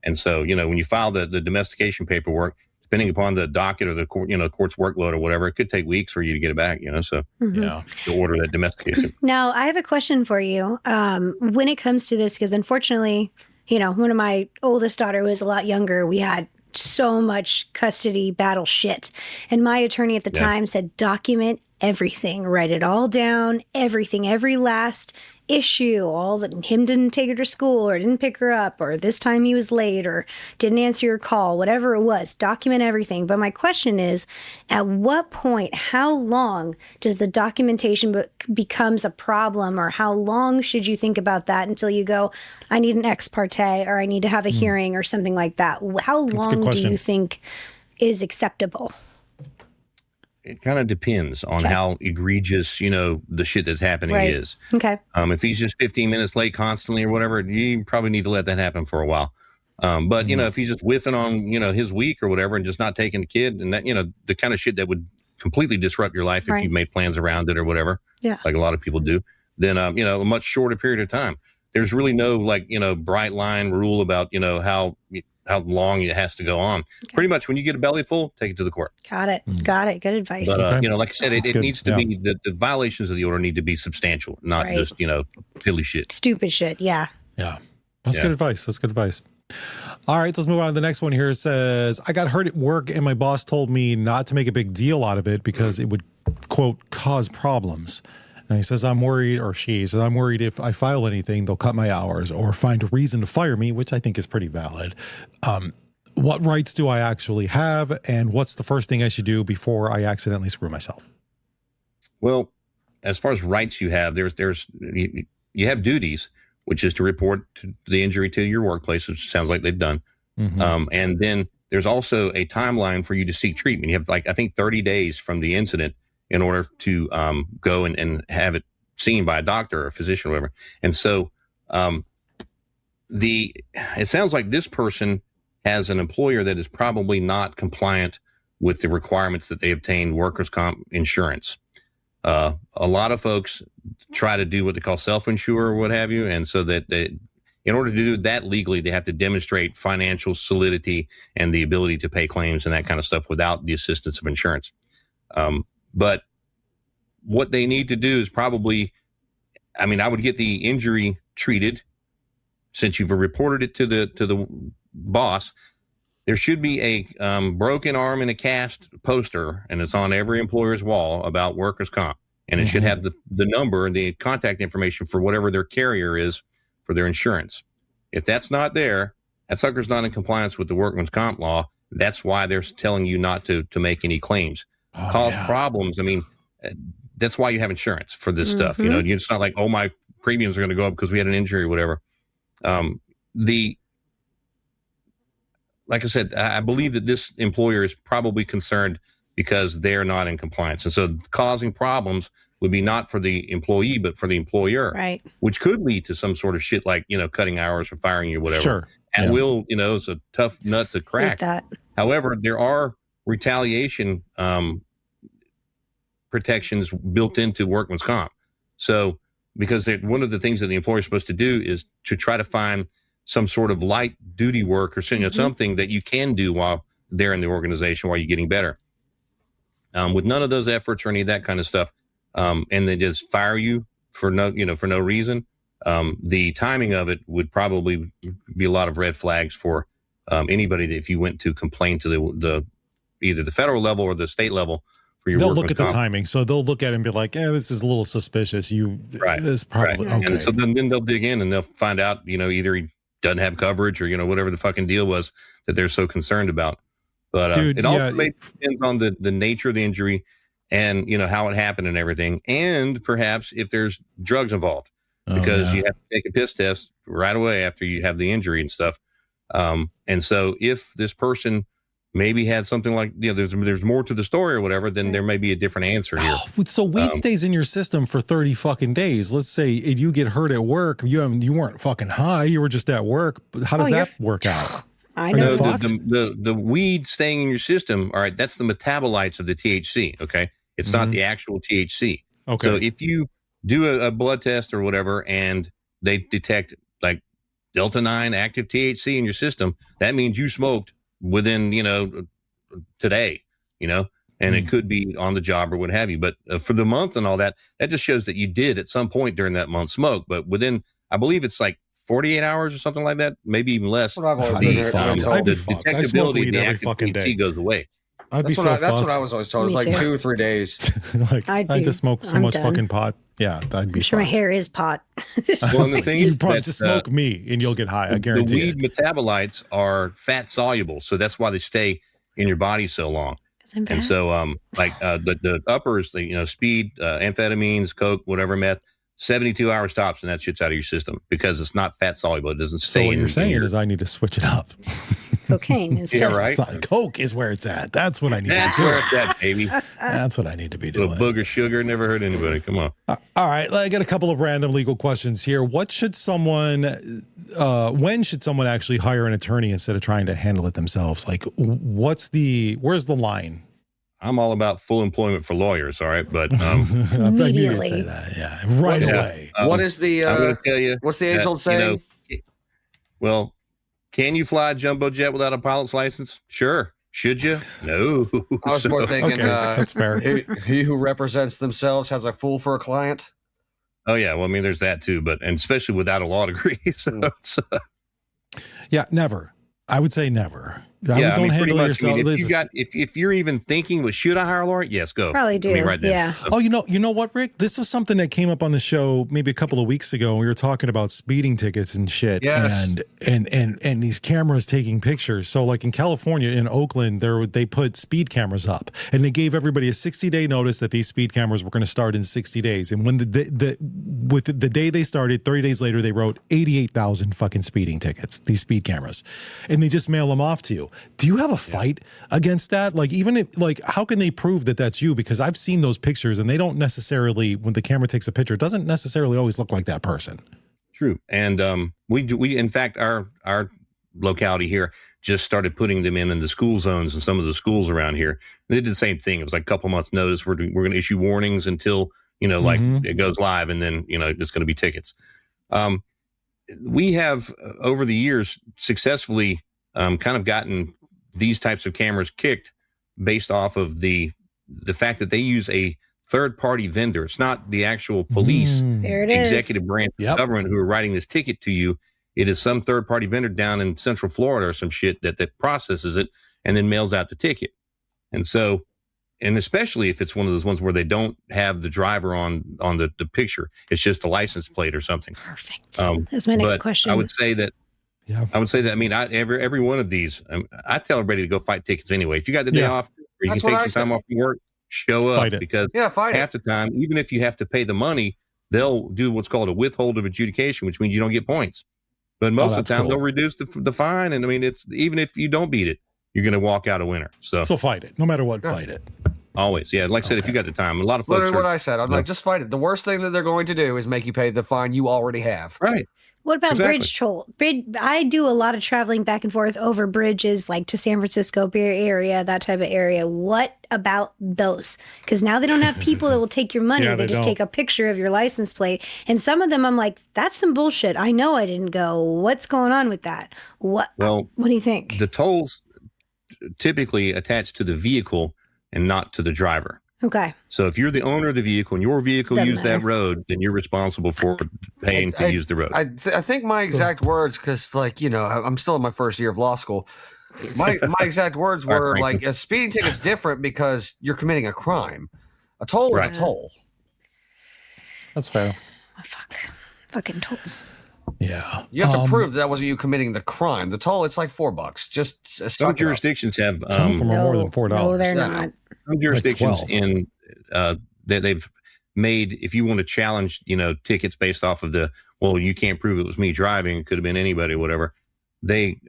[SPEAKER 3] and so when you file the domestication paperwork, depending upon the docket or the court, court's workload or whatever, it could take weeks for you to get it back, So to order that domestication.
[SPEAKER 5] Now, I have a question for you. When it comes to this, because unfortunately, one of my oldest daughter was a lot younger. We had so much custody battle shit. And my attorney at the time said, document everything, write it all down, everything, every last issue, all that him didn't take her to school or didn't pick her up or this time he was late or didn't answer your call, whatever it was, document everything. But my question is, at what point, how long does the documentation becomes a problem, or how long should you think about that until you go, I need an ex parte or I need to have a hearing or something like that? How long do you think is acceptable?
[SPEAKER 3] It kind of depends on how egregious, the shit that's happening is.
[SPEAKER 5] Okay.
[SPEAKER 3] If he's just 15 minutes late constantly or whatever, you probably need to let that happen for a while. But, if he's just whiffing on, his week or whatever and just not taking the kid and that, the kind of shit that would completely disrupt your life if you made plans around it or whatever, like a lot of people do, then, a much shorter period of time. There's really no bright line rule about, how long it has to go on. Okay. Pretty much when you get a belly full, take it to the court.
[SPEAKER 5] Got it. Good advice.
[SPEAKER 3] But, like I said, it needs to be, the violations of the order need to be substantial, not just, silly shit.
[SPEAKER 5] Stupid shit. Yeah.
[SPEAKER 2] Yeah. That's good advice. All right, let's move on to the next one here. It says, I got hurt at work and my boss told me not to make a big deal out of it because it would, quote, cause problems. And he says, I'm worried, or she says, I'm worried if I file anything, they'll cut my hours or find a reason to fire me, which I think is pretty valid. What rights do I actually have? And what's the first thing I should do before I accidentally screw myself?
[SPEAKER 3] Well, as far as rights you have, you have duties, which is to report the injury to your workplace, which sounds like they've done. And then there's also a timeline for you to seek treatment. You have I think 30 days from the incident in order to go and have it seen by a doctor or a physician or whatever. And so it sounds like this person has an employer that is probably not compliant with the requirements that they obtain workers' comp insurance. A lot of folks try to do what they call self-insure or what have you. And so that in order to do that legally, they have to demonstrate financial solidity and the ability to pay claims and that kind of stuff without the assistance of insurance. But what they need to do is probably, I would get the injury treated. Since you've reported it to the boss, there should be a broken arm and a cast poster, and it's on every employer's wall about workers' comp. And it should have the number and the contact information for whatever their carrier is for their insurance. If that's not there, that sucker's not in compliance with the workman's comp law. That's why they're telling you not to make any claims. Cause problems. That's why you have insurance for this stuff. It's not like, my premiums are going to go up because we had an injury or whatever. like I said, I believe that this employer is probably concerned because they're not in compliance. And so causing problems would be not for the employee, but for the employer,
[SPEAKER 5] Right.
[SPEAKER 3] which could lead to some sort of shit like, cutting hours or firing you, whatever.
[SPEAKER 2] Sure.
[SPEAKER 3] At
[SPEAKER 2] Yeah.
[SPEAKER 3] will, is a tough nut to
[SPEAKER 5] Hate
[SPEAKER 3] crack.
[SPEAKER 5] that.
[SPEAKER 3] However, there are retaliation protections built into workman's comp. So, because one of the things that the employer is supposed to do is to try to find some sort of light duty work or something that you can do while they're in the organization while you're getting better. With none of those efforts or any of that kind of stuff, and they just fire you for no reason, the timing of it would probably be a lot of red flags for anybody that if you went to complain to the either the federal level or the state level for your
[SPEAKER 2] They'll
[SPEAKER 3] workman's
[SPEAKER 2] look at the
[SPEAKER 3] comp.
[SPEAKER 2] timing. So they'll look at it and be like, this is a little suspicious. It's probably
[SPEAKER 3] Right.
[SPEAKER 2] okay.
[SPEAKER 3] And so then they'll dig in and they'll find out, either he doesn't have coverage or, whatever the fucking deal was that they're so concerned about. But
[SPEAKER 2] Dude,
[SPEAKER 3] it ultimately depends on the nature of the injury and, how it happened and everything. And perhaps if there's drugs involved, because you have to take a piss test right away after you have the injury and stuff. And so if this person maybe had something like, there's more to the story or whatever, then there may be a different answer here.
[SPEAKER 2] So weed stays in your system for 30 fucking days. Let's say if you get hurt at work, you weren't fucking high, you were just at work. How does that work out?
[SPEAKER 5] I
[SPEAKER 2] Are
[SPEAKER 5] know.
[SPEAKER 2] you fucked?
[SPEAKER 3] The weed staying in your system, all right, that's the metabolites of the THC, okay? It's not the actual THC.
[SPEAKER 2] Okay.
[SPEAKER 3] So if you do a blood test or whatever and they detect like Delta 9 active THC in your system, that means you smoked within, today, and it could be on the job or what have you. But for the month and all that, that just shows that you did at some point during that month smoke. But within, I believe it's like 48 hours or something like that, maybe even less.
[SPEAKER 4] That's what I've always
[SPEAKER 2] I'd be
[SPEAKER 4] been
[SPEAKER 2] fucked.
[SPEAKER 4] told.
[SPEAKER 2] I'd be
[SPEAKER 3] The
[SPEAKER 2] fucked. I smoke
[SPEAKER 3] detectability
[SPEAKER 2] weed
[SPEAKER 3] of the
[SPEAKER 2] every
[SPEAKER 3] active
[SPEAKER 2] fucking
[SPEAKER 3] THC
[SPEAKER 2] day.
[SPEAKER 3] goes away.
[SPEAKER 2] I'd be
[SPEAKER 4] That's,
[SPEAKER 2] so
[SPEAKER 4] that's what
[SPEAKER 2] fucked.
[SPEAKER 4] I was always told. It's
[SPEAKER 5] Me
[SPEAKER 4] like
[SPEAKER 5] too.
[SPEAKER 4] 2 or 3 days.
[SPEAKER 2] Like
[SPEAKER 5] I'd
[SPEAKER 2] I
[SPEAKER 5] be-
[SPEAKER 2] just smoke so
[SPEAKER 5] I'm
[SPEAKER 2] much
[SPEAKER 5] done.
[SPEAKER 2] fucking pot. Yeah, I'd be
[SPEAKER 5] I'm sure my
[SPEAKER 2] fucked.
[SPEAKER 5] hair is pot.
[SPEAKER 3] Well, and the thing
[SPEAKER 2] You
[SPEAKER 3] is
[SPEAKER 2] probably
[SPEAKER 3] that,
[SPEAKER 2] just smoke me and you'll get high. I guarantee
[SPEAKER 3] the
[SPEAKER 2] it.
[SPEAKER 3] weed metabolites are fat soluble, so that's why they stay in your body so long.
[SPEAKER 5] 'Cause I'm
[SPEAKER 3] And
[SPEAKER 5] fat.
[SPEAKER 3] so, the uppers, speed, amphetamines, coke, whatever, meth, 72 hours tops, and that shit's out of your system because it's not fat soluble. It doesn't
[SPEAKER 2] So
[SPEAKER 3] stay
[SPEAKER 2] what
[SPEAKER 3] in
[SPEAKER 2] you're saying
[SPEAKER 3] your,
[SPEAKER 2] is I need to switch it up.
[SPEAKER 5] Cocaine instead.
[SPEAKER 3] Yeah, right.
[SPEAKER 2] So Coke is where it's at. That's what I need
[SPEAKER 3] That's
[SPEAKER 2] to be
[SPEAKER 3] where
[SPEAKER 2] doing.
[SPEAKER 3] it's at, baby.
[SPEAKER 2] That's what I need to be
[SPEAKER 3] A
[SPEAKER 2] doing.
[SPEAKER 3] booger sugar never hurt anybody. Come on.
[SPEAKER 2] All right, I got a couple of random legal questions here. When should someone actually hire an attorney instead of trying to handle it themselves? Like, where's the line?
[SPEAKER 3] I'm all about full employment for lawyers, all right? But
[SPEAKER 2] I knew you'd
[SPEAKER 5] Immediately.
[SPEAKER 2] say that. Yeah, right
[SPEAKER 3] Yeah.
[SPEAKER 2] away.
[SPEAKER 4] What is the
[SPEAKER 3] I'm going to tell you.
[SPEAKER 4] what's the age old
[SPEAKER 3] that,
[SPEAKER 4] saying?
[SPEAKER 3] Well, can you fly a jumbo jet without a pilot's license? Sure. Should you? No.
[SPEAKER 4] I was more thinking
[SPEAKER 2] Okay, that's fair.
[SPEAKER 4] he who represents themselves has a fool for a client.
[SPEAKER 3] Oh yeah, well, I mean, there's that too, and especially without a law degree. So,
[SPEAKER 2] Yeah, never. I would say never.
[SPEAKER 3] yeah,
[SPEAKER 2] Don't
[SPEAKER 3] I mean, pretty
[SPEAKER 2] handle it
[SPEAKER 3] much.
[SPEAKER 2] yourself.
[SPEAKER 3] I mean,
[SPEAKER 2] This is-
[SPEAKER 3] if you're even thinking, well, should I hire a lawyer? Yes, go.
[SPEAKER 5] Probably
[SPEAKER 3] I
[SPEAKER 5] do.
[SPEAKER 3] mean, right there.
[SPEAKER 5] Yeah.
[SPEAKER 2] Oh, you know what, Rick? This was something that came up on the show maybe a couple of weeks ago. We were talking about speeding tickets and shit,
[SPEAKER 4] Yes.
[SPEAKER 2] and these cameras taking pictures. So, like in California, in Oakland, they put speed cameras up, and they gave everybody a 60-day notice that these speed cameras were going to start in 60 days. And when the day they started, 30 days later, they wrote 88,000 fucking speeding tickets. These speed cameras, and they just mail them off to you. Do you have a fight against that? Like, even if, like, how can they prove that that's you? Because I've seen those pictures and they don't necessarily, when the camera takes a picture, it doesn't necessarily always look like that person.
[SPEAKER 3] True. And we in fact, our locality here just started putting them in the school zones and some of the schools around here. They did the same thing. It was like a couple months notice. We're going to issue warnings until, it goes live, and then, it's going to be tickets. We have over the years successfully kind of gotten these types of cameras kicked based off of the fact that they use a third-party vendor. It's not the actual police
[SPEAKER 5] There it is.
[SPEAKER 3] executive branch of government who are writing this ticket to you. It is some third-party vendor down in Central Florida or some shit that processes it and then mails out the ticket. And so, and especially if it's one of those ones where they don't have the driver on the picture, it's just a license plate or something.
[SPEAKER 5] Perfect. That's my next
[SPEAKER 3] But
[SPEAKER 5] question.
[SPEAKER 3] I would say that.
[SPEAKER 2] Yeah.
[SPEAKER 3] I would say that. I mean, every one of these, I tell everybody to go fight tickets anyway. If you got the day off, or you
[SPEAKER 4] That's
[SPEAKER 3] can
[SPEAKER 4] what
[SPEAKER 3] take
[SPEAKER 4] I
[SPEAKER 3] some time
[SPEAKER 4] said.
[SPEAKER 3] off from work, show up,
[SPEAKER 2] Fight it.
[SPEAKER 3] because
[SPEAKER 4] Yeah, fight
[SPEAKER 3] half
[SPEAKER 4] it.
[SPEAKER 3] the time, even if you have to pay the money, they'll do what's called a withhold of adjudication, which means you don't get points. But most of the
[SPEAKER 2] that's
[SPEAKER 3] time
[SPEAKER 2] cool.
[SPEAKER 3] they'll reduce the fine, and I mean, it's even if you don't beat it, you're going to walk out a winner. So
[SPEAKER 2] fight it, no matter what, fight it.
[SPEAKER 3] always, yeah. Like I said, if you got the time, a lot of folks
[SPEAKER 4] Literally what
[SPEAKER 3] are
[SPEAKER 4] I said. I'm like, just fight it. The worst thing that they're going to do is make you pay the fine you already have.
[SPEAKER 3] right.
[SPEAKER 5] What about
[SPEAKER 3] Exactly.
[SPEAKER 5] bridge toll? I do a lot of traveling back and forth over bridges, like to San Francisco Bay Area, that type of area. What about those? Because now they don't have people that will take your money.
[SPEAKER 2] Yeah,
[SPEAKER 5] they
[SPEAKER 2] they
[SPEAKER 5] just
[SPEAKER 2] don't.
[SPEAKER 5] take a picture of your license plate. And some of them, I'm like, that's some bullshit. I know I didn't go. What's going on with that? What do you think?
[SPEAKER 3] The tolls typically attach to the vehicle and not to the driver.
[SPEAKER 5] Okay.
[SPEAKER 3] So if you're the owner of the vehicle and your vehicle
[SPEAKER 5] Doesn't
[SPEAKER 3] used that
[SPEAKER 5] matter.
[SPEAKER 3] road, then you're responsible for paying to use the road.
[SPEAKER 4] I think my exact words, because I'm still in my first year of law school. My exact words
[SPEAKER 3] All right,
[SPEAKER 4] were
[SPEAKER 3] Franklin.
[SPEAKER 4] like, a speeding ticket's different because you're committing a crime. A toll is a toll.
[SPEAKER 2] That's fair.
[SPEAKER 5] Oh, fucking tolls.
[SPEAKER 2] Yeah.
[SPEAKER 4] You have to prove that wasn't you committing the crime. The toll, it's like $4. Just
[SPEAKER 3] Some
[SPEAKER 4] suck it up.
[SPEAKER 3] jurisdictions have
[SPEAKER 2] Some of them are more than $4.
[SPEAKER 5] No, they're
[SPEAKER 4] Yeah.
[SPEAKER 5] not.
[SPEAKER 3] some jurisdictions
[SPEAKER 2] 12.
[SPEAKER 3] in that they've made, if you want to challenge, tickets based off of you can't prove it was me driving, it could have been anybody, whatever.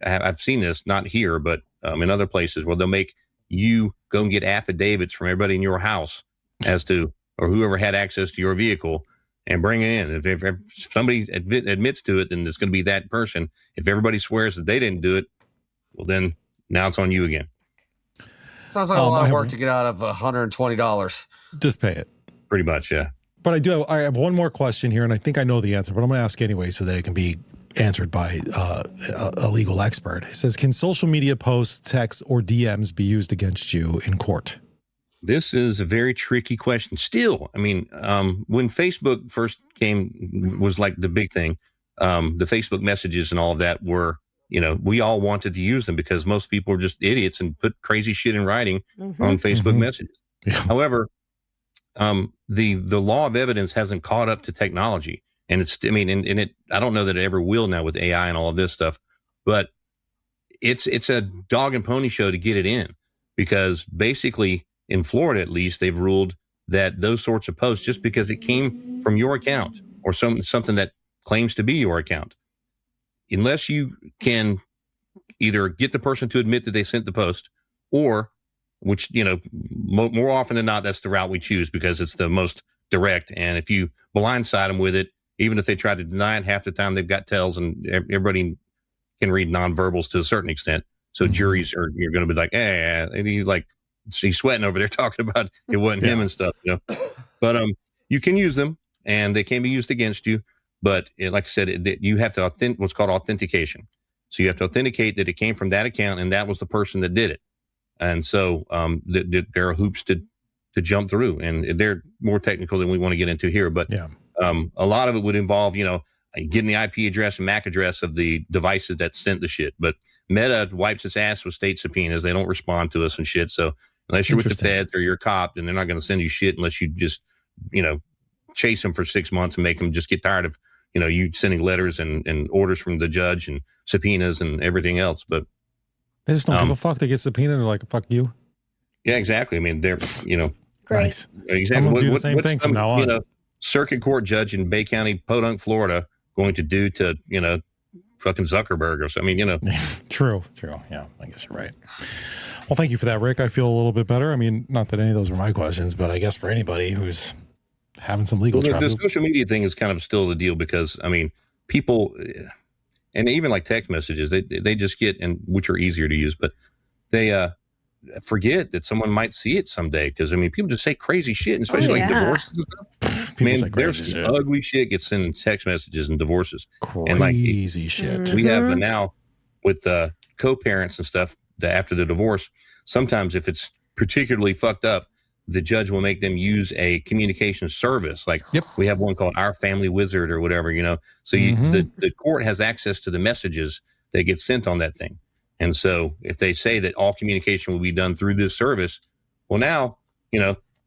[SPEAKER 3] I've seen this, not here, but in other places where they'll make you go and get affidavits from everybody in your house as to, or whoever had access to your vehicle, and bring it in. If somebody admits to it, then it's going to be that person. If everybody swears that they didn't do it, well, then now it's on you again.
[SPEAKER 4] Sounds like a lot
[SPEAKER 2] I
[SPEAKER 4] of
[SPEAKER 2] have-
[SPEAKER 4] work to get out of $120.
[SPEAKER 2] Just pay it.
[SPEAKER 3] Pretty much, yeah.
[SPEAKER 2] But I have one more question here, and I think I know the answer, but I'm going to ask anyway so that it can be answered by a legal expert. It says, can social media posts, texts, or DMs be used against you in court?
[SPEAKER 3] This is a very tricky question. Still, I mean, when Facebook first was like the big thing, the Facebook messages and all of that were, we all wanted to use them because most people are just idiots and put crazy shit in writing on Facebook messages.
[SPEAKER 2] Yeah.
[SPEAKER 3] However, the law of evidence hasn't caught up to technology, and I don't know that it ever will now with AI and all of this stuff, but it's a dog and pony show to get it in, because basically in Florida, at least, they've ruled that those sorts of posts, just because it came from your account or something that claims to be your account, unless you can either get the person to admit that they sent the post, or, which, more often than not, that's the route we choose because it's the most direct. And if you blindside them with it, even if they try to deny it, half the time they've got tells, and everybody can read nonverbals to a certain extent. So juries you're going to be like, hey, and he's sweating over there talking about it wasn't him and stuff, But you can use them, and they can be used against you. But like I said, you have to what's called authentication. So you have to authenticate that it came from that account and that was the person that did it. And so there are hoops to jump through, and they're more technical than we want to get into here. But a lot of it would involve, getting the IP address and MAC address of the devices that sent the shit. But Meta wipes its ass with state subpoenas. They don't respond to us and shit. So unless you're with the feds or you're a cop, then they're not going to send you shit unless you just, chase them for 6 months and make them just get tired of, you sending letters and orders from the judge and subpoenas and everything else. But
[SPEAKER 2] They just don't give a fuck. They get subpoenaed and they're like, fuck you.
[SPEAKER 3] yeah, exactly. I mean, they're,
[SPEAKER 5] Great.
[SPEAKER 2] Nice.
[SPEAKER 3] exactly.
[SPEAKER 2] I'm gonna do the same thing from now on.
[SPEAKER 3] Circuit court judge in Bay County, Podunk, Florida, going to do to, fucking Zuckerberg or something.
[SPEAKER 2] True. Yeah, I guess you're right. Well, thank you for that, Rick. I feel a little bit better. I mean, not that any of those were my questions, but I guess for anybody who's having some legal
[SPEAKER 3] the
[SPEAKER 2] trouble.
[SPEAKER 3] social media thing is kind of still the deal because, I mean, people, and even like text messages, they just get, and which are easier to use, but they forget that someone might see it someday. Because, I mean, people just say crazy shit, and especially like divorces and stuff.
[SPEAKER 2] People say
[SPEAKER 3] Man,
[SPEAKER 2] crazy
[SPEAKER 3] there's
[SPEAKER 2] shit.
[SPEAKER 3] ugly shit gets sent in text messages and divorces.
[SPEAKER 2] Crazy shit.
[SPEAKER 3] We have now with co-parents and stuff after the divorce, sometimes if it's particularly fucked up, the judge will make them use a communication service. Like we have one called Our Family Wizard or whatever, So the court has access to the messages that get sent on that thing. And so if they say that all communication will be done through this service, well, now,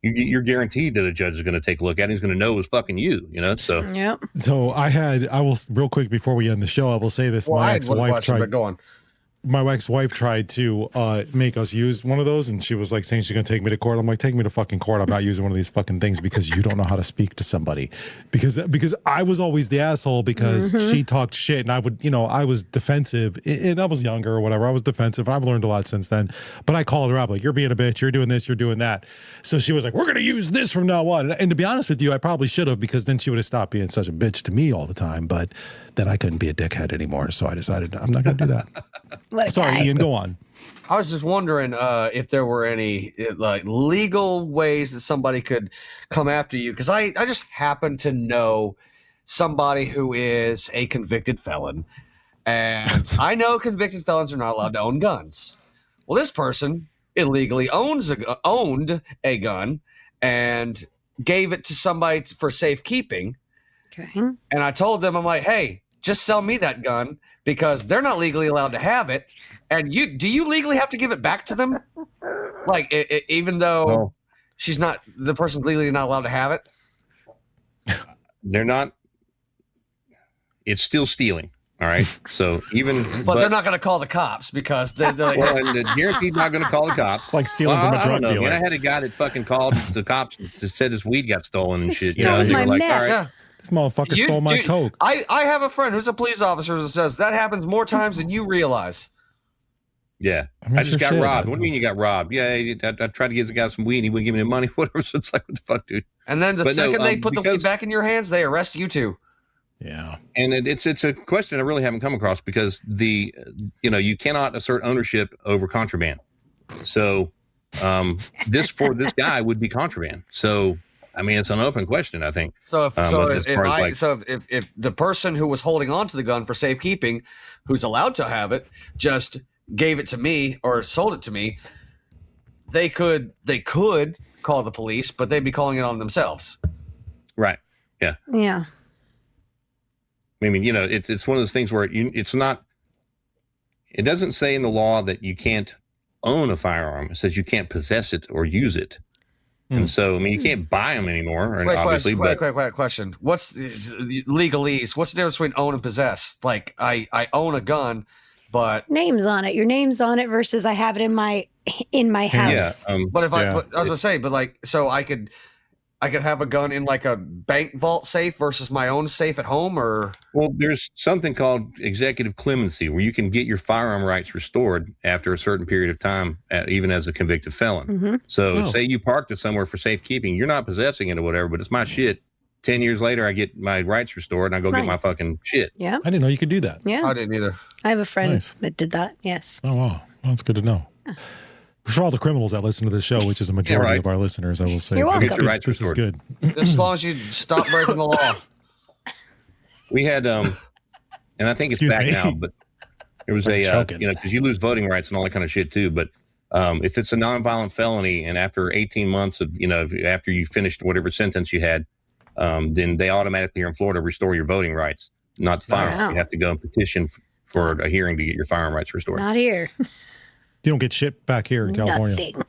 [SPEAKER 3] you're guaranteed that a judge is going to take a look at it. He's going to know it was fucking you, So
[SPEAKER 5] Yep.
[SPEAKER 2] So I will real quick before we end the show, I will say this.
[SPEAKER 4] Well, I
[SPEAKER 2] My
[SPEAKER 4] had one
[SPEAKER 2] ex-wife
[SPEAKER 4] question,
[SPEAKER 2] tried.
[SPEAKER 4] but go on.
[SPEAKER 2] my ex-wife tried to make us use one of those, and she was like saying she's gonna take me to court. I'm like, take me to fucking court. I'm not using one of these fucking things because you don't know how to speak to somebody. Because I was always the asshole because she talked shit, and I would, I was defensive, and I was younger or whatever. I was defensive. I've learned a lot since then. But I called her up like, you're being a bitch. You're doing this. You're doing that. So she was like, we're gonna use this from now on. And to be honest with you, I probably should have, because then she would have stopped being such a bitch to me all the time. But then I couldn't be a dickhead anymore. So I decided I'm not gonna do that. Sorry, Ian, go on.
[SPEAKER 4] I was just wondering if there were any like legal ways that somebody could come after you, because I just happen to know somebody who is a convicted felon, and I know convicted felons are not allowed to own guns. Well, this person illegally owned a gun and gave it to somebody for safekeeping.
[SPEAKER 5] Okay.
[SPEAKER 4] And I told them, I'm like, hey, just sell me that gun, because they're not legally allowed to have it. And do you legally have to give it back to them? Like, even though the person's legally not allowed to have it?
[SPEAKER 3] They're not. It's still stealing. All right. So but
[SPEAKER 4] they're not going to call the cops, because they're like,
[SPEAKER 3] well, and guaranteed not going to call the cops.
[SPEAKER 2] It's like stealing from a drug dealer.
[SPEAKER 3] Man, I had a guy that fucking called the cops and said his weed got stolen and shit.
[SPEAKER 5] Stole
[SPEAKER 3] And they
[SPEAKER 5] my
[SPEAKER 3] were like,
[SPEAKER 5] meth.
[SPEAKER 3] all right.
[SPEAKER 4] yeah.
[SPEAKER 2] This motherfucker stole my coke.
[SPEAKER 4] I have a friend who's a police officer that says that happens more times than you realize.
[SPEAKER 3] Yeah,
[SPEAKER 2] I
[SPEAKER 3] I just got robbed. What do you mean you got robbed? Yeah, I tried to give the guy some weed and he wouldn't give me the money, whatever. So it's like, what the fuck, dude?
[SPEAKER 4] And then the second they put the weed back in your hands, they arrest you too.
[SPEAKER 2] Yeah.
[SPEAKER 3] And it's a question I really haven't come across, because you cannot assert ownership over contraband. So this guy would be contraband. So I mean, it's an open question, I think.
[SPEAKER 4] So if the person who was holding on to the gun for safekeeping, who's allowed to have it, just gave it to me or sold it to me, they could call the police, but they'd be calling it on themselves.
[SPEAKER 3] Right. Yeah.
[SPEAKER 5] Yeah.
[SPEAKER 3] I mean, it's one of those things where it doesn't say in the law that you can't own a firearm. It says you can't possess it or use it. And so, I mean, you can't buy them anymore, obviously.
[SPEAKER 4] Quick question. What's the legalese? What's the difference between own and possess? Like, I own a gun, but
[SPEAKER 5] names on it. Your name's on it versus I have it in my house.
[SPEAKER 3] Yeah,
[SPEAKER 4] but if I was gonna say, but like, so I could have a gun in like a bank vault safe versus my own safe at home, or
[SPEAKER 3] there's something called executive clemency where you can get your firearm rights restored after a certain period of time, even as a convicted felon.
[SPEAKER 5] Mm-hmm.
[SPEAKER 3] So say you parked it somewhere for safekeeping, you're not possessing it or whatever, but it's my shit. 10 years later, I get my rights restored and I go get my fucking shit.
[SPEAKER 5] Yeah.
[SPEAKER 2] I didn't know you could do that.
[SPEAKER 5] Yeah.
[SPEAKER 4] I didn't either.
[SPEAKER 5] I have a friend that did that. Yes.
[SPEAKER 2] Oh, wow. Well, that's good to know. For all the criminals that listen to this show, which is a majority of our listeners, I will say,
[SPEAKER 5] You're welcome.
[SPEAKER 3] Get your rights
[SPEAKER 2] this is
[SPEAKER 3] restored.
[SPEAKER 2] good.
[SPEAKER 4] As long as you stop breaking the law.
[SPEAKER 3] We had, and I think it's back now, but there was because you lose voting rights and all that kind of shit too. But if it's a nonviolent felony and after 18 months of, after you finished whatever sentence you had, then they automatically here in Florida restore your voting rights, not firearms.
[SPEAKER 5] Wow.
[SPEAKER 3] You have to go and petition for a hearing to get your firearm rights restored.
[SPEAKER 5] Not here.
[SPEAKER 2] You don't get shit back here in California.
[SPEAKER 5] Nothing.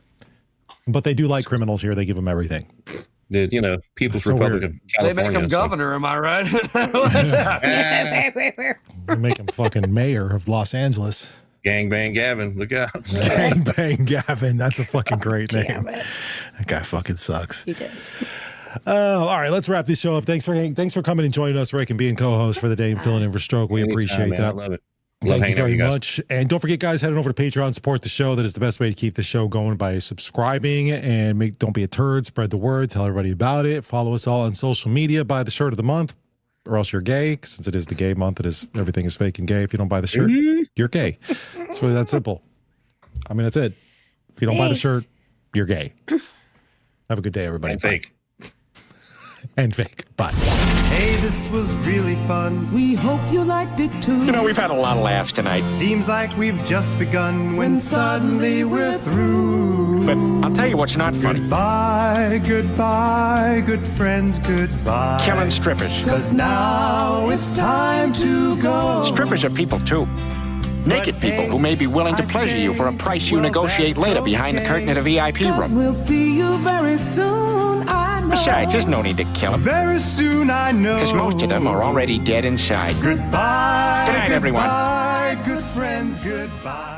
[SPEAKER 2] But they do like criminals here. They give them everything.
[SPEAKER 3] People's
[SPEAKER 2] so
[SPEAKER 3] Republic
[SPEAKER 2] weird.
[SPEAKER 3] of California.
[SPEAKER 4] They make him governor, am I right?
[SPEAKER 2] They make him fucking mayor of Los Angeles.
[SPEAKER 3] Gangbang Gavin, look out.
[SPEAKER 2] Bang Bang Gavin. That's a fucking great
[SPEAKER 5] Damn
[SPEAKER 2] name.
[SPEAKER 5] it.
[SPEAKER 2] That guy fucking sucks.
[SPEAKER 5] He does.
[SPEAKER 2] All right, let's wrap this show up. Thanks for coming and joining us, Rick, and being co-host for the day and filling in for Stroke. We appreciate that.
[SPEAKER 3] I love it. Love
[SPEAKER 2] Thank you
[SPEAKER 3] hanging out with
[SPEAKER 2] very
[SPEAKER 3] you guys.
[SPEAKER 2] much. And don't forget, guys, head on over to Patreon, support the show. That is the best way to keep the show going, by subscribing, and don't be a turd. Spread the word. Tell everybody about it. Follow us all on social media. Buy the shirt of the month, or else you're gay. Since it is the gay month, everything is fake and gay. If you don't buy the shirt, you're gay. It's really that simple. I mean, that's it. If you don't buy the shirt, you're gay. Have a good day, everybody.
[SPEAKER 3] And fake.
[SPEAKER 2] And fake. Bye.
[SPEAKER 7] Hey, this was really fun.
[SPEAKER 8] We hope you liked it too.
[SPEAKER 9] You know, we've had a lot of laughs tonight.
[SPEAKER 7] Seems like we've just begun when suddenly we're through.
[SPEAKER 9] But I'll tell you what's not funny.
[SPEAKER 7] Goodbye, goodbye, good friends, goodbye.
[SPEAKER 9] Killing strippers.
[SPEAKER 7] 'Cause now it's time to go.
[SPEAKER 9] Strippers are people, too. Naked people who may be willing to pleasure you for a price you negotiate later behind the curtain at a VIP room.
[SPEAKER 8] We'll see you very soon, I know.
[SPEAKER 9] Besides, there's no need to kill them,
[SPEAKER 7] Very soon I know.
[SPEAKER 9] because most of them are already dead inside.
[SPEAKER 7] Goodbye.
[SPEAKER 9] Good night, everyone.
[SPEAKER 7] Goodbye, good friends. goodbye.